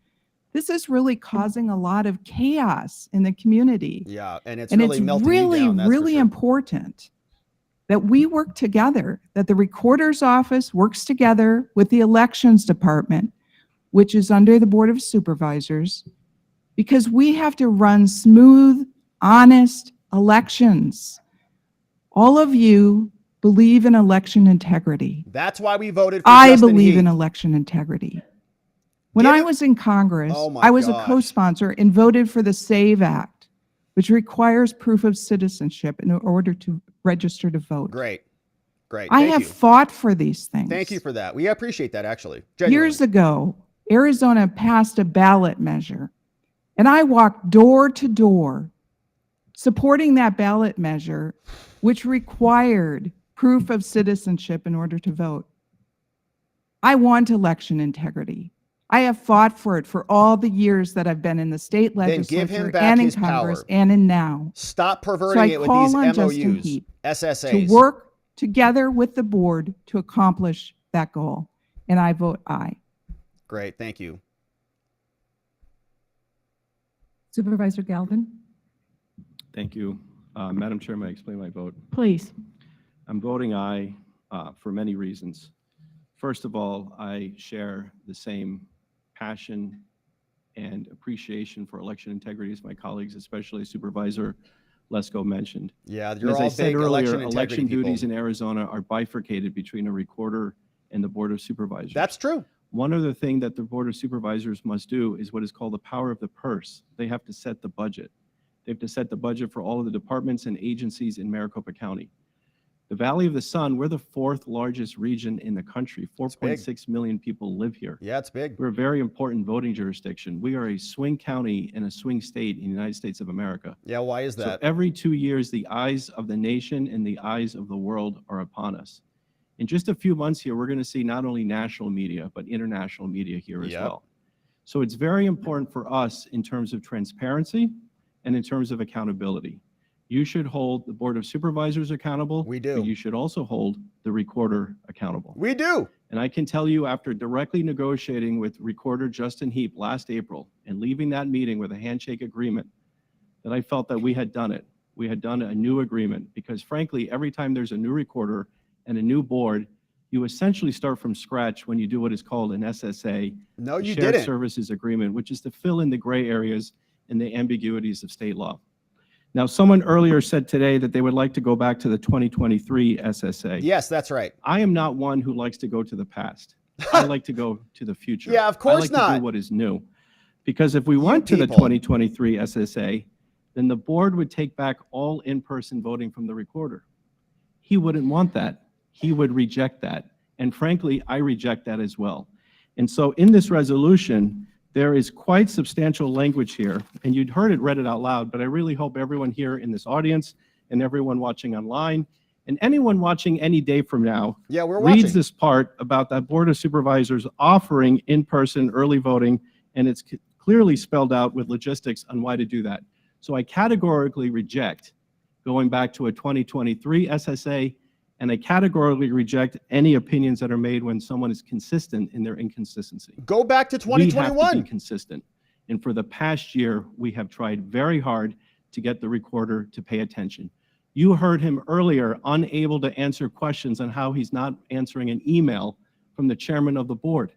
This is really causing a lot of chaos in the community. Yeah, and it's really melting you down, that's really for sure. important that we work together, that the Recorder's Office works together with the Elections Department, which is under the Board of Supervisors, because we have to run smooth, honest elections. All of you believe in election integrity. That's why we voted for I Justin believe Heap. in election integrity. When I was in Congress, I was a co-sponsor and voted for the SAVE Act, which requires proof of citizenship in order to register to vote. Great. Great. I Thank have you. fought for these things. Thank you for that. We appreciate that, actually. Years ago, Arizona passed a ballot measure, and I walked door to door supporting that ballot measure, which required proof of citizenship in order to vote. I want election integrity. I have fought for it for all the years that I've been in the state Then give legislature him back and in his Congress power. and in now. Stop So perverting I it with call these on Justin MOUs, Heap SSAs. to work together with the board to accomplish that goal. And I vote aye. Great. Thank you. Supervisor Galvin? Thank you. Madam Chair, may I explain my vote? Please. I'm voting aye for many reasons. First of all, I share the same passion and appreciation for election integrity as my colleagues, especially Supervisor Lesko mentioned. Yeah, And you're as all I said big earlier, election integrity election people. duties in Arizona are bifurcated between a recorder and the Board of Supervisors. That's true. One other thing that the Board of Supervisors must do is what is called the power of the purse. They have to set the budget. They have to set the budget for all of the departments and agencies in Maricopa County. The Valley of the Sun, we're the fourth largest region in the country. 4.6 million people live here. Yeah, it's big. We're a very important voting jurisdiction. We are a swing county and a swing state in the United States of America. Yeah, why is So that? every 2 years, the eyes of the nation and the eyes of the world are upon us. In just a few months here, we're going to see not only national media, but international media here as Yep. well. So it's very important for us in terms of transparency and in terms of accountability. You should hold the Board of Supervisors accountable. We do. But you should also hold the recorder accountable. We do. And I can tell you, after directly negotiating with Recorder Justin Heap last April and leaving that meeting with a handshake agreement, that I felt that we had done it. We had done a new agreement because frankly, every time there's a new recorder and a new board, you essentially start from scratch when you do what is called an SSA. No, a you Shared didn't. Services Agreement, which is to fill in the gray areas and the ambiguities of state law. Now, someone earlier said today that they would like to go back to the 2023 SSA. Yes, that's right. I am not one who likes to go to the past. I like to go to the future. Yeah, of I course like to not. do what is new. Because if we went to the people. 2023 SSA, then the board would take back all in-person voting from the recorder. He wouldn't want that. He would reject that. And frankly, I reject that as well. And so in this resolution, there is quite substantial language here, and you'd heard it read it out loud, but I really hope everyone here in this audience and everyone watching online and anyone watching any day from now we're reads watching. this part about that Board of Supervisors offering in-person early voting, and it's clearly spelled out with logistics on why to do that. So I categorically reject going back to a 2023 SSA, and I categorically reject any opinions that are made when someone is consistent in their inconsistency. Go back to We have to 2021. be consistent. And for the past year, we have tried very hard to get the recorder to pay attention. You heard him earlier, unable to answer questions on how he's not answering an email from the chairman of the board.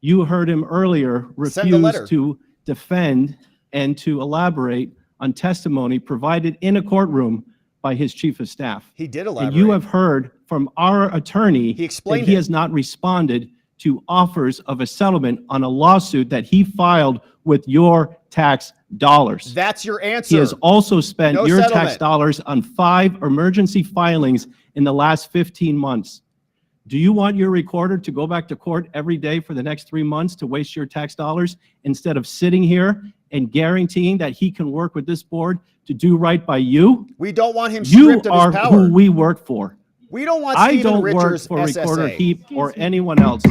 You heard him earlier refuse to defend and to elaborate on testimony provided in a courtroom by his chief of staff. He did elaborate. And you have heard from our attorney He explained that he it. has not responded to offers of a settlement on a lawsuit that he filed with your tax dollars. That's your answer. He has also spent No your settlement. tax dollars on 5 emergency filings in the last 15 months. Do you want your recorder to go back to court every day for the next 3 months to waste your tax dollars instead of sitting here and guaranteeing that he can work with this board to do right by you? We don't want him You stripped of are his power. who we work for. We don't want I Stephen don't work Richards' for Recorder SSA. Heap or anyone else.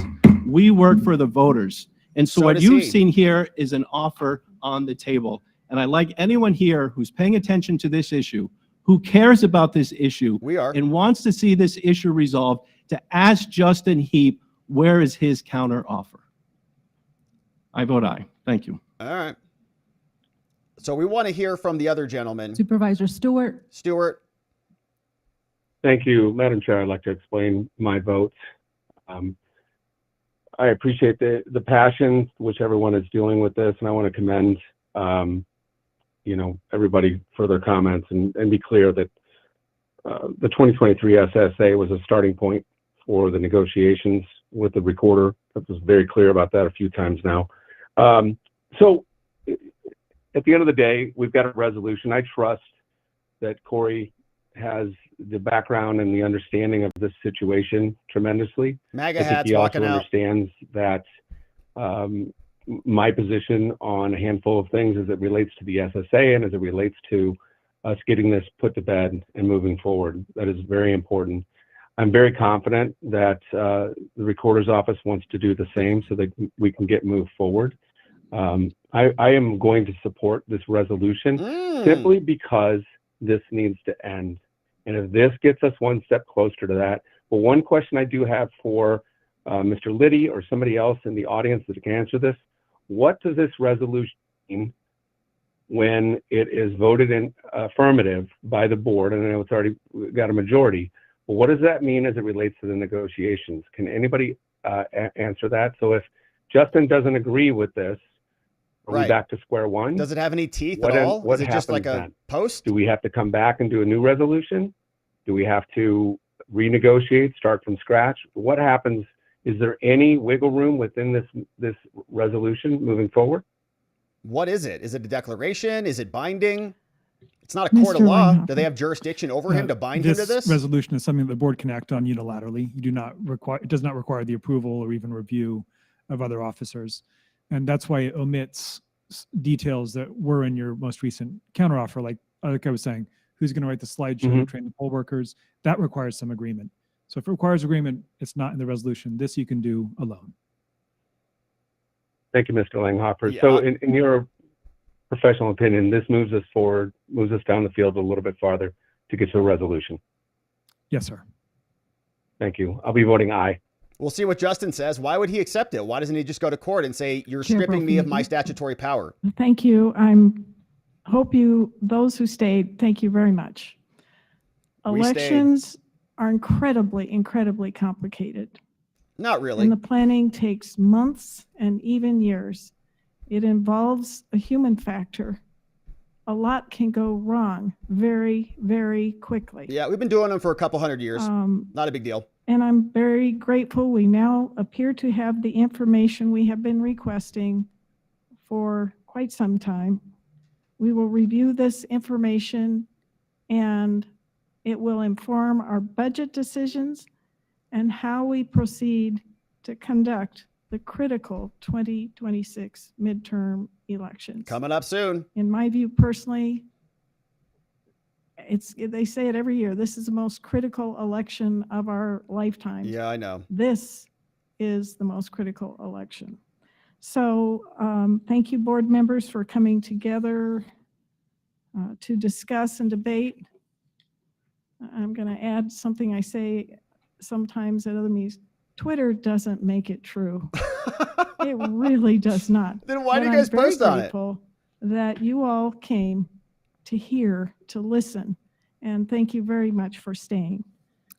We work for the voters. And so So what does you've he. seen here is an offer on the table. And I'd like anyone here who's paying attention to this issue, who cares about this issue, We are. and wants to see this issue resolved, to ask Justin Heap, where is his counter offer? I vote aye. Thank you. All right. So we want to hear from the other gentleman. Supervisor Stewart. Stewart. Thank you, Madam Chair. I'd like to explain my vote. I appreciate the passion which everyone is dealing with this, and I want to commend, everybody for their comments and be clear that the 2023 SSA was a starting point for the negotiations with the recorder. I was very clear about that a few times now. So at the end of the day, we've got a resolution. I trust that Corey has the background and the understanding of this situation tremendously. MAGA I think hats he walking also out. understands that my position on a handful of things as it relates to the SSA and as it relates to us getting this put to bed and moving forward. That is very important. I'm very confident that the recorder's office wants to do the same so that we can get moved forward. I am going to support this resolution simply because this needs to end. And if this gets us one step closer to that, well, one question I do have for Mr. Liddy or somebody else in the audience that can answer this, what does this resolution mean when it is voted in affirmative by the board? And I know it's already got a majority, but what does that mean as it relates to the negotiations? Can anybody answer that? So if Justin doesn't agree with this, are we back to square one? Does it have any teeth at all? Is it just like a then? post? Do we have to come back and do a new resolution? Do we have to renegotiate, start from scratch? What happens? Is there any wiggle room within this resolution moving forward? What is it? Is it a declaration? Is it binding? It's not a court of Mr. law. Reinhoff. Do they have jurisdiction over him to bind him to this? Resolution is something the board can act on unilaterally. You do not require, it does not require the approval or even review of other officers. And that's why it omits details that were in your most recent counteroffer, like I was saying, who's going to write the slideshow, train the poll workers. That requires some agreement. So if it requires agreement, it's not in the resolution. This you can do alone. Thank you, Mr. Langhoffer. Yeah. So in your professional opinion, this moves us forward, moves us down the field a little bit farther to get to a resolution. Yes, sir. Thank you. I'll be voting aye. We'll see what Justin says. Why would he accept it? Why doesn't he just go to court and say, you're stripping me of my statutory power? Thank you. Those who stayed, thank you very much. We stayed. Elections are incredibly complicated. Not really. And the planning takes months and even years. It involves a human factor. A lot can go wrong very, very quickly. Yeah, we've been doing them for a couple hundred years. Not a big deal. And I'm very grateful. We now appear to have the information we have been requesting for quite some time. We will review this information and it will inform our budget decisions and how we proceed to conduct the critical 2026 midterm elections. Coming up soon. In my view, personally, they say it every year. This is the most critical election of our lifetime. Yeah, I know. This is the most critical election. So thank you, board members, for coming together to discuss and debate. I'm going to add something I say sometimes at other meetings. Twitter doesn't make it true. It really does not. Then why do you But guys I'm very post on it? grateful that you all came to hear, to listen, and thank you very much for staying.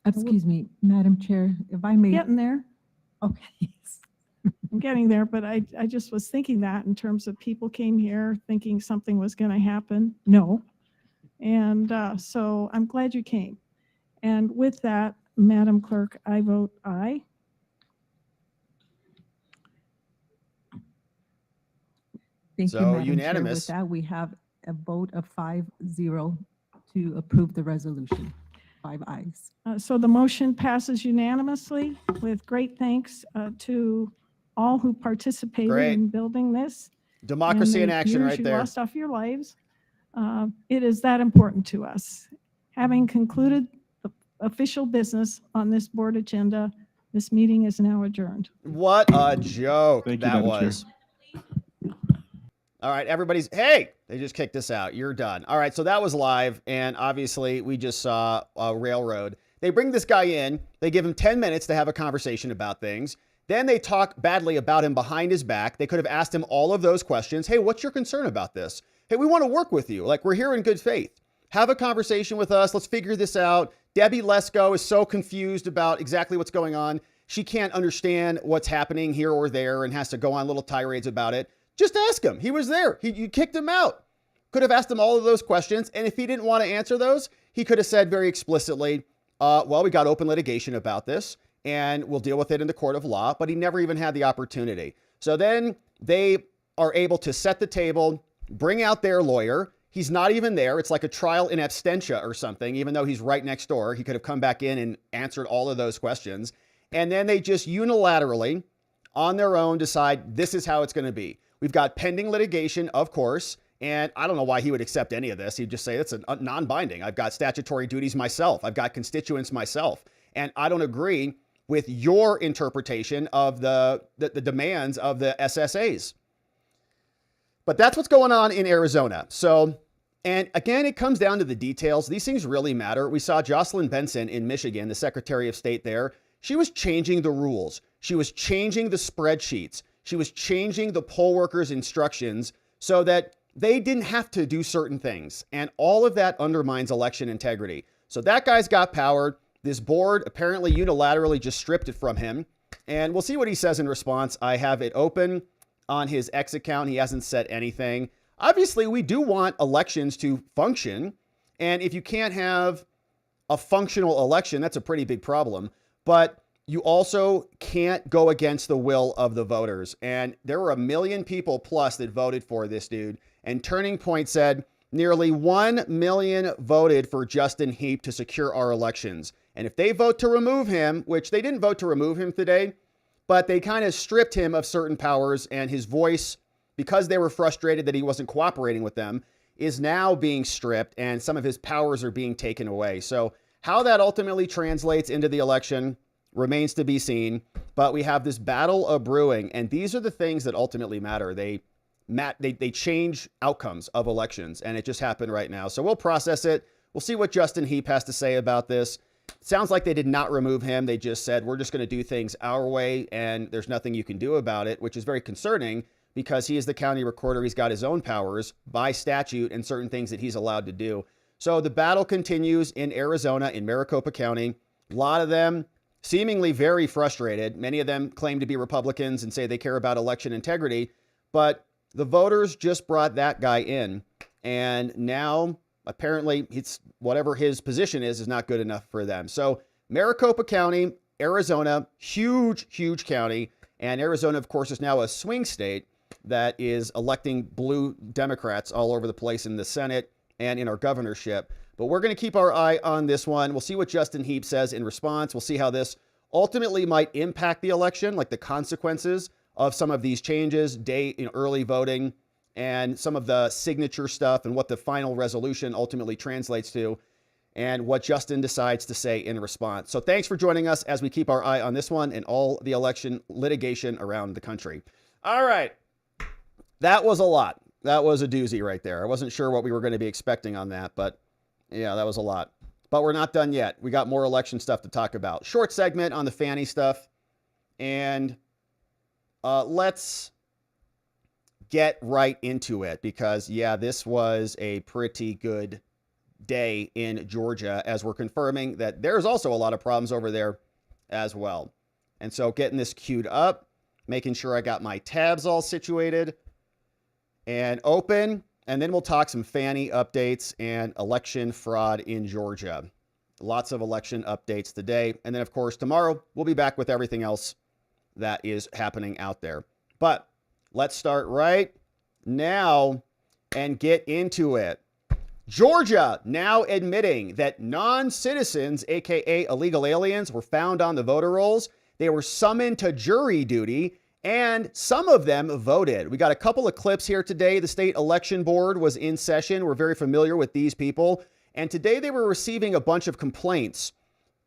Excuse me, Madam Chair, if I may. Getting there. Okay. I'm getting there, but I just was thinking that in terms of people came here thinking something was going to happen. No. And so I'm glad you came. And with that, Madam Clerk, I vote aye. Thank So you, Madam unanimous. Chair. With that, we have a vote of 5-0 to approve the resolution. 5 ayes. So the motion passes unanimously with great thanks to all who participated Great. in building this. Democracy in and the action years right you there. lost off your lives. It is that important to us. Having concluded the official business on this board agenda, this meeting is now adjourned. What a joke Thank you, that Madam Chair. was. All right, everybody's, hey, they just kicked us out. You're done. All right, so that was live, and obviously we just saw a railroad. They bring this guy in, they give him 10 minutes to have a conversation about things. Then they talk badly about him behind his back. They could have asked him all of those questions. Hey, what's your concern about this? Hey, we want to work with you. Like, we're here in good faith. Have a conversation with us. Let's figure this out. Debbie Lesko is so confused about exactly what's going on. She can't understand what's happening here or there and has to go on little tirades about it. Just ask him. He was there. You kicked him out. Could have asked him all of those questions. And if he didn't want to answer those, he could have said very explicitly, well, we got open litigation about this and we'll deal with it in the court of law. But he never even had the opportunity. So then they are able to set the table, bring out their lawyer. He's not even there. It's like a trial in absentia or something, even though he's right next door. He could have come back in and answered all of those questions. And then they just unilaterally, on their own, decide this is how it's going to be. We've got pending litigation, of course, and I don't know why he would accept any of this. He'd just say it's a non-binding. I've got statutory duties myself. I've got constituents myself, and I don't agree with your interpretation of the demands of the SSAs. But that's what's going on in Arizona. So, and again, it comes down to the details. These things really matter. We saw Jocelyn Benson in Michigan, the Secretary of State there. She was changing the rules. She was changing the spreadsheets. She was changing the poll workers' instructions so that they didn't have to do certain things. And all of that undermines election integrity. So that guy's got power. This board apparently unilaterally just stripped it from him. And we'll see what he says in response. I have it open on his X account. He hasn't said anything. Obviously, we do want elections to function. And if you can't have a functional election, that's a pretty big problem. But you also can't go against the will of the voters. And there were 1 million people plus that voted for this dude. And Turning Point said nearly 1 million voted for Justin Heap to secure our elections. And if they vote to remove him, which they didn't vote to remove him today, but they kind of stripped him of certain powers, and his voice, because they were frustrated that he wasn't cooperating with them, is now being stripped, and some of his powers are being taken away. So how that ultimately translates into the election remains to be seen, but we have this battle brewing, and these are the things that ultimately matter. They change outcomes of elections, and it just happened right now. So we'll process it. We'll see what Justin Heap has to say about this. Sounds like they did not remove him. They just said, we're just going to do things our way, and there's nothing you can do about it, which is very concerning because he is the county recorder. He's got his own powers by statute and certain things that he's allowed to do. So the battle continues in Arizona, in Maricopa County. A lot of them seemingly very frustrated. Many of them claim to be Republicans and say they care about election integrity, but the voters just brought that guy in, and now apparently it's whatever his position is not good enough for them. So Maricopa County, Arizona, huge, huge county. And Arizona, of course, is now a swing state that is electing blue Democrats all over the place in the Senate and in our governorship. But we're going to keep our eye on this one. We'll see what Justin Heap says in response. We'll see how this ultimately might impact the election, like the consequences of some of these changes, early voting, and some of the signature stuff and what the final resolution ultimately translates to, and what Justin decides to say in response. So thanks for joining us as we keep our eye on this one and all the election litigation around the country. All right. That was a lot. That was a doozy right there. I wasn't sure what we were going to be expecting on that, but yeah, that was a lot. But we're not done yet. We got more election stuff to talk about. Short segment on the Fannie stuff. And let's get right into it because, yeah, this was a pretty good day in Georgia as we're confirming that there's also a lot of problems over there as well. And so getting this queued up, making sure I got my tabs all situated and open, and then we'll talk some Fannie updates and election fraud in Georgia. Lots of election updates today. And then, of course, tomorrow we'll be back with everything else that is happening out there. But let's start right now and get into it. Georgia now admitting that non-citizens, aka illegal aliens, were found on the voter rolls. They were summoned to jury duty, and some of them voted. We got a couple of clips here today. The state election board was in session. We're very familiar with these people. And today they were receiving a bunch of complaints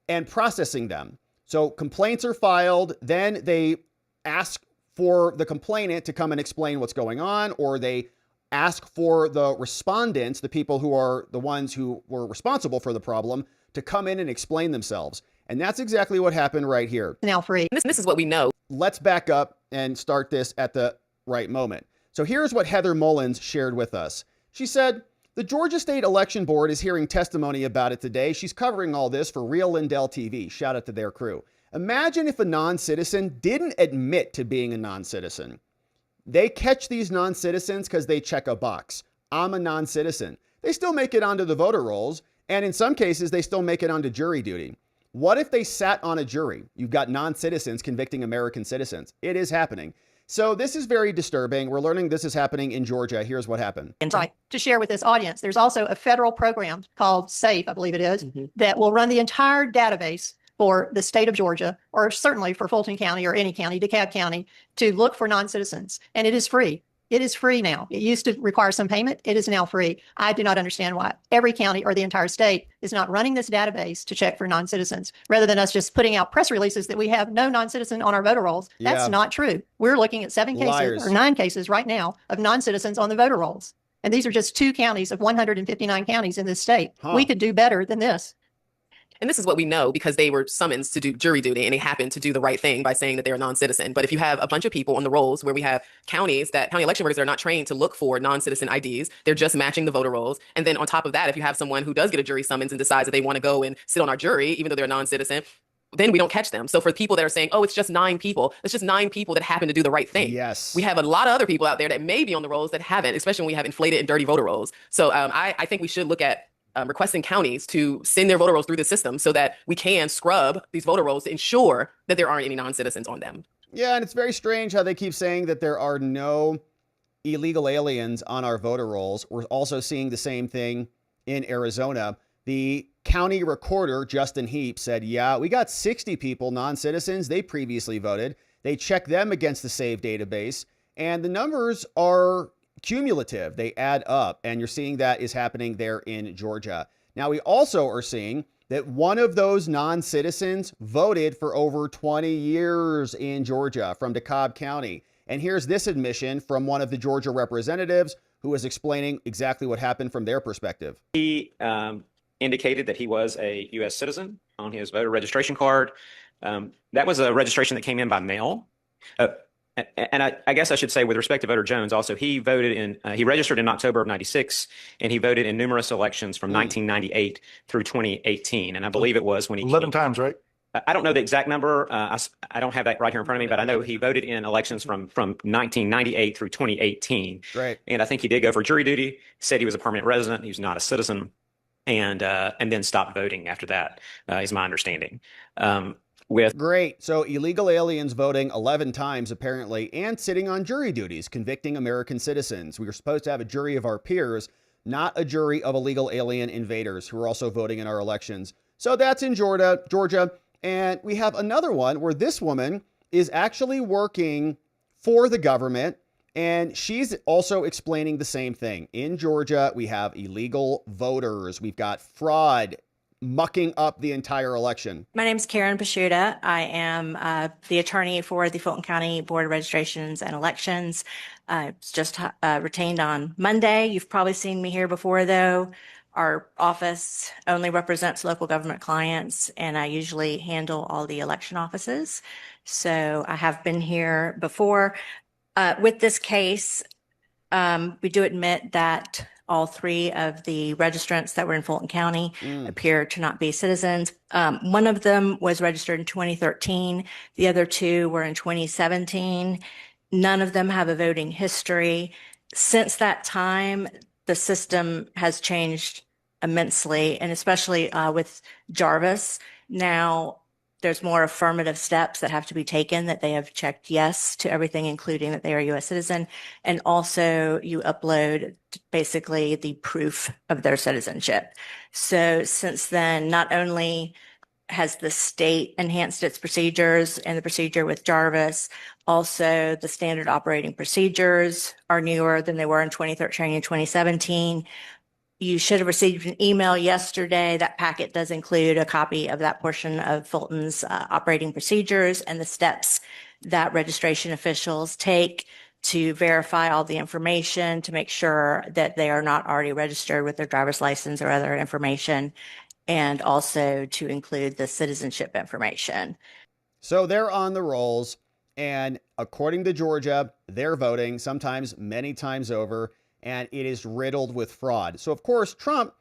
and processing them. So complaints are filed, then they ask for the complainant to come and explain what's going on, or they ask for the respondents, the people who are the ones who were responsible for the problem, to come in and explain themselves. And that's exactly what happened right here. Now free. This is what we know. Let's back up and start this at the right moment. So here's what Heather Mullins shared with us. She said, the Georgia State Election Board is hearing testimony about it today. She's covering all this for Real Lindell TV. Shout out to their crew. Imagine if a non-citizen didn't admit to being a non-citizen. They catch these non-citizens because they check a box. I'm a non-citizen. They still make it onto the voter rolls, and in some cases, they still make it onto jury duty. What if they sat on a jury? You've got non-citizens convicting American citizens. It is happening. So this is very disturbing. We're learning this is happening in Georgia. Here's what happened. Right. To share with this audience, there's also a federal program called SAFE, I believe it is, that will run the entire database for the state of Georgia, or certainly for Fulton County or any county, DeKalb County, to look for non-citizens. And it is free. It is free now. It used to require some payment. It is now free. I do not understand why every county or the entire state is not running this database to check for non-citizens, rather than us just putting out press releases that we have no non-citizen on our voter rolls. That's not true. We're looking at 7 cases or 9 cases right now of non-citizens on the voter rolls. And these are just 2 counties of 159 counties in this state. We could do better than this. And this is what we know because they were summoned to do jury duty and they happened to do the right thing by saying that they're a non-citizen. But if you have a bunch of people on the rolls where we have county election workers that are not trained to look for non-citizen IDs, they're just matching the voter rolls. And then on top of that, if you have someone who does get a jury summons and decides that they want to go and sit on our jury, even though they're a non-citizen, then we don't catch them. So for people that are saying, oh, it's just 9 people, it's just 9 people that happen to do the right thing. Yes. We have a lot of other people out there that may be on the rolls that haven't, especially when we have inflated and dirty voter rolls. So I think we should look at requesting counties to send their voter rolls through the system so that we can scrub these voter rolls to ensure that there aren't any non-citizens on them. Yeah, and it's very strange how they keep saying that there are no illegal aliens on our voter rolls. We're also seeing the same thing in Arizona. The county recorder, Justin Heap, said, yeah, we got 60 people, non-citizens. They previously voted. They checked them against the SAVE database, and the numbers are cumulative. They add up, and you're seeing that is happening there in Georgia. Now, we also are seeing that one of those non-citizens voted for over 20 years in Georgia from DeKalb County. And here's this admission from one of the Georgia representatives who is explaining exactly what happened from their perspective. He indicated that he was a U.S. citizen on his voter registration card. That was a registration that came in by mail. And I guess I should say, with respect to voter Jones, also, he registered in October of 96, and he voted in numerous elections from 1998 through 2018. And I believe it was when he 11 times, right? I don't know the exact number. I don't have that right here in front of me, but I know he voted in elections from 1998 through 2018. Right. And I think he did go for jury duty, said he was a permanent resident, he was not a citizen, and then stopped voting after that, is my understanding. Great. So illegal aliens voting 11 times, apparently, and sitting on jury duties, convicting American citizens. We were supposed to have a jury of our peers, not a jury of illegal alien invaders who are also voting in our elections. So that's in Georgia. And we have another one where this woman is actually working for the government, and she's also explaining the same thing. In Georgia, we have illegal voters. We've got fraud mucking up the entire election. My name is Karen Pashuta. I am the attorney for the Fulton County Board of Registrations and Elections. I was just retained on Monday. You've probably seen me here before, though. Our office only represents local government clients, and I usually handle all the election offices. So I have been here before. With this case, we do admit that all three of the registrants that were in Fulton County appear to not be citizens. One of them was registered in 2013. The other two were in 2017. None of them have a voting history. Since that time, the system has changed immensely, and especially with Jarvis. Now, there's more affirmative steps that have to be taken, that they have checked yes to everything, including that they are a U.S. citizen. And also you upload basically the proof of their citizenship. So since then, not only has the state enhanced its procedures and the procedure with Jarvis, also the standard operating procedures are newer than they were in 2013 and 2017. You should have received an email yesterday. That packet does include a copy of that portion of Fulton's operating procedures and the steps that registration officials take to verify all the information, to make sure that they are not already registered with their driver's license or other information, and also to include the citizenship information. So they're on the rolls, and according to Georgia, they're voting, sometimes many times over, and it is riddled with fraud. So, of course, Trump,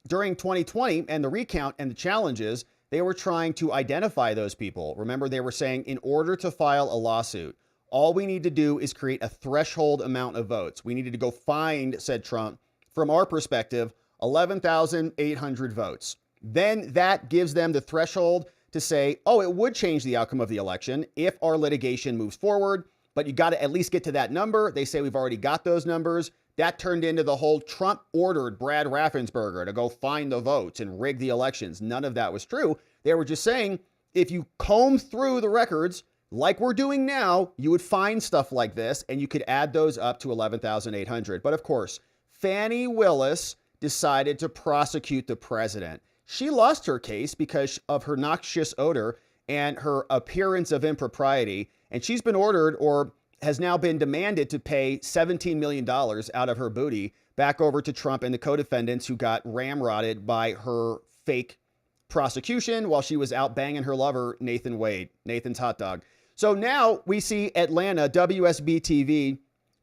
during 2020 and the recount and the challenges, they were trying to identify those people. Remember, they were saying, in order to file a lawsuit, all we need to do is create a threshold amount of votes. We needed to go find, said Trump, from our perspective, 11,800 votes. Then that gives them the threshold to say, oh, it would change the outcome of the election if our litigation moves forward, but you got to at least get to that number. They say we've already got those numbers. That turned into the whole Trump ordered Brad Raffensperger to go find the votes and rig the elections. None of that was true. They were just saying, if you comb through the records like we're doing now, you would find stuff like this and you could add those up to 11,800. But of course, Fani Willis decided to prosecute the president. She lost her case because of her noxious odor and her appearance of impropriety. And she's been ordered, or has now been demanded, to pay $17 million out of her booty back over to Trump and the co-defendants who got ramrodded by her fake prosecution while she was out banging her lover, Nathan Wade, Nathan's hot dog. So now we see Atlanta, WSB TV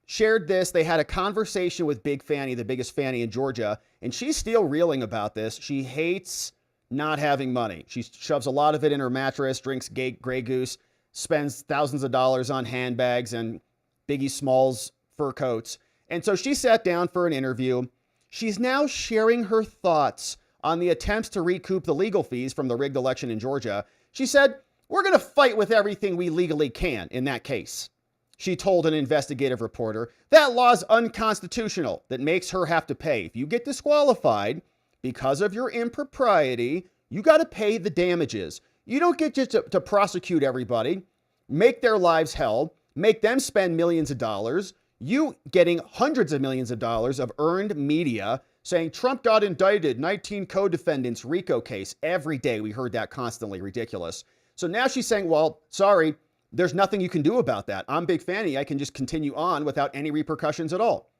shared this. They had a conversation with Big Fanny, the biggest Fanny in Georgia, and she's still reeling about this. She hates not having money. She shoves a lot of it in her mattress, drinks Grey Goose, spends thousands of dollars on handbags and Biggie Smalls fur coats. And so she sat down for an interview. She's now sharing her thoughts on the attempts to recoup the legal fees from the rigged election in Georgia. She said, we're going to fight with everything we legally can in that case. She told an investigative reporter that law's unconstitutional, that makes her have to pay. If you get disqualified because of your impropriety, you got to pay the damages. You don't get just to prosecute everybody, make their lives hell, make them spend millions of dollars, you getting hundreds of millions of dollars of earned media saying Trump got indicted, 19 co-defendants, RICO case. Every day we heard that constantly, ridiculous. So now she's saying, well, sorry, there's nothing you can do about that. I'm Big Fanny. I can just continue on without any repercussions at all.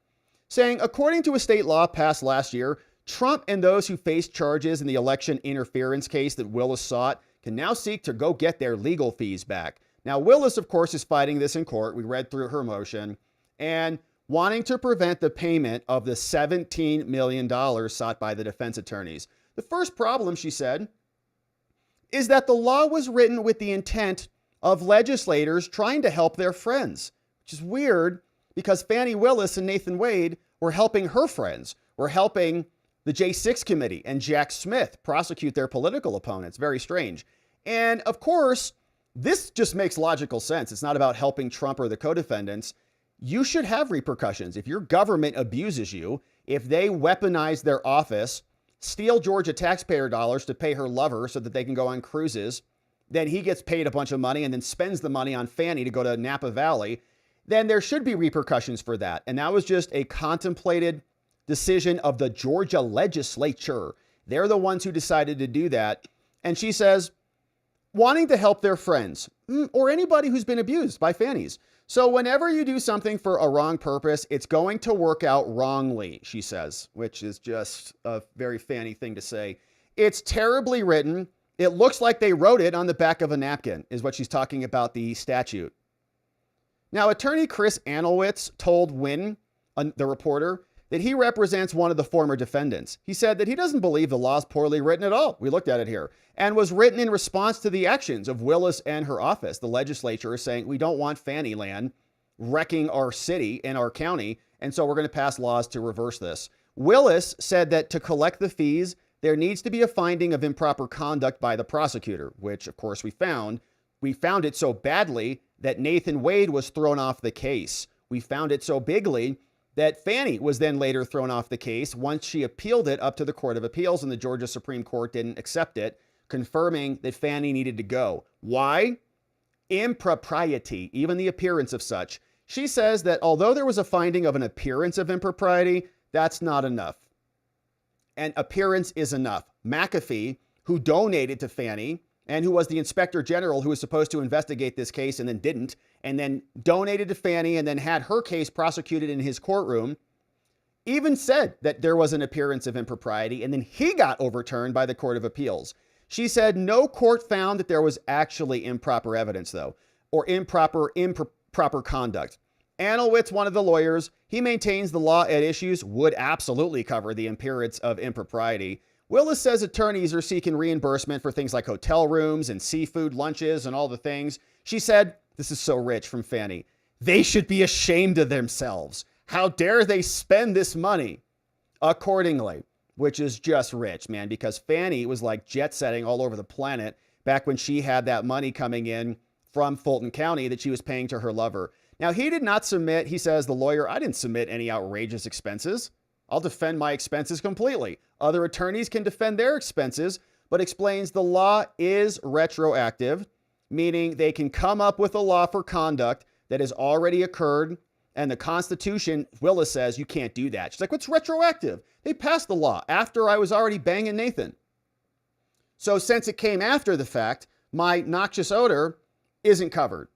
Saying, according to a state law passed last year, Trump and those who faced charges in the election interference case that Willis sought can now seek to go get their legal fees back. Now, Willis, of course, is fighting this in court. We read through her motion and wanting to prevent the payment of the $17 million sought by the defense attorneys. The first problem, she said, is that the law was written with the intent of legislators trying to help their friends, which is weird because Fani Willis and Nathan Wade were helping her friends, were helping the J6 committee and Jack Smith prosecute their political opponents. Very strange. And of course, this just makes logical sense. It's not about helping Trump or the co-defendants. You should have repercussions. If your government abuses you, if they weaponize their office, steal Georgia taxpayer dollars to pay her lover so that they can go on cruises, then he gets paid a bunch of money and then spends the money on Fanny to go to Napa Valley, then there should be repercussions for that. And that was just a contemplated decision of the Georgia legislature. They're the ones who decided to do that. And she says, wanting to help their friends or anybody who's been abused by Fannies. So whenever you do something for a wrong purpose, it's going to work out wrongly, she says, which is just a very Fanny thing to say. It's terribly written. It looks like they wrote it on the back of a napkin, is what she's talking about the statute. Now, attorney Chris Anelwitz told Wynn, the reporter, that he represents one of the former defendants. He said that he doesn't believe the law is poorly written at all. We looked at it here. And was written in response to the actions of Willis and her office. The legislature is saying, we don't want Fannyland wrecking our city and our county, and so we're going to pass laws to reverse this. Willis said that to collect the fees, there needs to be a finding of improper conduct by the prosecutor, which, of course, we found. We found it so badly that Nathan Wade was thrown off the case. We found it so bigly that Fanny was then later thrown off the case once she appealed it up to the Court of Appeals, and the Georgia Supreme Court didn't accept it, confirming that Fanny needed to go. Why? Impropriety, even the appearance of such. She says that although there was a finding of an appearance of impropriety, that's not enough. And appearance is enough. McAfee, who donated to Fanny and who was the inspector general who was supposed to investigate this case and then didn't, and then donated to Fanny and then had her case prosecuted in his courtroom, even said that there was an appearance of impropriety, and then he got overturned by the Court of Appeals. She said no court found that there was actually improper evidence, though, or improper conduct. Anelwitz, one of the lawyers, he maintains the law at issues would absolutely cover the appearance of impropriety. Willis says attorneys are seeking reimbursement for things like hotel rooms and seafood lunches and all the things. She said, this is so rich from Fanny, they should be ashamed of themselves. How dare they spend this money accordingly, which is just rich, man, because Fanny was like jet setting all over the planet back when she had that money coming in from Fulton County that she was paying to her lover. Now, he did not submit, he says, the lawyer, I didn't submit any outrageous expenses. I'll defend my expenses completely. Other attorneys can defend their expenses, but explains the law is retroactive, meaning they can come up with a law for conduct that has already occurred. And the Constitution, Willis says, you can't do that. She's like, what's retroactive? They passed the law after I was already banging Nathan. So since it came after the fact, my noxious odor isn't covered.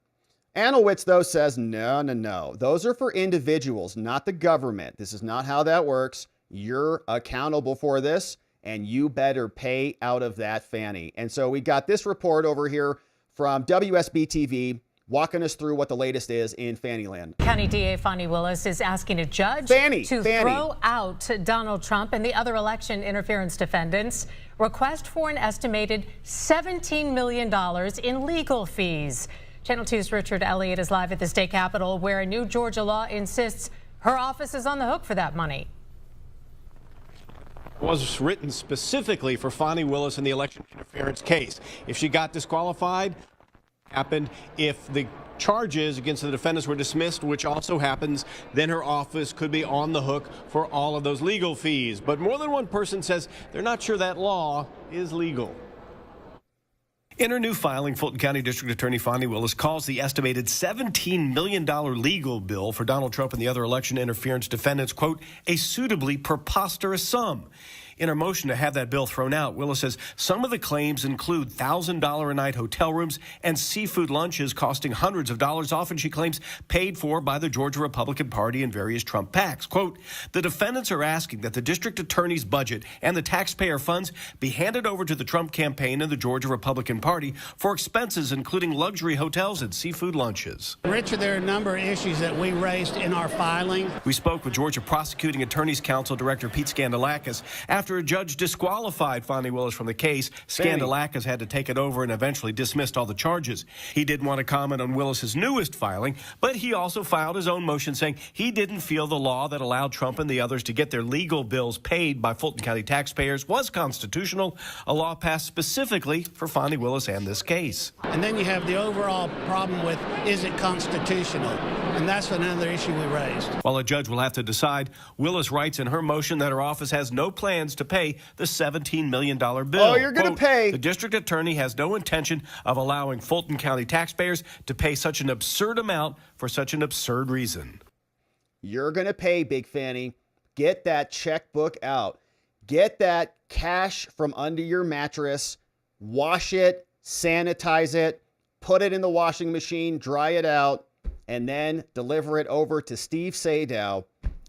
Anelwitz, though, says, no. Those are for individuals, not the government. This is not how that works. You're accountable for this, and you better pay out of that Fanny. And so we got this report over here from WSB TV walking us through what the latest is in Fannyland. County DA Fani Willis is asking a judge to throw out Donald Trump and the other election interference defendants' request for an estimated $17 million in legal fees. Channel 2's Richard Elliott is live at the state capitol, where a new Georgia law insists her office is on the hook for that money. Was written specifically for Fani Willis in the election interference case. If she got disqualified, happened. If the charges against the defendants were dismissed, which also happens, then her office could be on the hook for all of those legal fees. But more than one person says they're not sure that law is legal. In her new filing, Fulton County District Attorney Fani Willis calls the estimated $17 million legal bill for Donald Trump and the other election interference defendants, quote, a suitably preposterous sum. In her motion to have that bill thrown out, Willis says some of the claims include $1,000 a night hotel rooms and seafood lunches costing hundreds of dollars, often, she claims, paid for by the Georgia Republican Party and various Trump PACs. Quote, the defendants are asking that the district attorney's budget and the taxpayer funds be handed over to the Trump campaign and the Georgia Republican Party for expenses including luxury hotels and seafood lunches. Richard, there are a number of issues that we raised in our filing. We spoke with Georgia Prosecuting Attorneys Council Director Pete Scandalakis. After a judge disqualified Fani Willis from the case, Scandalakis had to take it over and eventually dismissed all the charges. He didn't want to comment on Willis's newest filing, but he also filed his own motion saying he didn't feel the law that allowed Trump and the others to get their legal bills paid by Fulton County taxpayers was constitutional, a law passed specifically for Fani Willis and this case. And then you have the overall problem with, is it constitutional? And that's another issue we raised. While a judge will have to decide, Willis writes in her motion that her office has no plans to pay the $17 million bill. Oh, you're going to pay. The district attorney has no intention of allowing Fulton County taxpayers to pay such an absurd amount for such an absurd reason. You're going to pay, Big Fanny. Get that checkbook out. Get that cash from under your mattress. Wash it, sanitize it, put it in the washing machine, dry it out, and then deliver it over to Steve Sadow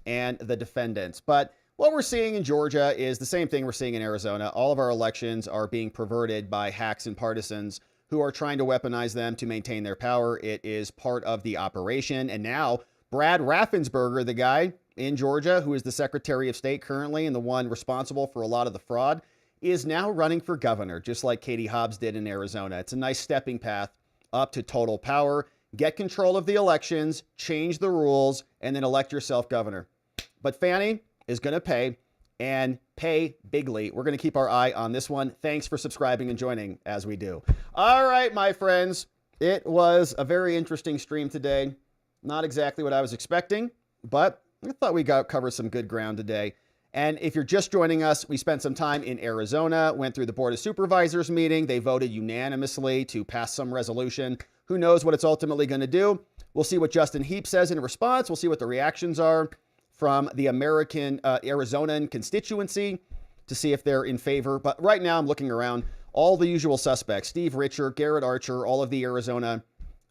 and the defendants. But what we're seeing in Georgia is the same thing we're seeing in Arizona. All of our elections are being perverted by hacks and partisans who are trying to weaponize them to maintain their power. It is part of the operation. And now Brad Raffensperger, the guy in Georgia who is the Secretary of State currently and the one responsible for a lot of the fraud, is now running for governor, just like Katie Hobbs did in Arizona. It's a nice stepping path up to total power. Get control of the elections, change the rules, and then elect yourself governor. But Fannie is going to pay, and pay bigly. We're going to keep our eye on this one. Thanks for subscribing and joining as we do. All right, my friends, it was a very interesting stream today. Not exactly what I was expecting, but I thought we covered some good ground today. And if you're just joining us, we spent some time in Arizona, went through the Board of Supervisors meeting. They voted unanimously to pass some resolution. Who knows what it's ultimately going to do? We'll see what Justin Heap says in response. We'll see what the reactions are from the American Arizonan constituency to see if they're in favor. But right now I'm looking around, all the usual suspects, Steve Richer, Garrett Archer, all of the Arizona,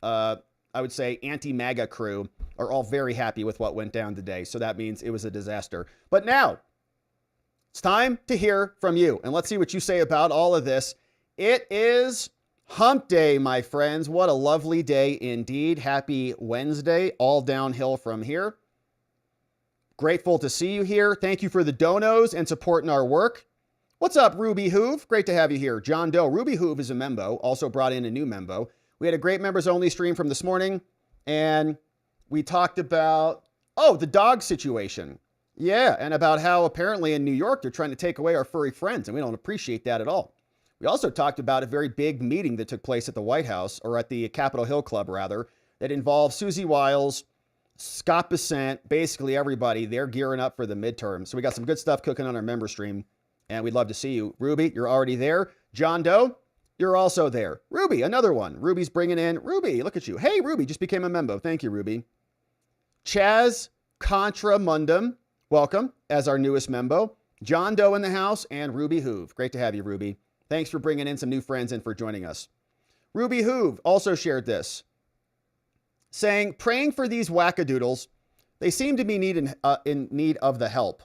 I would say anti-MAGA crew are all very happy with what went down today. So that means it was a disaster. But now it's time to hear from you. And let's see what you say about all of this. It is Hump Day, my friends. What a lovely day indeed. Happy Wednesday. All downhill from here. Grateful to see you here. Thank you for the donos and supporting our work. What's up, Ruby Hoove? Great to have you here. John Doe. Ruby Hoove is a membo, also brought in a new membo. We had a great members only stream from this morning, and we talked about, the dog situation. Yeah, and about how apparently in New York, they're trying to take away our furry friends, and we don't appreciate that at all. We also talked about a very big meeting that took place at the White House, or at the Capitol Hill Club, rather, that involved Susie Wiles, Scott Bessent, basically everybody. They're gearing up for the midterm. So we got some good stuff cooking on our member stream, and we'd love to see you. Ruby, you're already there. John Doe, you're also there. Ruby, another one. Ruby's bringing in. Ruby, look at you. Hey, Ruby just became a member. Thank you, Ruby. Chaz Contra Mundum, welcome as our newest member. John Doe in the house, and Ruby Hoove. Great to have you, Ruby. Thanks for bringing in some new friends and for joining us. Ruby Hoove also shared this, saying, praying for these wackadoodles. They seem to be in need of the help.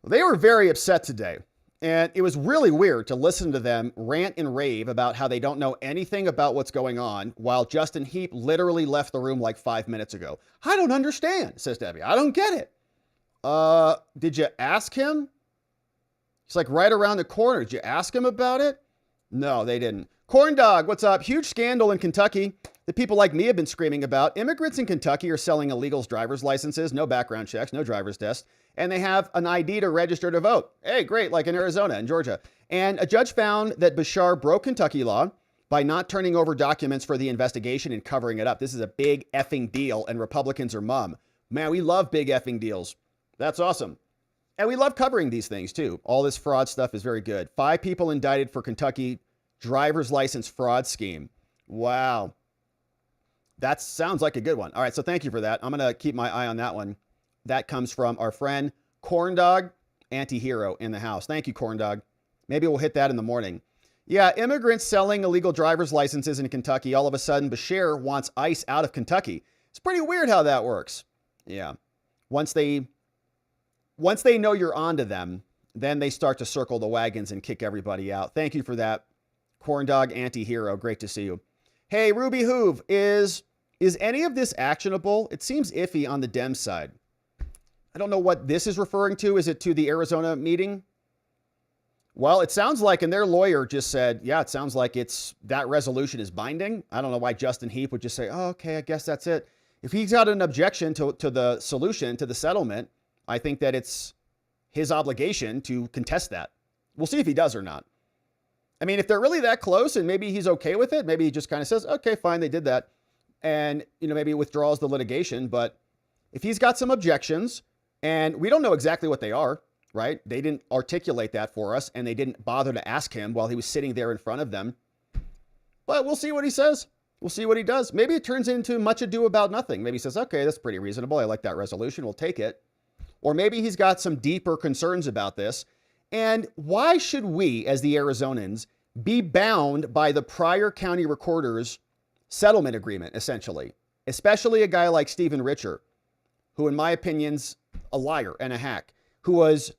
They were very upset today, and it was really weird to listen to them rant and rave about how they don't know anything about what's going on, while Justin Heap literally left the room like 5 minutes ago. I don't understand, says Debbie. I don't get it. Did you ask him? He's like right around the corner. Did you ask him about it? No, they didn't. Corn Dog, what's up? Huge scandal in Kentucky that people like me have been screaming about. Immigrants in Kentucky are selling illegals driver's licenses, no background checks, no driver's tests, and they have an ID to register to vote. Hey, great, like in Arizona and Georgia. And a judge found that Bashar broke Kentucky law by not turning over documents for the investigation and covering it up. This is a big effing deal, and Republicans are mum. Man, we love big effing deals. That's awesome. And we love covering these things too. All this fraud stuff is very good. 5 people indicted for Kentucky driver's license fraud scheme. Wow. That sounds like a good one. All right, so thank you for that. I'm going to keep my eye on that one. That comes from our friend Corn Dog, anti-hero in the house. Thank you, Corn Dog. Maybe we'll hit that in the morning. Yeah, immigrants selling illegal driver's licenses in Kentucky. All of a sudden, Bashir wants ICE out of Kentucky. It's pretty weird how that works. Yeah. Once they know you're onto them, then they start to circle the wagons and kick everybody out. Thank you for that, Corn Dog anti-hero. Great to see you. Hey, Ruby Hoove, is any of this actionable? It seems iffy on the Dem side. I don't know what this is referring to. Is it to the Arizona meeting? Well, it sounds like, and their lawyer just said, yeah, it sounds like that resolution is binding. I don't know why Justin Heap would just say, oh, okay, I guess that's it. If he's got an objection to the solution, to the settlement, I think that it's his obligation to contest that. We'll see if he does or not. I mean, if they're really that close and maybe he's okay with it, maybe he just kind of says, okay, fine, they did that. And, maybe withdraws the litigation. But if he's got some objections, and we don't know exactly what they are, right? They didn't articulate that for us, and they didn't bother to ask him while he was sitting there in front of them. But we'll see what he says. We'll see what he does. Maybe it turns into much ado about nothing. Maybe he says, okay, that's pretty reasonable. I like that resolution. We'll take it. Or maybe he's got some deeper concerns about this. And why should we, as the Arizonans, be bound by the prior county recorder's settlement agreement, essentially? especially a guy like Stephen Richer, who in my opinion's a liar and a hack, who was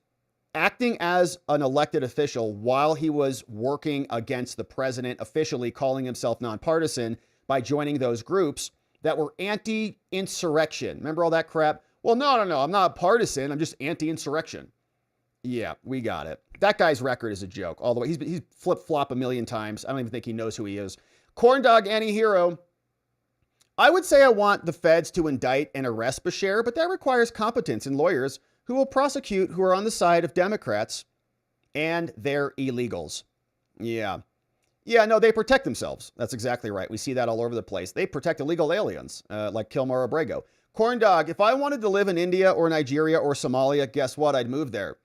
acting as an elected official while he was working against the president, officially calling himself nonpartisan by joining those groups that were anti-insurrection. Remember all that crap? Well, no, I'm not partisan. I'm just anti-insurrection. Yeah, we got it. That guy's record is a joke all the way. He's flip-flop a million times. I don't even think he knows who he is. Corn Dog Anti-Hero. I would say I want the feds to indict and arrest Bashir, but that requires competence in lawyers who will prosecute who are on the side of Democrats and their illegals. Yeah, no, they protect themselves. That's exactly right. We see that all over the place. They protect illegal aliens, like Kilmar Abrego. Corn Dog, if I wanted to live in India or Nigeria or Somalia, guess what? I'd move there.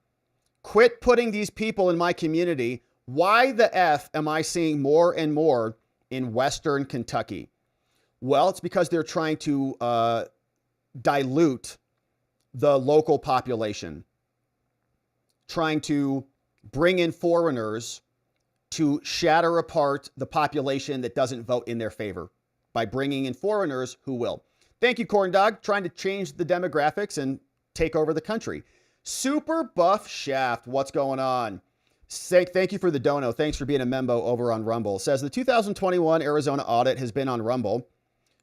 Quit putting these people in my community. Why the F am I seeing more and more in Western Kentucky? Well, it's because they're trying to dilute the local population, trying to bring in foreigners to shatter apart the population that doesn't vote in their favor by bringing in foreigners who will. Thank you, Corn Dog, trying to change the demographics and take over the country. Super Buff Shaft, what's going on? Thank you for the dono. Thanks for being a membo over on Rumble. Says the 2021 Arizona audit has been on Rumble.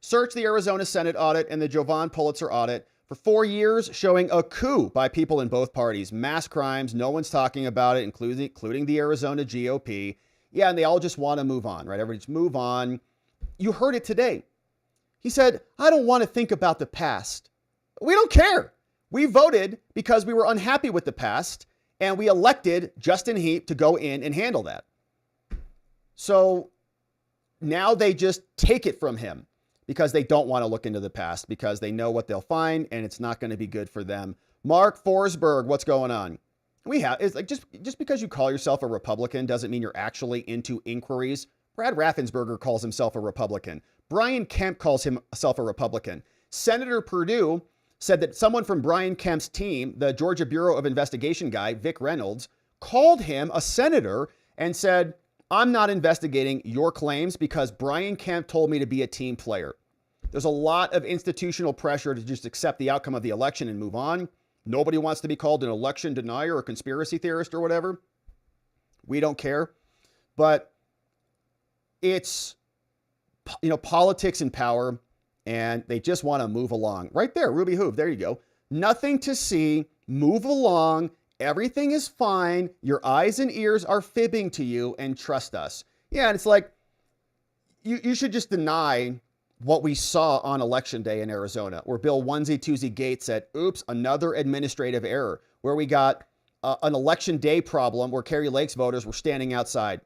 Search the Arizona Senate audit and the Jovan Pulitzer audit for 4 years, showing a coup by people in both parties. Mass crimes, no one's talking about it, including the Arizona GOP. Yeah, and they all just want to move on, right? Everybody just move on. You heard it today. He said, I don't want to think about the past. We don't care. We voted because we were unhappy with the past, and we elected Justin Heap to go in and handle that. So now they just take it from him because they don't want to look into the past because they know what they'll find and it's not going to be good for them. Mark Forsberg, what's going on? It's like just because you call yourself a Republican doesn't mean you're actually into inquiries. Brad Raffensperger calls himself a Republican. Brian Kemp calls himself a Republican. Senator Perdue said that someone from Brian Kemp's team, the Georgia Bureau of Investigation guy, Vic Reynolds, called him a senator and said, I'm not investigating your claims because Brian Kemp told me to be a team player. There's a lot of institutional pressure to just accept the outcome of the election and move on. Nobody wants to be called an election denier or conspiracy theorist or whatever. We don't care. But it's, politics and power, and they just want to move along. Right there, Ruby Hoove, there you go. Nothing to see, move along. Everything is fine. Your eyes and ears are fibbing to you, and trust us. Yeah, and it's like, you should just deny what we saw on Election Day in Arizona, where Bill Onesie Twosie Gates said, oops, another administrative error, where we got an Election Day problem where Kerry Lake's voters were standing outside.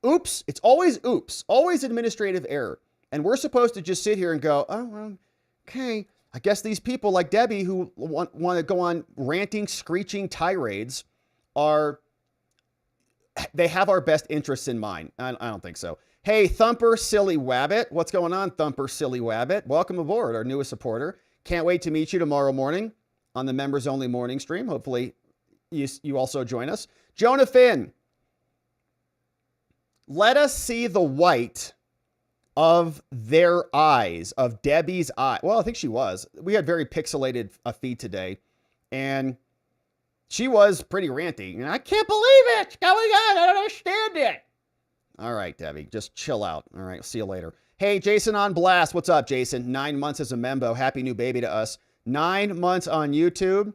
Oops, it's always oops, always administrative error. And we're supposed to just sit here and go, oh, well, okay, I guess these people like Debbie who want to go on ranting, screeching tirades they have our best interests in mind. I don't think so. Hey, Thumper Silly Wabbit. What's going on, Thumper Silly Wabbit? Welcome aboard, our newest supporter. Can't wait to meet you tomorrow morning on the members only morning stream. Hopefully you also join us. Jonah Finn. Let us see the white of their eyes, of Debbie's eye. Well, I think she was. We had very pixelated a feed today, and she was pretty ranty. And I can't believe it's going on. I don't understand it. All right, Debbie, just chill out. All right, see you later. Hey, Jason on Blast. What's up, Jason? 9 months as a membo. Happy new baby to us. 9 months on YouTube.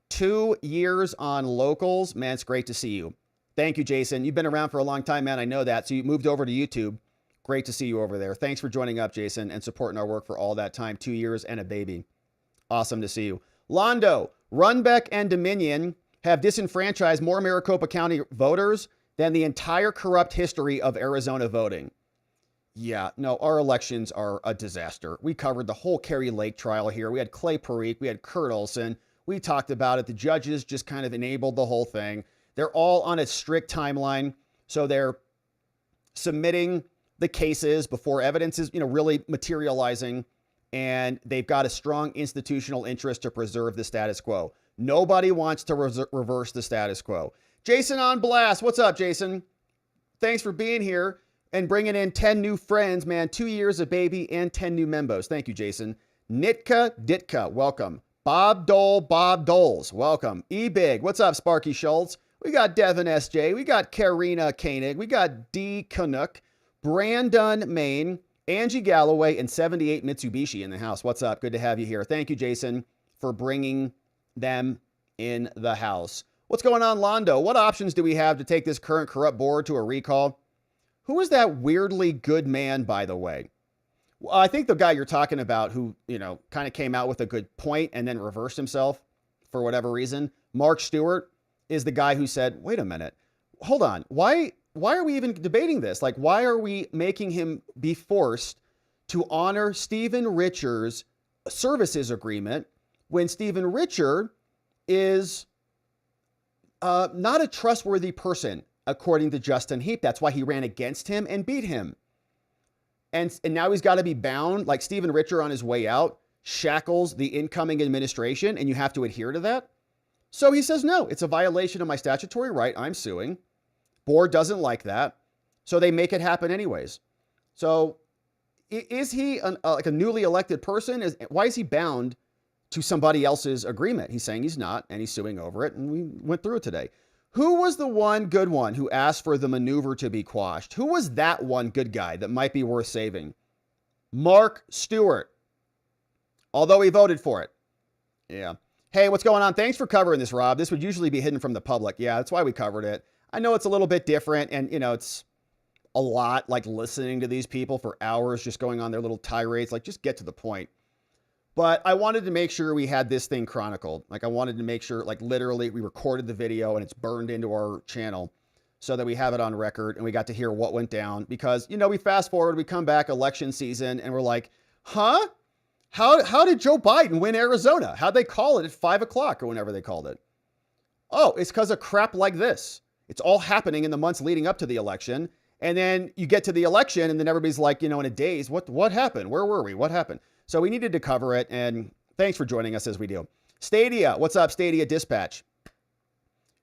2 years on locals. Man, it's great to see you. Thank you, Jason. You've been around for a long time, man. I know that. So you moved over to YouTube. Great to see you over there. Thanks for joining up, Jason, and supporting our work for all that time. 2 years and a baby. Awesome to see you. Londo, Runbeck and Dominion have disenfranchised more Maricopa County voters than the entire corrupt history of Arizona voting. Yeah, no, our elections are a disaster. We covered the whole Kerry Lake trial here. We had Clay Parikh. We had Kurt Olson. We talked about it. The judges just kind of enabled the whole thing. They're all on a strict timeline. So they're submitting the cases before evidence is, really materializing. And they've got a strong institutional interest to preserve the status quo. Nobody wants to reverse the status quo. Jason on Blast. What's up, Jason? Thanks for being here. and bringing in 10 new friends, man. 2 years of baby and 10 new membos. Thank you, Jason. Nitka Ditka, welcome. Bob Doles, welcome. E-Big, what's up, Sparky Schultz? We got Devin SJ. We got Karina Koenig. We got D. Canuck, Brandon Main, Angie Galloway, and 78 Mitsubishi in the house. What's up? Good to have you here. Thank you, Jason, for bringing them in the house. What's going on, Londo? What options do we have to take this current corrupt board to a recall? Who is that weirdly good man, by the way? Well, I think the guy you're talking about who, kind of came out with a good point and then reversed himself for whatever reason. Mark Stewart is the guy who said, wait a minute, hold on. Why are we even debating this? Like, why are we making him be forced to honor Stephen Richard's services agreement when Stephen Richard is not a trustworthy person, according to Justin Heap? That's why he ran against him and beat him. And now he's got to be bound, like Stephen Richard on his way out shackles the incoming administration, and you have to adhere to that. So he says, no, it's a violation of my statutory right. I'm suing. Board doesn't like that. So they make it happen anyways. So is he like a newly elected person? Why is he bound to somebody else's agreement? He's saying he's not, and he's suing over it. And we went through it today. Who was the one good one who asked for the maneuver to be quashed? Who was that one good guy that might be worth saving? Mark Stewart. Although he voted for it. Yeah. Hey, what's going on? Thanks for covering this, Rob. This would usually be hidden from the public. Yeah, that's why we covered it. I know it's a little bit different, and, it's a lot like listening to these people for hours just going on their little tirades. Like, just get to the point. But I wanted to make sure we had this thing chronicled. Like, I wanted to make sure, like, literally we recorded the video and it's burned into our channel so that we have it on record and we got to hear what went down. Because, we fast forward, we come back election season and we're like, huh? How did Joe Biden win Arizona? How'd they call it at 5 o'clock or whenever they called it? Oh, it's because of crap like this. It's all happening in the months leading up to the election. And then you get to the election and then everybody's like, in a daze, what happened? Where were we? What happened? So we needed to cover it, and thanks for joining us as we do. Stadia, what's up, Stadia Dispatch?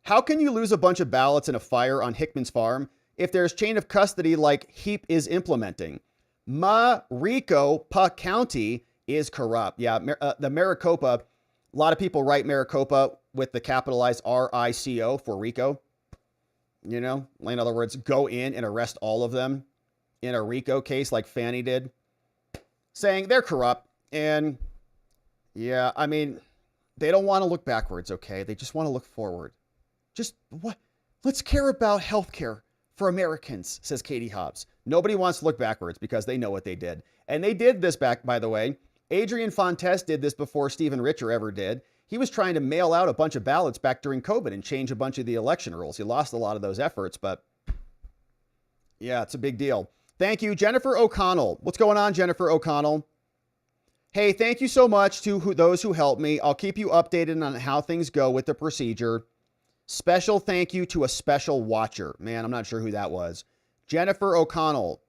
How can you lose a bunch of ballots in a fire on Hickman's farm if there's chain of custody like Heap is implementing? Maricopa County is corrupt. Yeah, the Maricopa, a lot of people write Maricopa with the capitalized RICO for RICO. In other words, go in and arrest all of them in a RICO case like Fannie did. Saying they're corrupt. And yeah, I mean, they don't want to look backwards, okay? They just want to look forward. Just what? Let's care about healthcare for Americans, says Katie Hobbs. Nobody wants to look backwards because they know what they did. And they did this back, by the way. Adrian Fontes did this before Stephen Richard ever did. He was trying to mail out a bunch of ballots back during COVID and change a bunch of the election rules. He lost a lot of those efforts, but yeah, it's a big deal. Thank you, Jennifer O'Connell. What's going on, Jennifer O'Connell? Hey, thank you so much to those who helped me. I'll keep you updated on how things go with the procedure. Special thank you to a special watcher. Man, I'm not sure who that was. Jennifer O'Connell.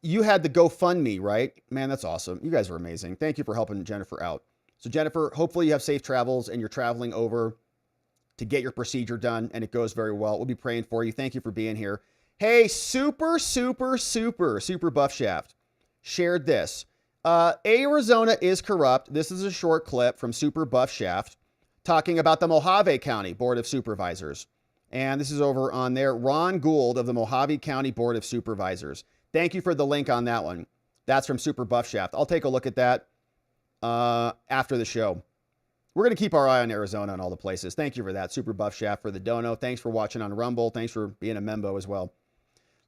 You had the GoFundMe, right? Man, that's awesome. You guys are amazing. Thank you for helping Jennifer out. So Jennifer, hopefully you have safe travels and you're traveling over to get your procedure done and it goes very well. We'll be praying for you. Thank you for being here. Hey, super buff shaft shared this. Arizona is corrupt. This is a short clip from Super Buff Shaft talking about the Mojave County Board of Supervisors. And this is over on there. Ron Gould of the Mojave County Board of Supervisors. Thank you for the link on that one. That's from Super Buff Shaft. I'll take a look at that after the show. We're going to keep our eye on Arizona and all the places. Thank you for that, Super Buff Shaft, for the dono. Thanks for watching on Rumble. Thanks for being a membo as well.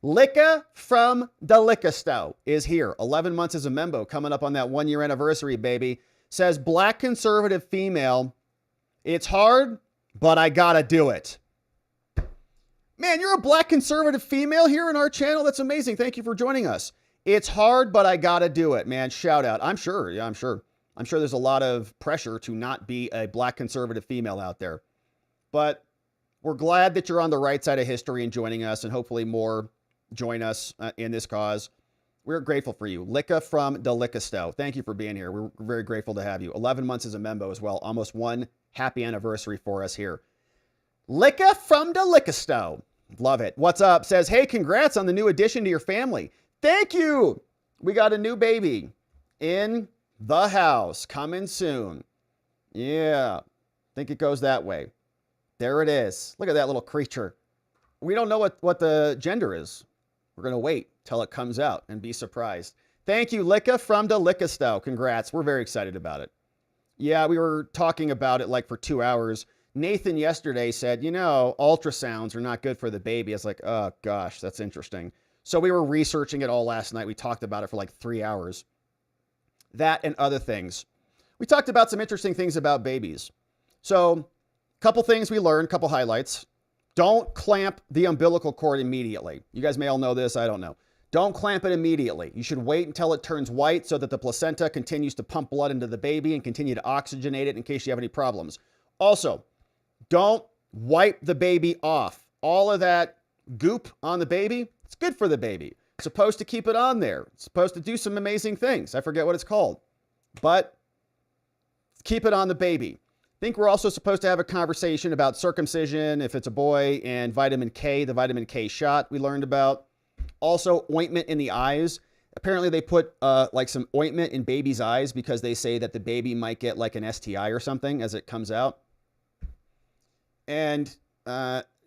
Licka from the Licka Stow is here. 11 months as a membo, coming up on that 1-year anniversary, baby. Says, black conservative female, it's hard, but I gotta do it. Man, you're a black conservative female here in our channel? That's amazing. Thank you for joining us. It's hard, but I gotta do it, man. Shout out. I'm sure. Yeah, I'm sure there's a lot of pressure to not be a black conservative female out there. But we're glad that you're on the right side of history and joining us, and hopefully more join us in this cause. We're grateful for you. Licka from the Licka Stow. Thank you for being here. We're very grateful to have you. 11 months as a membo as well. Almost 1 happy anniversary for us here. Licka from the Licka Stow. Love it. What's up? Says, hey, congrats on the new addition to your family. Thank you. We got a new baby in the house coming soon. Yeah, think it goes that way. There it is. Look at that little creature. We don't know what the gender is. We're going to wait till it comes out and be surprised. Thank you, Licka from the Lickastow. Congrats. We're very excited about it. Yeah, we were talking about it like for 2 hours. Nathan yesterday said, you know, ultrasounds are not good for the baby. I was like, oh gosh, that's interesting. So we were researching it all last night. We talked about it for like 3 hours. That and other things. We talked about some interesting things about babies. So a couple things we learned, couple highlights. Don't clamp the umbilical cord immediately. You guys may all know this. I don't know. Don't clamp it immediately. You should wait until it turns white so that the placenta continues to pump blood into the baby and continue to oxygenate it in case you have any problems. Also, don't wipe the baby off. All of that goop on the baby, it's good for the baby. It's supposed to keep it on there. It's supposed to do some amazing things. I forget what it's called. But keep it on the baby. I think we're also supposed to have a conversation about circumcision if it's a boy, and vitamin K, the vitamin K shot we learned about. Also, ointment in the eyes. Apparently they put like some ointment in baby's eyes because they say that the baby might get like an STI or something as it comes out. And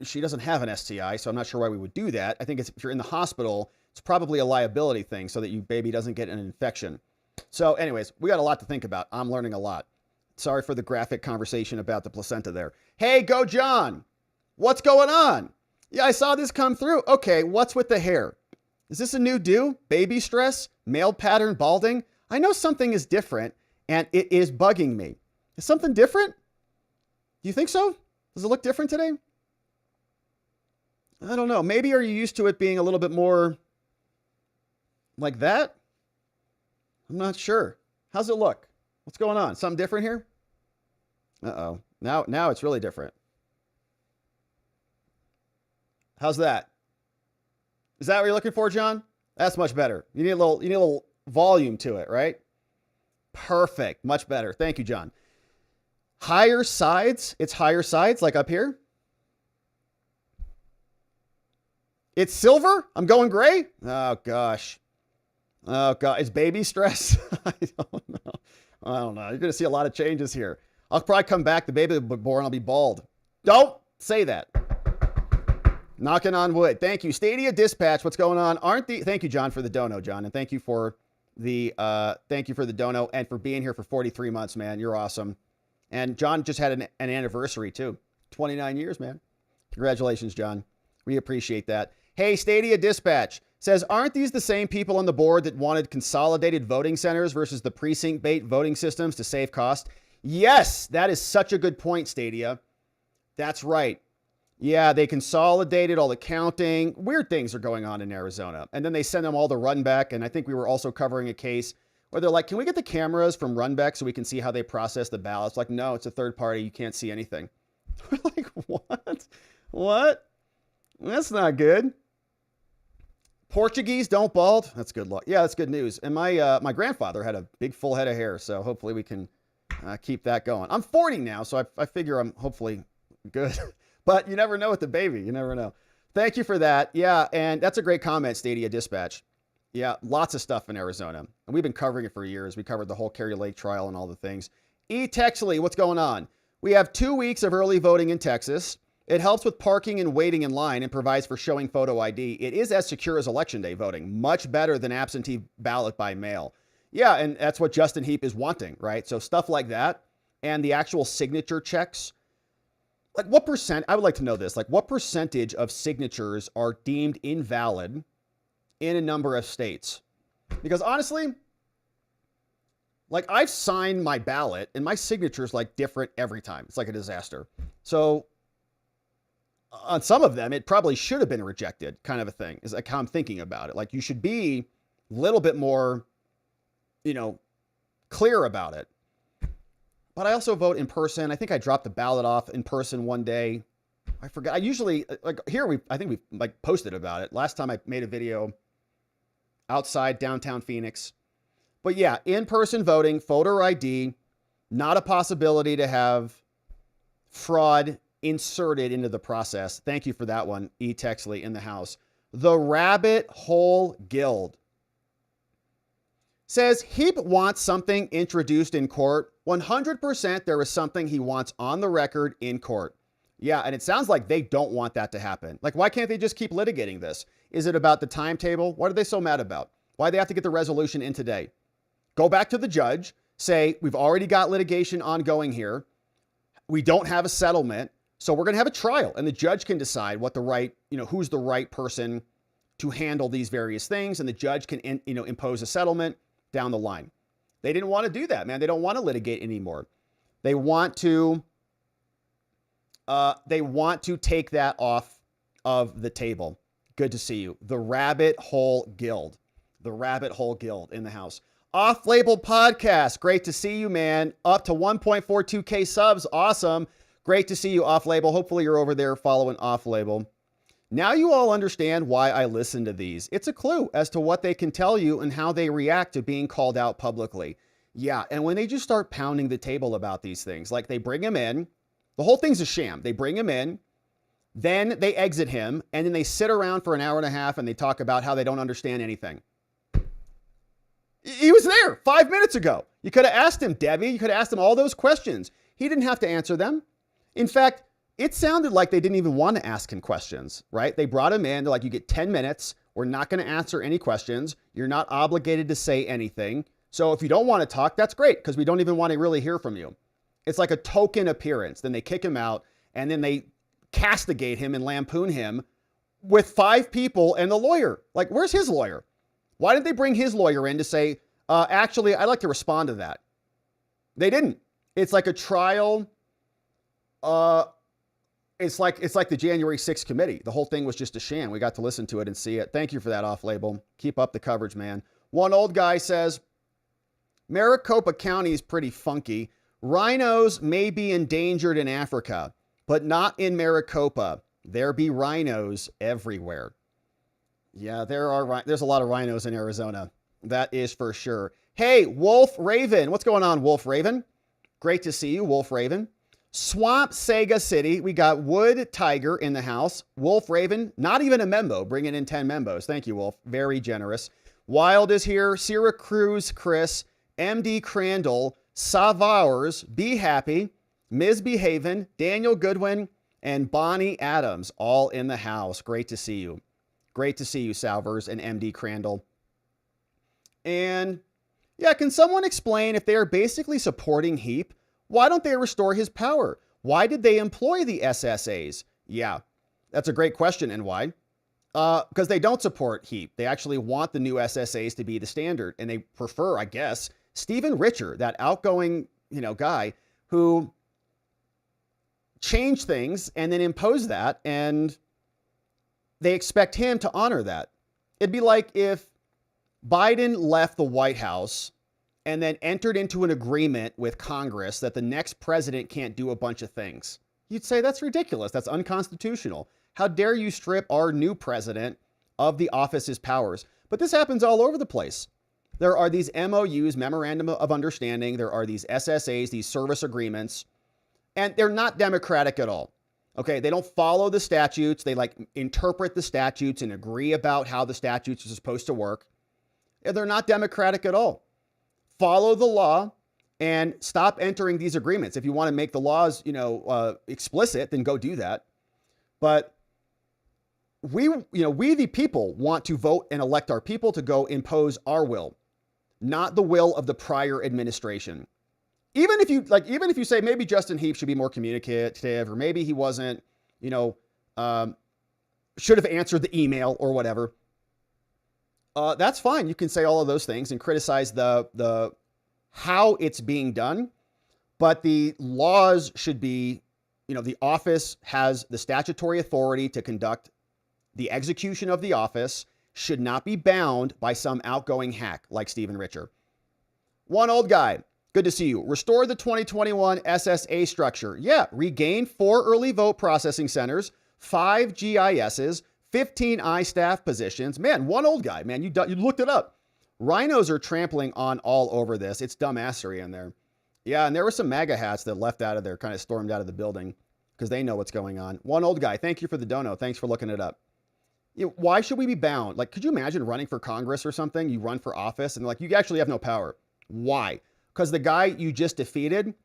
she doesn't have an STI, so I'm not sure why we would do that. I think if you're in the hospital, it's probably a liability thing so that your baby doesn't get an infection. So anyways, we got a lot to think about. I'm learning a lot. Sorry for the graphic conversation about the placenta there. Hey, Go John. What's going on? Yeah, I saw this come through. Okay, what's with the hair? Is this a new do? Baby stress? Male pattern balding? I know something is different, and it is bugging me. Is something different? Do you think so? Does it look different today? I don't know. Maybe are you used to it being a little bit more like that? I'm not sure. How's it look? What's going on? Something different here? Uh-oh. Now it's really different. How's that? Is that what you're looking for, John? That's much better. You need a little volume to it, right? Perfect. Much better. Thank you, John. Higher sides. It's higher sides, like up here. It's silver? I'm going gray? Oh, gosh. Oh, God. Is baby stress? I don't know. You're going to see a lot of changes here. I'll probably come back. The baby will be born. I'll be bald. Don't say that. Knocking on wood. Thank you. Stadia Dispatch. What's going on? Thank you, John, for the dono, John. And thank you for the dono and for being here for 43 months, man. You're awesome. And John just had an anniversary too. 29 years, man. Congratulations, John. We appreciate that. Hey, Stadia Dispatch says, aren't these the same people on the board that wanted consolidated voting centers versus the precinct-based voting systems to save cost? Yes, that is such a good point, Stadia. That's right. Yeah, they consolidated all the counting. Weird things are going on in Arizona. And then they send them all to Runbeck. And I think we were also covering a case where they're like, can we get the cameras from Runbeck so we can see how they process the ballots? Like, no, it's a third party. You can't see anything. We're like, what? What? That's not good. Portuguese don't bald. That's good luck. Yeah, that's good news. And my grandfather had a big full head of hair. So hopefully we can keep that going. I'm 40 now, so I figure I'm hopefully good. But you never know with the baby. You never know. Thank you for that. Yeah, and that's a great comment, Stadia Dispatch. Yeah, lots of stuff in Arizona. And we've been covering it for years. We covered the whole Carrie Lake trial and all the things. E. Texley, what's going on? We have 2 weeks of early voting in Texas. It helps with parking and waiting in line and provides for showing photo ID. It is as secure as Election Day voting, much better than absentee ballot by mail. Yeah, and that's what Justin Heap is wanting, right? So stuff like that and the actual signature checks. Like what percent, I would like to know this, like what percentage of signatures are deemed invalid in a number of states? Because honestly, like I've signed my ballot and my signature is like different every time. It's like a disaster. So on some of them, it probably should have been rejected, kind of a thing, is like how I'm thinking about it. Like you should be a little bit more, clear about it. But I also vote in person. I think I dropped the ballot off in person one day. I forgot. I usually, like here, I think we like posted about it. Last time I made a video outside downtown Phoenix. But yeah, in-person voting, photo ID, not a possibility to have fraud inserted into the process. Thank you for that one, E. Texley in the house. The Rabbit Hole Guild says Heap wants something introduced in court. 100% there is something he wants on the record in court. Yeah, and it sounds like they don't want that to happen. Like, why can't they just keep litigating this? Is it about the timetable? What are they so mad about? Why do they have to get the resolution in today? Go back to the judge, say, we've already got litigation ongoing here. We don't have a settlement, so we're going to have a trial, and the judge can decide what the right, who's the right person to handle these various things, and the judge can, impose a settlement down the line. They didn't want to do that, man. They don't want to litigate anymore. They want to take that off of the table. Good to see you. The Rabbit Hole Guild. The Rabbit Hole Guild in the house. Off-Label Podcast. Great to see you, man. Up to 1.42K subs. Awesome. Great to see you, Off-Label. Hopefully you're over there following Off-Label. Now you all understand why I listen to these. It's a clue as to what they can tell you and how they react to being called out publicly. Yeah, and when they just start pounding the table about these things, like they bring him in, the whole thing's a sham. They bring him in, then they exit him, and then they sit around for an hour and a half and they talk about how they don't understand anything. He was there 5 minutes ago. You could have asked him, Debbie. You could have asked him all those questions. He didn't have to answer them. In fact, it sounded like they didn't even want to ask him questions, right? They brought him in. They're like, you get 10 minutes. We're not going to answer any questions. You're not obligated to say anything. So if you don't want to talk, that's great, because we don't even want to really hear from you. It's like a token appearance. Then they kick him out, and then they castigate him and lampoon him with 5 people and the lawyer. Like, where's his lawyer? Why didn't they bring his lawyer in to say, actually, I'd like to respond to that? They didn't. It's like a trial. It's like the January 6th committee. The whole thing was just a sham. We got to listen to it and see it. Thank you for that, Off-Label. Keep up the coverage, man. One old guy says, Maricopa County is pretty funky. Rhinos may be endangered in Africa, but not in Maricopa. There be rhinos everywhere. Yeah, there's a lot of rhinos in Arizona. That is for sure. Hey, Wolf Raven. What's going on, Wolf Raven? Great to see you, Wolf Raven. Swamp Sega City. We got Wood Tiger in the house. Wolf Raven, not even a membo, bringing in 10 membos. Thank you, Wolf. Very generous. Wild is here. Syracuse Chris, MD Crandall, Savars, Be Happy, Ms. Behaven, Daniel Goodwin, and Bonnie Adams, all in the house. Great to see you. Great to see you, Salvers and MD Crandall. And yeah, can someone explain, if they are basically supporting Heap, why don't they restore his power? Why did they employ the SSAs? Yeah, that's a great question. And why? Because they don't support Heap. They actually want the new SSAs to be the standard. And they prefer, I guess, Stephen Richer, that outgoing, guy who changed things and then imposed that. And they expect him to honor that. It'd be like if Biden left the White House and then entered into an agreement with Congress that the next president can't do a bunch of things. You'd say that's ridiculous. That's unconstitutional. How dare you strip our new president of the office's powers? But this happens all over the place. There are these MOUs, Memorandum of Understanding. There are these SSAs, these service agreements, and they're not democratic at all. Okay, they don't follow the statutes. They interpret the statutes and agree about how the statutes are supposed to work. And they're not democratic at all. Follow the law and stop entering these agreements. If you want to make the laws, explicit, then go do that. But we the people want to vote and elect our people to go impose our will, not the will of the prior administration. Even if you say maybe Justin Heap should be more communicative, or maybe he wasn't, should have answered the email or whatever. That's fine. You can say all of those things and criticize the how it's being done, but the laws should be, the office has the statutory authority to conduct the execution of the office, should not be bound by some outgoing hack like Stephen Richer. One old guy. Good to see you. Restore the 2021 SSA structure. Yeah, regain 4 early vote processing centers, 5 GISs, 15 I-staff positions. Man, one old guy, man, you looked it up. Rhinos are trampling on all over this. It's dumbassery in there. Yeah, and there were some MAGA hats that left out of there, kind of stormed out of the building. because they know what's going on. One old guy, thank you for the dono. Thanks for looking it up. Why should we be bound? Like, could you imagine running for Congress or something? You run for office and like, you actually have no power. Why? Because the guy you just defeated,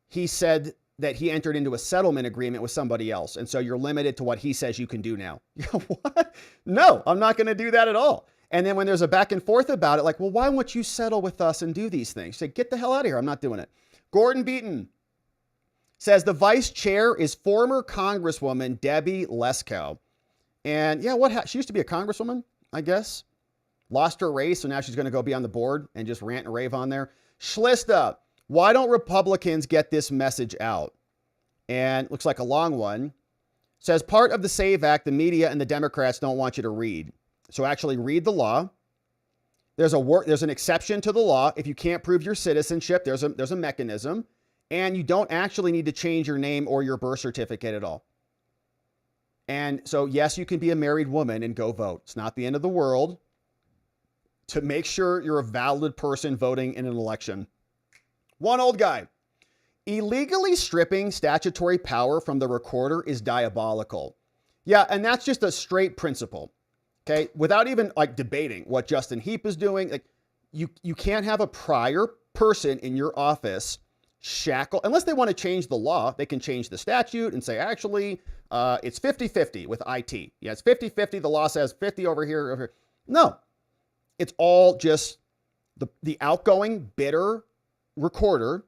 he said that he entered into a settlement agreement with somebody else. And so you're limited to what he says you can do now. What? No, I'm not going to do that at all. And then when there's a back and forth about it, like, well, why won't you settle with us and do these things? Say, get the hell out of here. I'm not doing it. Gordon Beaton says the vice chair is former Congresswoman Debbie Lesko. And yeah, she used to be a Congresswoman, I guess. Lost her race, so now she's going to go be on the board and just rant and rave on there. Schlista, why don't Republicans get this message out? And looks like a long one. Says part of the SAVE Act, the media and the Democrats don't want you to read. So actually read the law. There's an exception to the law. If you can't prove your citizenship, there's a mechanism. And you don't actually need to change your name or your birth certificate at all. And so, yes, you can be a married woman and go vote. It's not the end of the world to make sure you're a valid person voting in an election. One old guy. Illegally stripping statutory power from the recorder is diabolical. Yeah, and that's just a straight principle. Okay, without even like debating what Justin Heap is doing, like you can't have a prior person in your office shackle, unless they want to change the law. They can change the statute and say, actually, it's 50-50 with IT. Yeah, it's 50-50. The law says 50 over here. No, it's all just the outgoing bitter recorder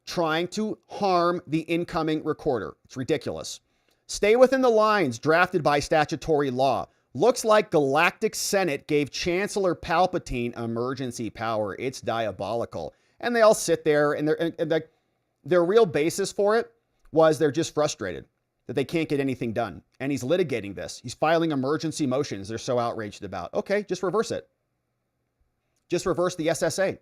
trying to harm the incoming recorder. It's ridiculous. Stay within the lines drafted by statutory law. Looks like Galactic Senate gave Chancellor Palpatine emergency power. It's diabolical. And they all sit there and their real basis for it was they're just frustrated that they can't get anything done. And he's litigating this. He's filing emergency motions they're so outraged about. Okay, just reverse it. Just reverse the SSA.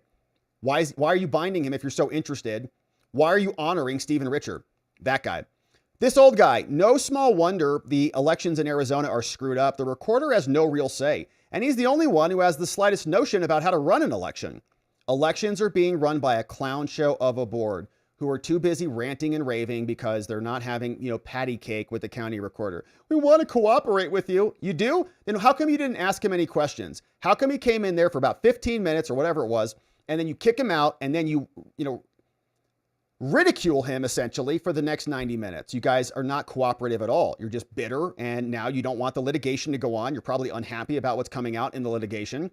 Why are you binding him if you're so interested? Why are you honoring Stephen Richer? That guy. This old guy. No small wonder the elections in Arizona are screwed up. The recorder has no real say. And he's the only one who has the slightest notion about how to run an election. Elections are being run by a clown show of a board who are too busy ranting and raving because they're not having, patty cake with the county recorder. We want to cooperate with you. You do? Then how come you didn't ask him any questions? How come he came in there for about 15 minutes or whatever it was, and then you kick him out, and then you ridicule him essentially for the next 90 minutes? You guys are not cooperative at all. You're just bitter, and now you don't want the litigation to go on. You're probably unhappy about what's coming out in the litigation.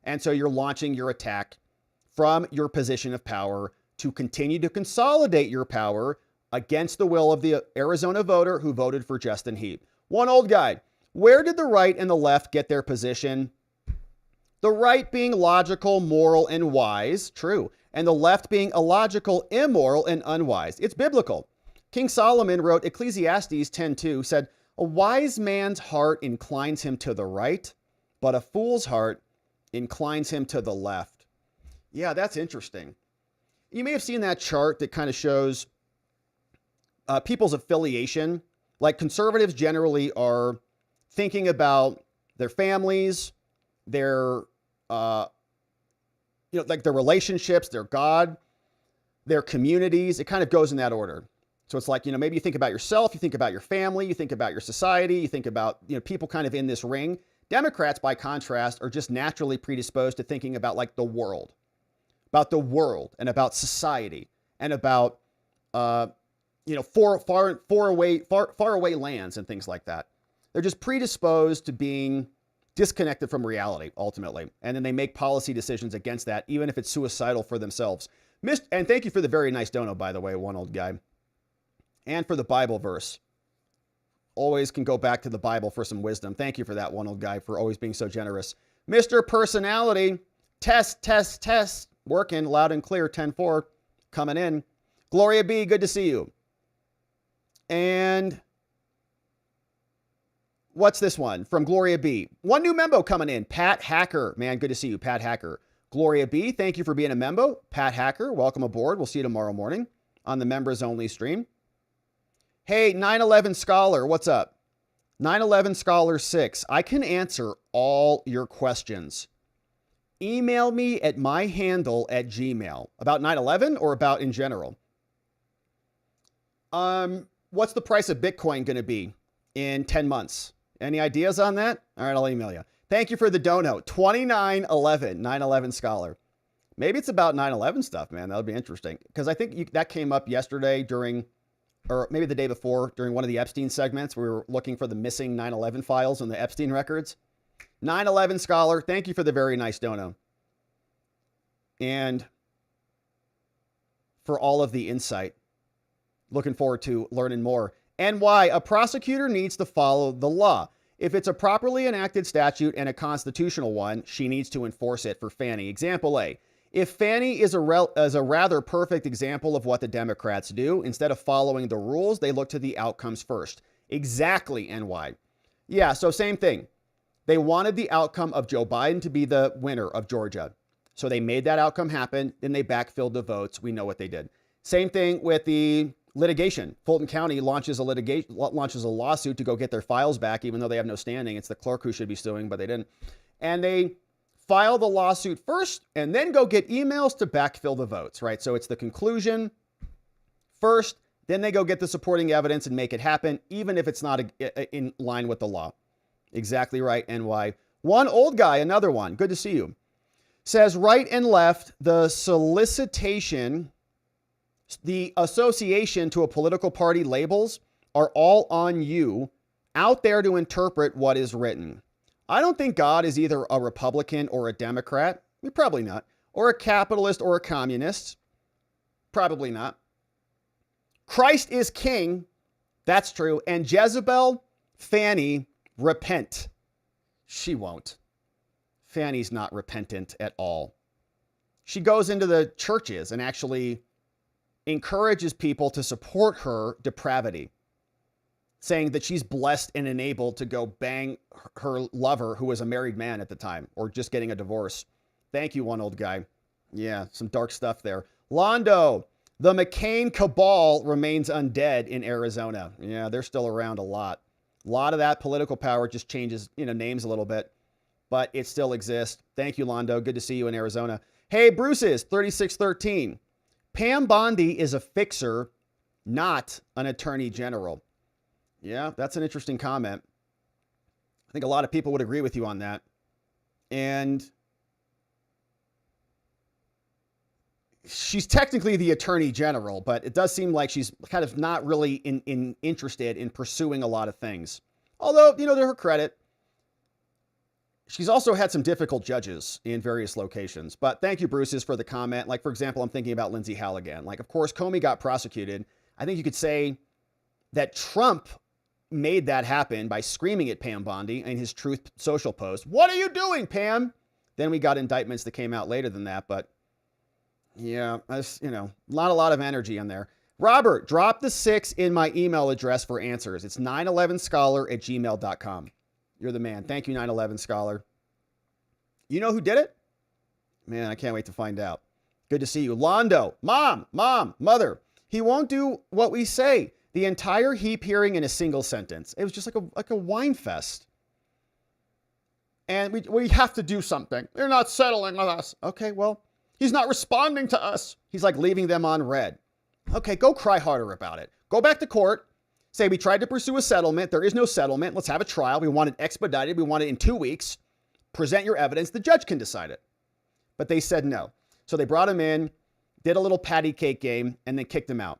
And so you're launching your attack from your position of power to continue to consolidate your power against the will of the Arizona voter who voted for Justin Heap. One old guy. Where did the right and the left get their position? The right being logical, moral, and wise, true, and the left being illogical, immoral, and unwise. It's biblical. King Solomon wrote Ecclesiastes 10:2, said, a wise man's heart inclines him to the right, but a fool's heart inclines him to the left. Yeah, that's interesting. You may have seen that chart that kind of shows people's affiliation. Like conservatives generally are thinking about their families, their like their relationships, their God, their communities. It kind of goes in that order. So it's like, maybe you think about yourself, you think about your family, you think about your society, you think about, people kind of in this ring. Democrats, by contrast, are just naturally predisposed to thinking about like the world and about society and about, far away lands and things like that. They're just predisposed to being disconnected from reality, ultimately. And then they make policy decisions against that, even if it's suicidal for themselves. And thank you for the very nice dono, by the way, one old guy. And for the Bible verse. Always can go back to the Bible for some wisdom. Thank you for that, one old guy, for always being so generous. Mr. Personality, test. Working loud and clear, 10-4, coming in. Gloria B, good to see you. And what's this one from Gloria B? One new member coming in, Pat Hacker. Man, good to see you, Pat Hacker. Gloria B, thank you for being a member. Pat Hacker, welcome aboard. We'll see you tomorrow morning on the members only stream. Hey, 9/11 Scholar, what's up? 9/11 Scholar 6, I can answer all your questions. Email me at myhandle@gmail.com. About 9/11 or about in general? what's the price of Bitcoin going to be in 10 months? Any ideas on that? All right, I'll email you. Thank you for the dono. 2911, 9/11 Scholar. Maybe it's about 9/11 stuff, man. That would be interesting. Because I think that came up yesterday during, or maybe the day before, during one of the Epstein segments. We were looking for the missing 9/11 files in the Epstein records. 9/11 Scholar, thank you for the very nice dono. And for all of the insight. Looking forward to learning more. And why a prosecutor needs to follow the law. If it's a properly enacted statute and a constitutional one, she needs to enforce it for Fannie. Example A. If Fannie is a rather perfect example of what the Democrats do, instead of following the rules, they look to the outcomes first. Exactly, NY. Yeah, so same thing. They wanted the outcome of Joe Biden to be the winner of Georgia. So they made that outcome happen. Then they backfilled the votes. We know what they did. Same thing with the litigation. Fulton County launches a lawsuit to go get their files back, even though they have no standing. It's the clerk who should be suing, but they didn't. And they file the lawsuit first and then go get emails to backfill the votes, right? So it's the conclusion first, then they go get the supporting evidence and make it happen, even if it's not in line with the law. Exactly right, NY. One old guy, another one. Good to see you. Says right and left, the solicitation, the association to a political party labels are all on you out there to interpret what is written. I don't think God is either a Republican or a Democrat. Probably not. Or a capitalist or a communist. Probably not. Christ is king. That's true. And Jezebel, Fannie, repent. She won't. Fannie's not repentant at all. She goes into the churches and actually encourages people to support her depravity, saying that she's blessed and enabled to go bang her lover, who was a married man at the time, or just getting a divorce. Thank you, one old guy. Yeah, some dark stuff there. Londo, the McCain cabal remains undead in Arizona. Yeah, they're still around a lot. A lot of that political power just changes, names a little bit, but it still exists. Thank you, Londo. Good to see you in Arizona. Hey, Bruce's 3613. Pam Bondi is a fixer, not an attorney general. Yeah, that's an interesting comment. I think a lot of people would agree with you on that. And she's technically the attorney general, but it does seem like she's kind of not really interested in pursuing a lot of things. Although, to her credit, she's also had some difficult judges in various locations. But thank you, Bruce's, for the comment. Like, for example, I'm thinking about Lindsay Halligan. Like, of course, Comey got prosecuted. I think you could say that Trump made that happen by screaming at Pam Bondi in his Truth Social post. What are you doing, Pam? Then we got indictments that came out later than that. But yeah, not a lot of energy in there. Robert, drop the 6 in my email address for answers. It's 911scholar@gmail.com. You're the man. Thank you, 911 Scholar. You know who did it? Man, I can't wait to find out. Good to see you. Londo, mom, mother. He won't do what we say. The entire Heap hearing in a single sentence. It was just like a wine fest. And we have to do something. They're not settling with us. Okay, well, he's not responding to us. He's like leaving them on red. Okay, go cry harder about it. Go back to court. Say, we tried to pursue a settlement. There is no settlement. Let's have a trial. We want it expedited. We want it in 2 weeks. Present your evidence. The judge can decide it. But they said no. So they brought him in, did a little patty cake game, and then kicked him out.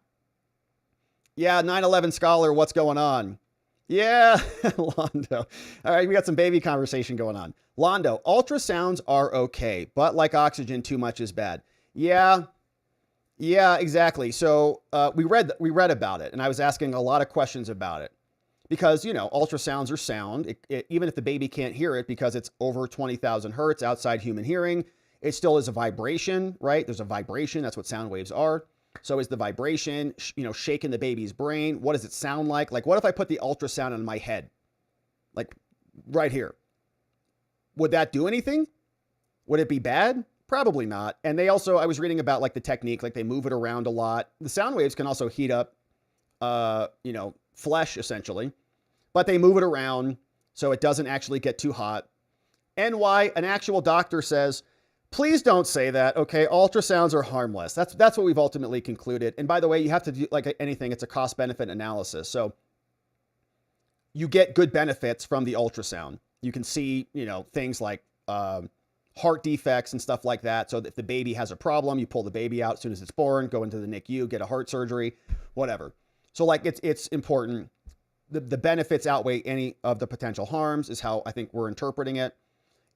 Yeah, 911 Scholar, what's going on? Yeah, Londo. All right, we got some baby conversation going on. Londo, ultrasounds are okay, but like oxygen, too much is bad. Yeah, exactly. So we read about it, and I was asking a lot of questions about it because, ultrasounds are sound. Even if the baby can't hear it because it's over 20,000 hertz outside human hearing, it still is a vibration, right? There's a vibration. That's what sound waves are. So is the vibration, shaking the baby's brain? What does it sound like? Like, what if I put the ultrasound on my head? Like, right here. Would that do anything? Would it be bad? Probably not. And they also, I was reading about like the technique, like they move it around a lot. The sound waves can also heat up, flesh essentially, but they move it around so it doesn't actually get too hot. NY, an actual doctor says, Please don't say that, okay? Ultrasounds are harmless. That's what we've ultimately concluded. And by the way, you have to do, like anything, it's a cost-benefit analysis. So you get good benefits from the ultrasound. You can see, things like heart defects and stuff like that. So if the baby has a problem, you pull the baby out as soon as it's born, go into the NICU, get a heart surgery, whatever. So like it's important. The benefits outweigh any of the potential harms is how I think we're interpreting it.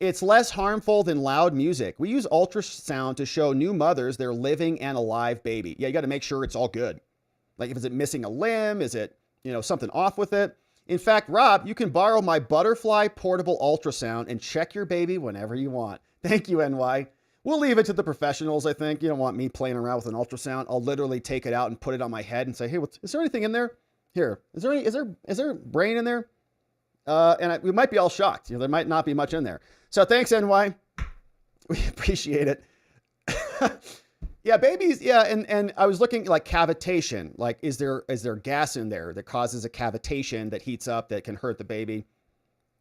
It's less harmful than loud music. We use ultrasound to show new mothers their living and alive baby. Yeah, you got to make sure it's all good. Like, is it missing a limb? Is it, something off with it? In fact, Rob, you can borrow my Butterfly portable ultrasound and check your baby whenever you want. Thank you, NY. We'll leave it to the professionals, I think. You don't want me playing around with an ultrasound. I'll literally take it out and put it on my head and say, hey, is there anything in there? Here, is there brain in there? We might be all shocked. There might not be much in there. So thanks, NY. We appreciate it. Yeah, babies. Yeah, and I was looking like cavitation. Like, is there gas in there that causes a cavitation that heats up that can hurt the baby?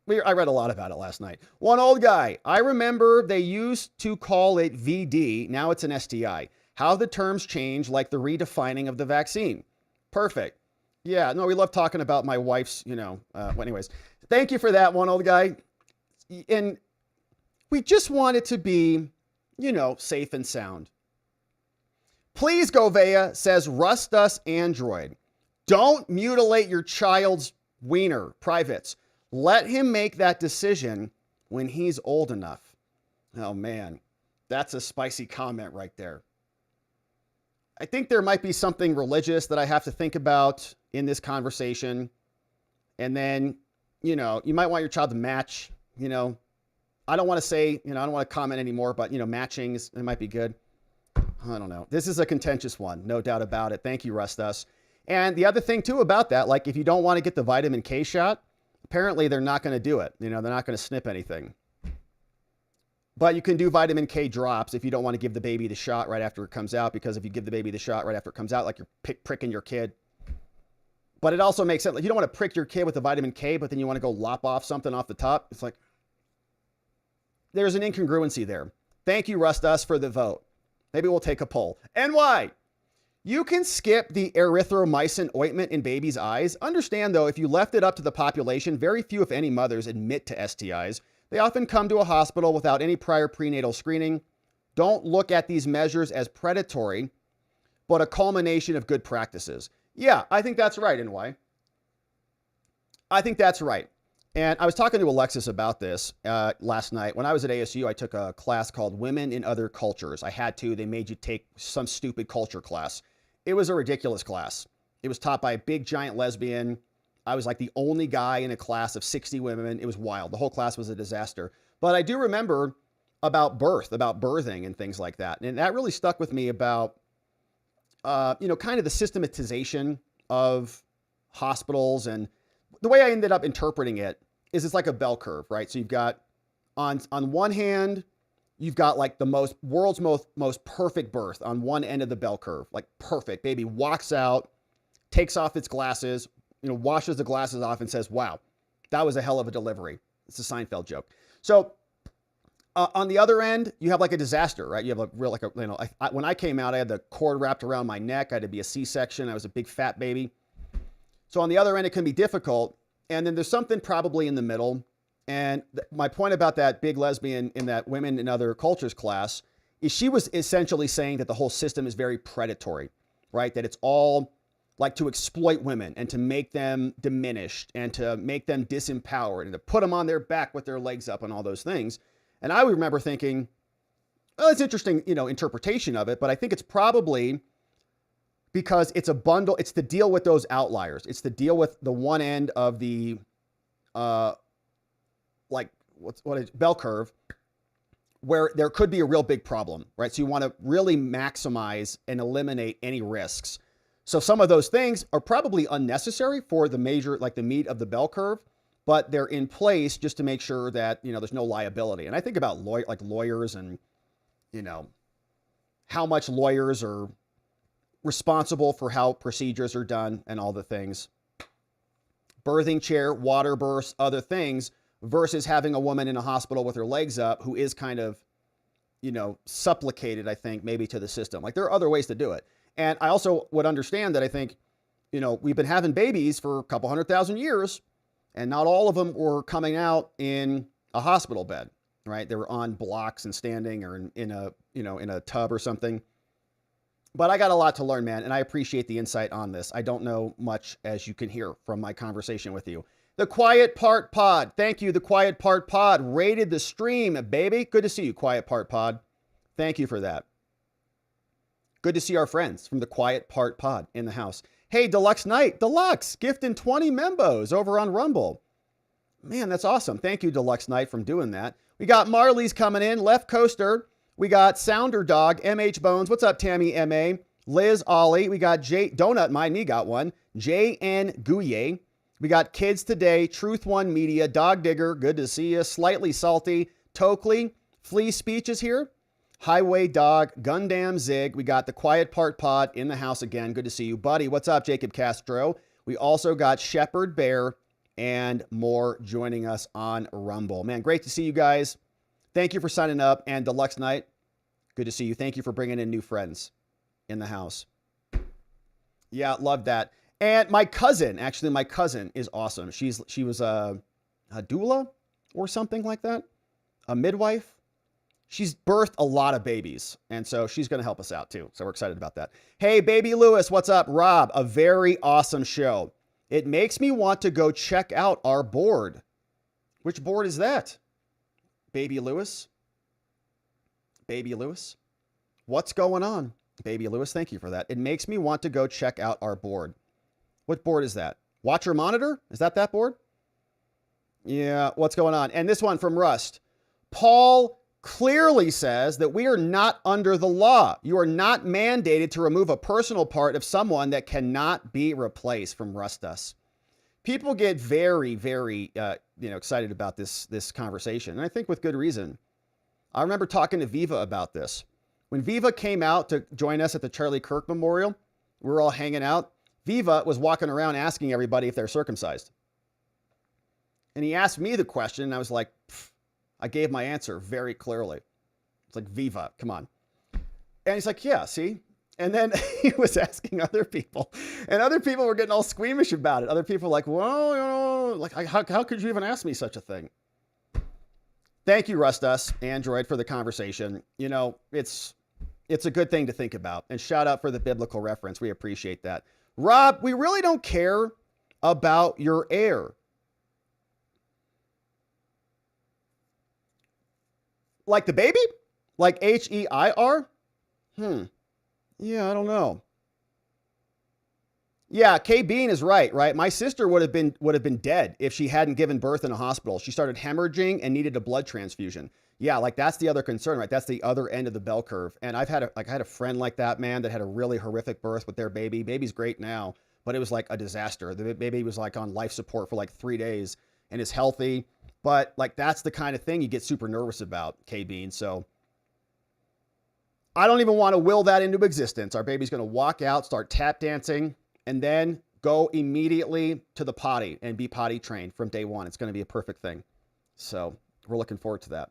I read a lot about it last night. One old guy. I remember they used to call it VD. Now it's an STI. How the terms change, like the redefining of the vaccine. Perfect. Yeah, no, we love talking about my wife's, anyways. Thank you for that, one old guy. And we just want it to be, safe and sound. Please, Gouveia, says Rust Us Android. Don't mutilate your child's wiener, privates. Let him make that decision when he's old enough. Oh, man, that's a spicy comment right there. I think there might be something religious that I have to think about in this conversation. And then, you might want your child to match, I don't want to say, I don't want to comment anymore, but, matching it might be good. I don't know. This is a contentious one, no doubt about it. Thank you, Rustus. And the other thing, too, about that, like if you don't want to get the vitamin K shot, apparently they're not going to do it. They're not going to snip anything. But you can do vitamin K drops if you don't want to give the baby the shot right after it comes out, because if you give the baby the shot right after it comes out, like you're pricking your kid. But it also makes sense. Like, you don't want to prick your kid with the vitamin K, but then you want to go lop off something off the top. It's like, there's an incongruency there. Thank you, Rustus, for the vote. Maybe we'll take a poll. NY, you can skip the erythromycin ointment in babies' eyes. Understand, though, if you left it up to the population, very few, if any, mothers admit to STIs. They often come to a hospital without any prior prenatal screening. Don't look at these measures as predatory, but a culmination of good practices. Yeah, I think that's right, NY. I think that's right. And I was talking to Alexis about this last night. When I was at ASU, I took a class called Women in Other Cultures. I had to. They made you take some stupid culture class. It was a ridiculous class. It was taught by a big, giant lesbian. I was like the only guy in a class of 60 women. It was wild. The whole class was a disaster. But I do remember about birthing and things like that. And that really stuck with me about, kind of the systematization of hospitals. And the way I ended up interpreting it is it's like a bell curve, right? So you've got on one hand, you've got like the world's most perfect birth on one end of the bell curve, like perfect. Baby walks out, takes off its glasses, washes the glasses off and says, wow, that was a hell of a delivery. It's a Seinfeld joke. So on the other end, you have like a disaster, right? You have when I came out, I had the cord wrapped around my neck. I had to be a C-section. I was a big fat baby. So on the other end, it can be difficult. And then there's something probably in the middle. And my point about that big lesbian in that Women in Other Cultures class is she was essentially saying that the whole system is very predatory, right? That it's all like to exploit women and to make them diminished and to make them disempowered and to put them on their back with their legs up and all those things. And I remember thinking, well, it's interesting, interpretation of it, but I think it's probably because it's a bundle. It's to deal with those outliers. It's to deal with the one end of the, bell curve where there could be a real big problem, right? So you want to really maximize and eliminate any risks. So some of those things are probably unnecessary for the major, like the meat of the bell curve, but they're in place just to make sure that, there's no liability. And I think about lawyers and, how much lawyers are responsible for how procedures are done and all the things. Birthing chair, water bursts, other things, versus having a woman in a hospital with her legs up who is kind of, supplicated, I think, maybe to the system. Like there are other ways to do it. And I also would understand that I think, we've been having babies for a couple 100,000 years, and not all of them were coming out in a hospital bed, right? They were on blocks and standing or in a tub or something. But I got a lot to learn, man, and I appreciate the insight on this. I don't know much, as you can hear from my conversation with you. The Quiet Part Pod. Thank you, The Quiet Part Pod. Rated the stream, baby. Good to see you, Quiet Part Pod. Thank you for that. Good to see our friends from The Quiet Part Pod in the house. Hey, Deluxe Knight. Deluxe, gifting 20 membos over on Rumble. Man, that's awesome. Thank you, Deluxe Knight, from doing that. We got Marley's coming in. Left Coaster. We got Sounder Dog, MH Bones. What's up, Tammy MA? Liz Ollie. We got J Donut, my knee got one. JN Gouveia. We got Kids Today, Truth One Media, Dog Digger. Good to see you. Slightly Salty. Tokley. Flea Speech is here. Highway Dog, Gundam Zig. We got the Quiet Part Pod in the house again. Good to see you. Buddy, what's up, Jacob Castro? We also got Shepherd Bear and more joining us on Rumble. Man, great to see you guys. Thank you for signing up. And Deluxe Knight, good to see you. Thank you for bringing in new friends in the house. Yeah, love that. And my cousin is awesome. She was a doula or something like that, a midwife. She's birthed a lot of babies, and so she's going to help us out too. So we're excited about that. Hey, Baby Lewis, what's up? Rob, a very awesome show. It makes me want to go check out our board. Which board is that? Baby Lewis? Baby Lewis? What's going on? Baby Lewis, thank you for that. It makes me want to go check out our board. What board is that? Watcher Monitor? Is that board? Yeah, what's going on? And this one from Rust. Paul clearly says that we are not under the law. You are not mandated to remove a personal part of someone that cannot be replaced, from Rustus. People get very, very excited about this conversation, and I think with good reason. I remember talking to Viva about this. When Viva came out to join us at the Charlie Kirk Memorial, we were all hanging out. Viva was walking around asking everybody if they're circumcised. And he asked me the question, and I was like, I gave my answer very clearly. It's like, Viva, come on. And he's like, yeah, see? And then he was asking other people, and other people were getting all squeamish about it. Other people were like, well, like, how could you even ask me such a thing? Thank you, Rustus, Android, for the conversation. It's a good thing to think about. And shout out for the biblical reference. We appreciate that. Rob, we really don't care about your heir. Like the baby? Like H-E-I-R? Yeah, I don't know. Yeah, Kay Bean is right? My sister would have been dead if she hadn't given birth in a hospital. She started hemorrhaging and needed a blood transfusion. Yeah, like that's the other concern, right? That's the other end of the bell curve. And I had a friend like that, man, that had a really horrific birth with their baby. Baby's great now, but it was like a disaster. The baby was like on life support for like 3 days and is healthy. But like, that's the kind of thing you get super nervous about, Kay Bean. So I don't even want to will that into existence. Our baby's going to walk out, start tap dancing, and then go immediately to the potty and be potty trained from day one. It's going to be a perfect thing. So we're looking forward to that.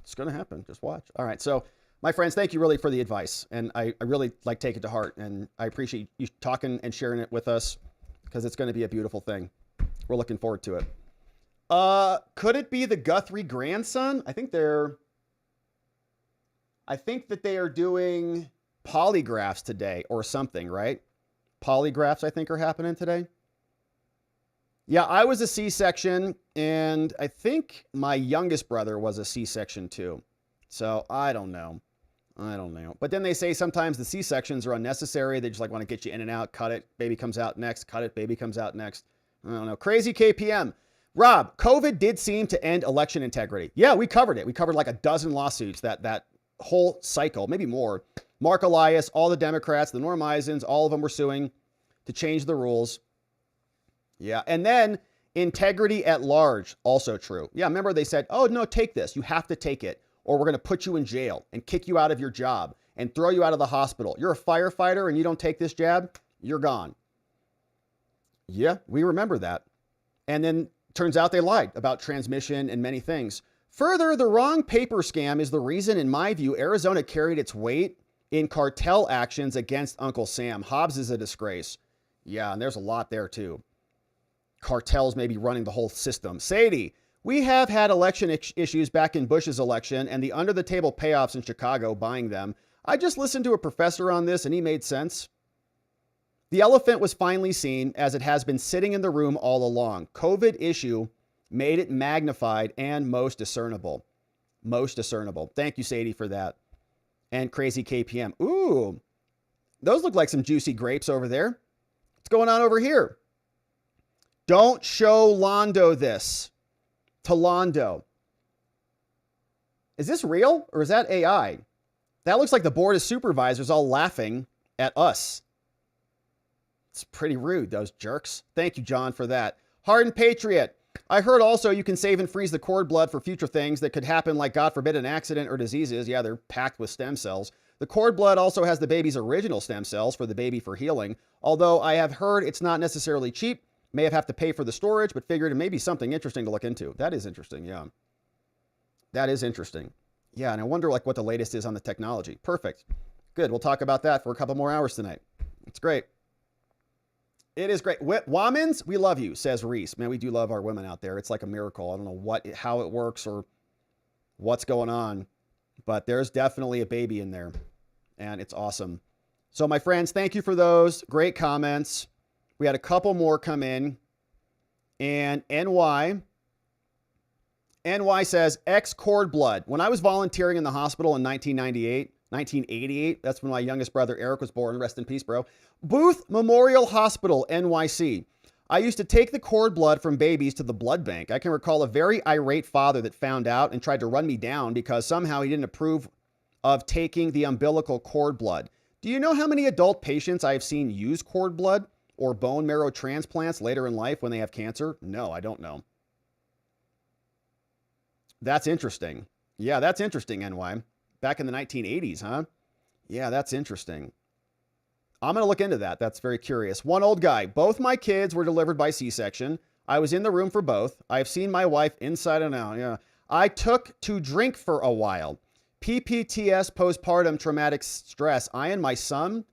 It's going to happen. Just watch. All right. So my friends, thank you really for the advice. And I really take it to heart. And I appreciate you talking and sharing it with us, because it's going to be a beautiful thing. We're looking forward to it. Could it be the Guthrie grandson? I think that they are doing polygraphs today or something, right? Polygraphs, I think, are happening today. Yeah, I was a C-section, and I think my youngest brother was a C-section too. So I don't know. But then they say sometimes the C-sections are unnecessary. They just like want to get you in and out, cut it, baby comes out next, cut it, baby comes out next. I don't know. Crazy KPM. Rob, COVID did seem to end election integrity. Yeah, we covered it. We covered like a dozen lawsuits that whole cycle, maybe more. Mark Elias, all the Democrats, the Norm Eisens, all of them were suing to change the rules. Yeah, and then integrity at large, also true. Yeah, remember they said, oh, no, take this. You have to take it, or we're going to put you in jail and kick you out of your job and throw you out of the hospital. You're a firefighter and you don't take this jab, you're gone. Yeah, we remember that. And then turns out they lied about transmission and many things. Further, the wrong paper scam is the reason, in my view, Arizona carried its weight in cartel actions against Uncle Sam. Hobbs is a disgrace. Yeah, and there's a lot there too. Cartels may be running the whole system. Sadie, we have had election issues back in Bush's election and the under-the-table payoffs in Chicago, buying them. I just listened to a professor on this and he made sense. The elephant was finally seen as it has been sitting in the room all along. COVID issue made it magnified and most discernible. Most discernible. Thank you, Sadie, for that. And Crazy KPM. Ooh, those look like some juicy grapes over there. What's going on over here? Don't show Londo this. To Londo. Is this real or is that AI? That looks like the board of supervisors all laughing at us. It's pretty rude, those jerks. Thank you, John, for that. Hardened Patriot. I heard also you can save and freeze the cord blood for future things that could happen, like, God forbid, an accident or diseases. Yeah, they're packed with stem cells. The cord blood also has the baby's original stem cells for the baby for healing. Although I have heard it's not necessarily cheap. May have to pay for the storage, but figured it may be something interesting to look into. That is interesting, yeah. That is interesting. Yeah, and I wonder like what the latest is on the technology. Perfect. Good, we'll talk about that for a couple more hours tonight. It's great. It is great. Womans, we love you, says Reese. Man, we do love our women out there. It's like a miracle. I don't know how it works or what's going on, but there's definitely a baby in there, and it's awesome. So my friends, thank you for those great comments. We had a couple more come in, and NY says, X cord blood. When I was volunteering in the hospital in 1988, that's when my youngest brother Eric was born. Rest in peace, bro. Booth Memorial Hospital, NYC. I used to take the cord blood from babies to the blood bank. I can recall a very irate father that found out and tried to run me down because somehow he didn't approve of taking the umbilical cord blood. Do you know how many adult patients I have seen use cord blood or bone marrow transplants later in life when they have cancer? No, I don't know. That's interesting. Yeah, that's interesting, NY. Back in the 1980s, huh? Yeah, that's interesting. I'm going to look into that. That's very curious. One old guy. Both my kids were delivered by C-section. I was in the room for both. I've seen my wife inside and out. Yeah. I took to drink for a while. PPTS, postpartum traumatic stress. I and my son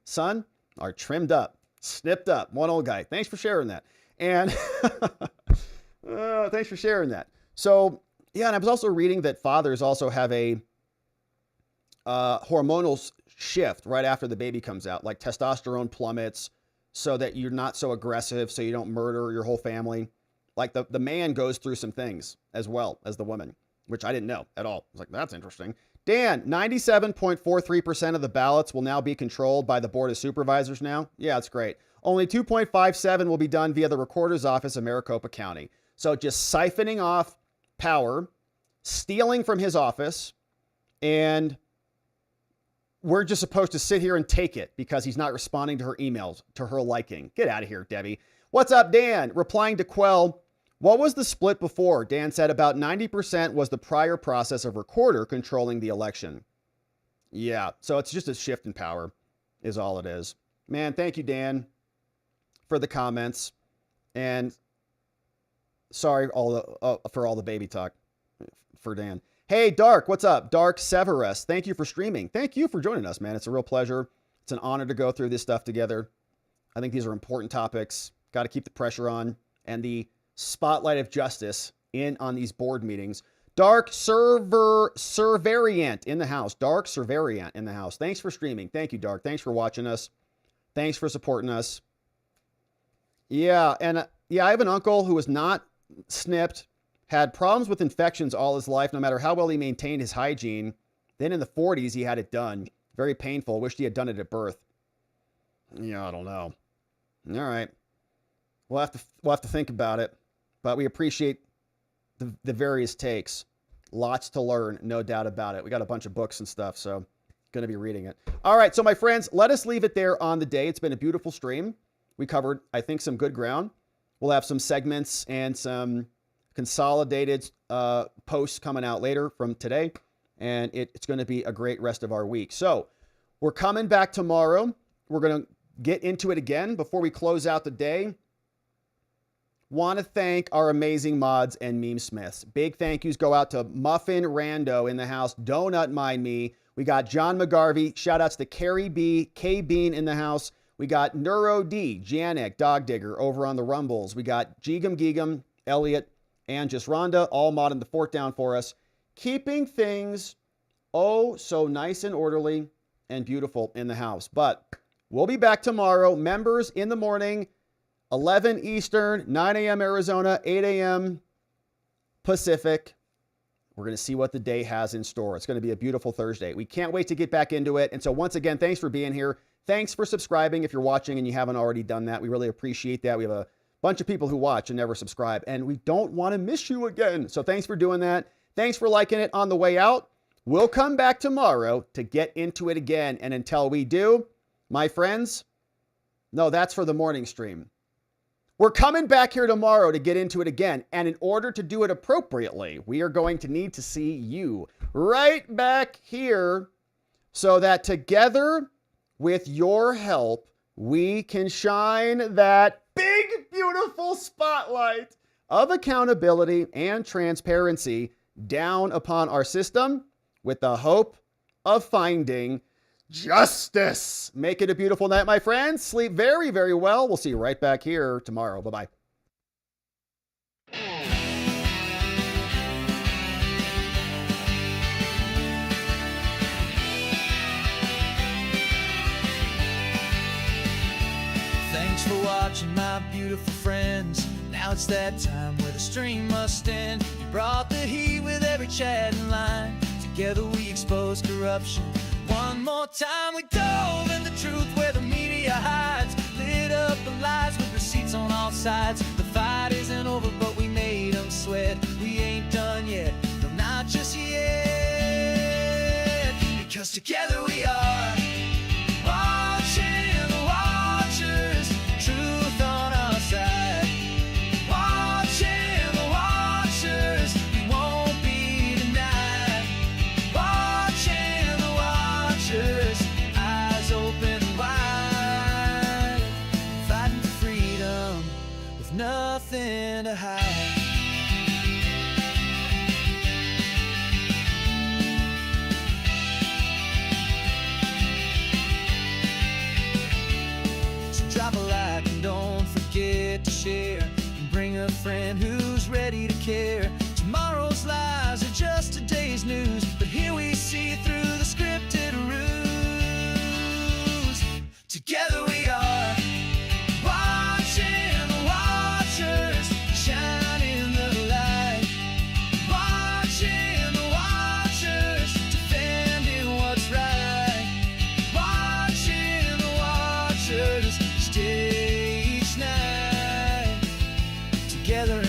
are trimmed up, snipped up. One old guy. Thanks for sharing that. And thanks for sharing that. So, yeah, and I was also reading that fathers also have a hormonal shift right after the baby comes out, like testosterone plummets so that you're not so aggressive, so you don't murder your whole family. Like the man goes through some things as well as the woman, which I didn't know at all. I was like, that's interesting. Dan, 97.43% of the ballots will now be controlled by the Board of Supervisors now. Yeah, that's great. Only 2.57 will be done via the Recorder's Office of Maricopa County. So just siphoning off power, stealing from his office, and we're just supposed to sit here and take it because he's not responding to her emails to her liking. Get out of here, Debbie. What's up, Dan? Replying to Quell, what was the split before? Dan said about 90% was the prior process of recorder controlling the election. Yeah, so it's just a shift in power is all it is. Man, thank you, Dan, for the comments. And sorry for all the baby talk for Dan. Hey, Dark, what's up? Dark Severus, thank you for streaming. Thank you for joining us, man. It's a real pleasure. It's an honor to go through this stuff together. I think these are important topics. Got to keep the pressure on and the spotlight of justice in on these board meetings. Dark Servariant in the house. Dark Servariant in the house. Thanks for streaming. Thank you, Dark. Thanks for watching us. Thanks for supporting us. Yeah, and yeah, I have an uncle who was not snipped, had problems with infections all his life, no matter how well he maintained his hygiene. Then in the 40s, he had it done. Very painful. Wished he had done it at birth. Yeah, I don't know. All right. We'll have to think about it, but we appreciate the various takes. Lots to learn, no doubt about it. We got a bunch of books and stuff, so going to be reading it. All right, so my friends, let us leave it there on the day. It's been a beautiful stream. We covered, I think, some good ground. We'll have some segments and some consolidated posts coming out later from today, and it's going to be a great rest of our week. So we're coming back tomorrow. We're going to get into it again before we close out the day. Want to thank our amazing mods and meme smiths. Big thank yous go out to Muffin Rando in the house. Donut Mind Me. We got John McGarvey. Shout outs to Carrie B, K Bean in the house. We got Neuro D, Janik, Dog Digger over on the Rumbles. We got Geegum Geegum, Elliot, and just Rhonda all modding the fort down for us. Keeping things oh so nice and orderly and beautiful in the house. But we'll be back tomorrow. Members in the morning, 11 Eastern, 9 a.m. Arizona, 8 a.m. Pacific. We're going to see what the day has in store. It's going to be a beautiful Thursday. We can't wait to get back into it. And so once again, thanks for being here. Thanks for subscribing if you're watching and you haven't already done that. We really appreciate that. We have a bunch of people who watch and never subscribe, and we don't want to miss you again. So thanks for doing that. Thanks for liking it on the way out. We'll come back tomorrow to get into it again. And until we do, my friends, no, that's for the morning stream. We're coming back here tomorrow to get into it again. And in order to do it appropriately, we are going to need to see you right back here so that together with your help, we can shine that big, beautiful spotlight of accountability and transparency down upon our system with the hope of finding justice. Make it a beautiful night, my friends. Sleep very, very well. We'll see you right back here tomorrow. Bye-bye. Thanks for watching, my beautiful friends. Now it's that time where the stream must end. You brought the heat with every chat and line. Together we expose corruption. One more time we dove in the truth where the media hides. Lit up the lies with receipts on all sides. The fight isn't over, but we made them sweat. We ain't done yet, no, not just yet. Because together we are watching the watchers. Truth on our side. Watching the watchers. We won't be denied. Watching the watchers. Eyes open wide. Fighting for freedom with nothing to hide. Drop a like and don't forget to share. And bring a friend who's ready to care. Tomorrow's lies are just today's news, but here we see through the scripted ruse. Together we are watching the watchers, shining the light. Watching the watchers, defending what's right. Watching the watchers, stay each night together.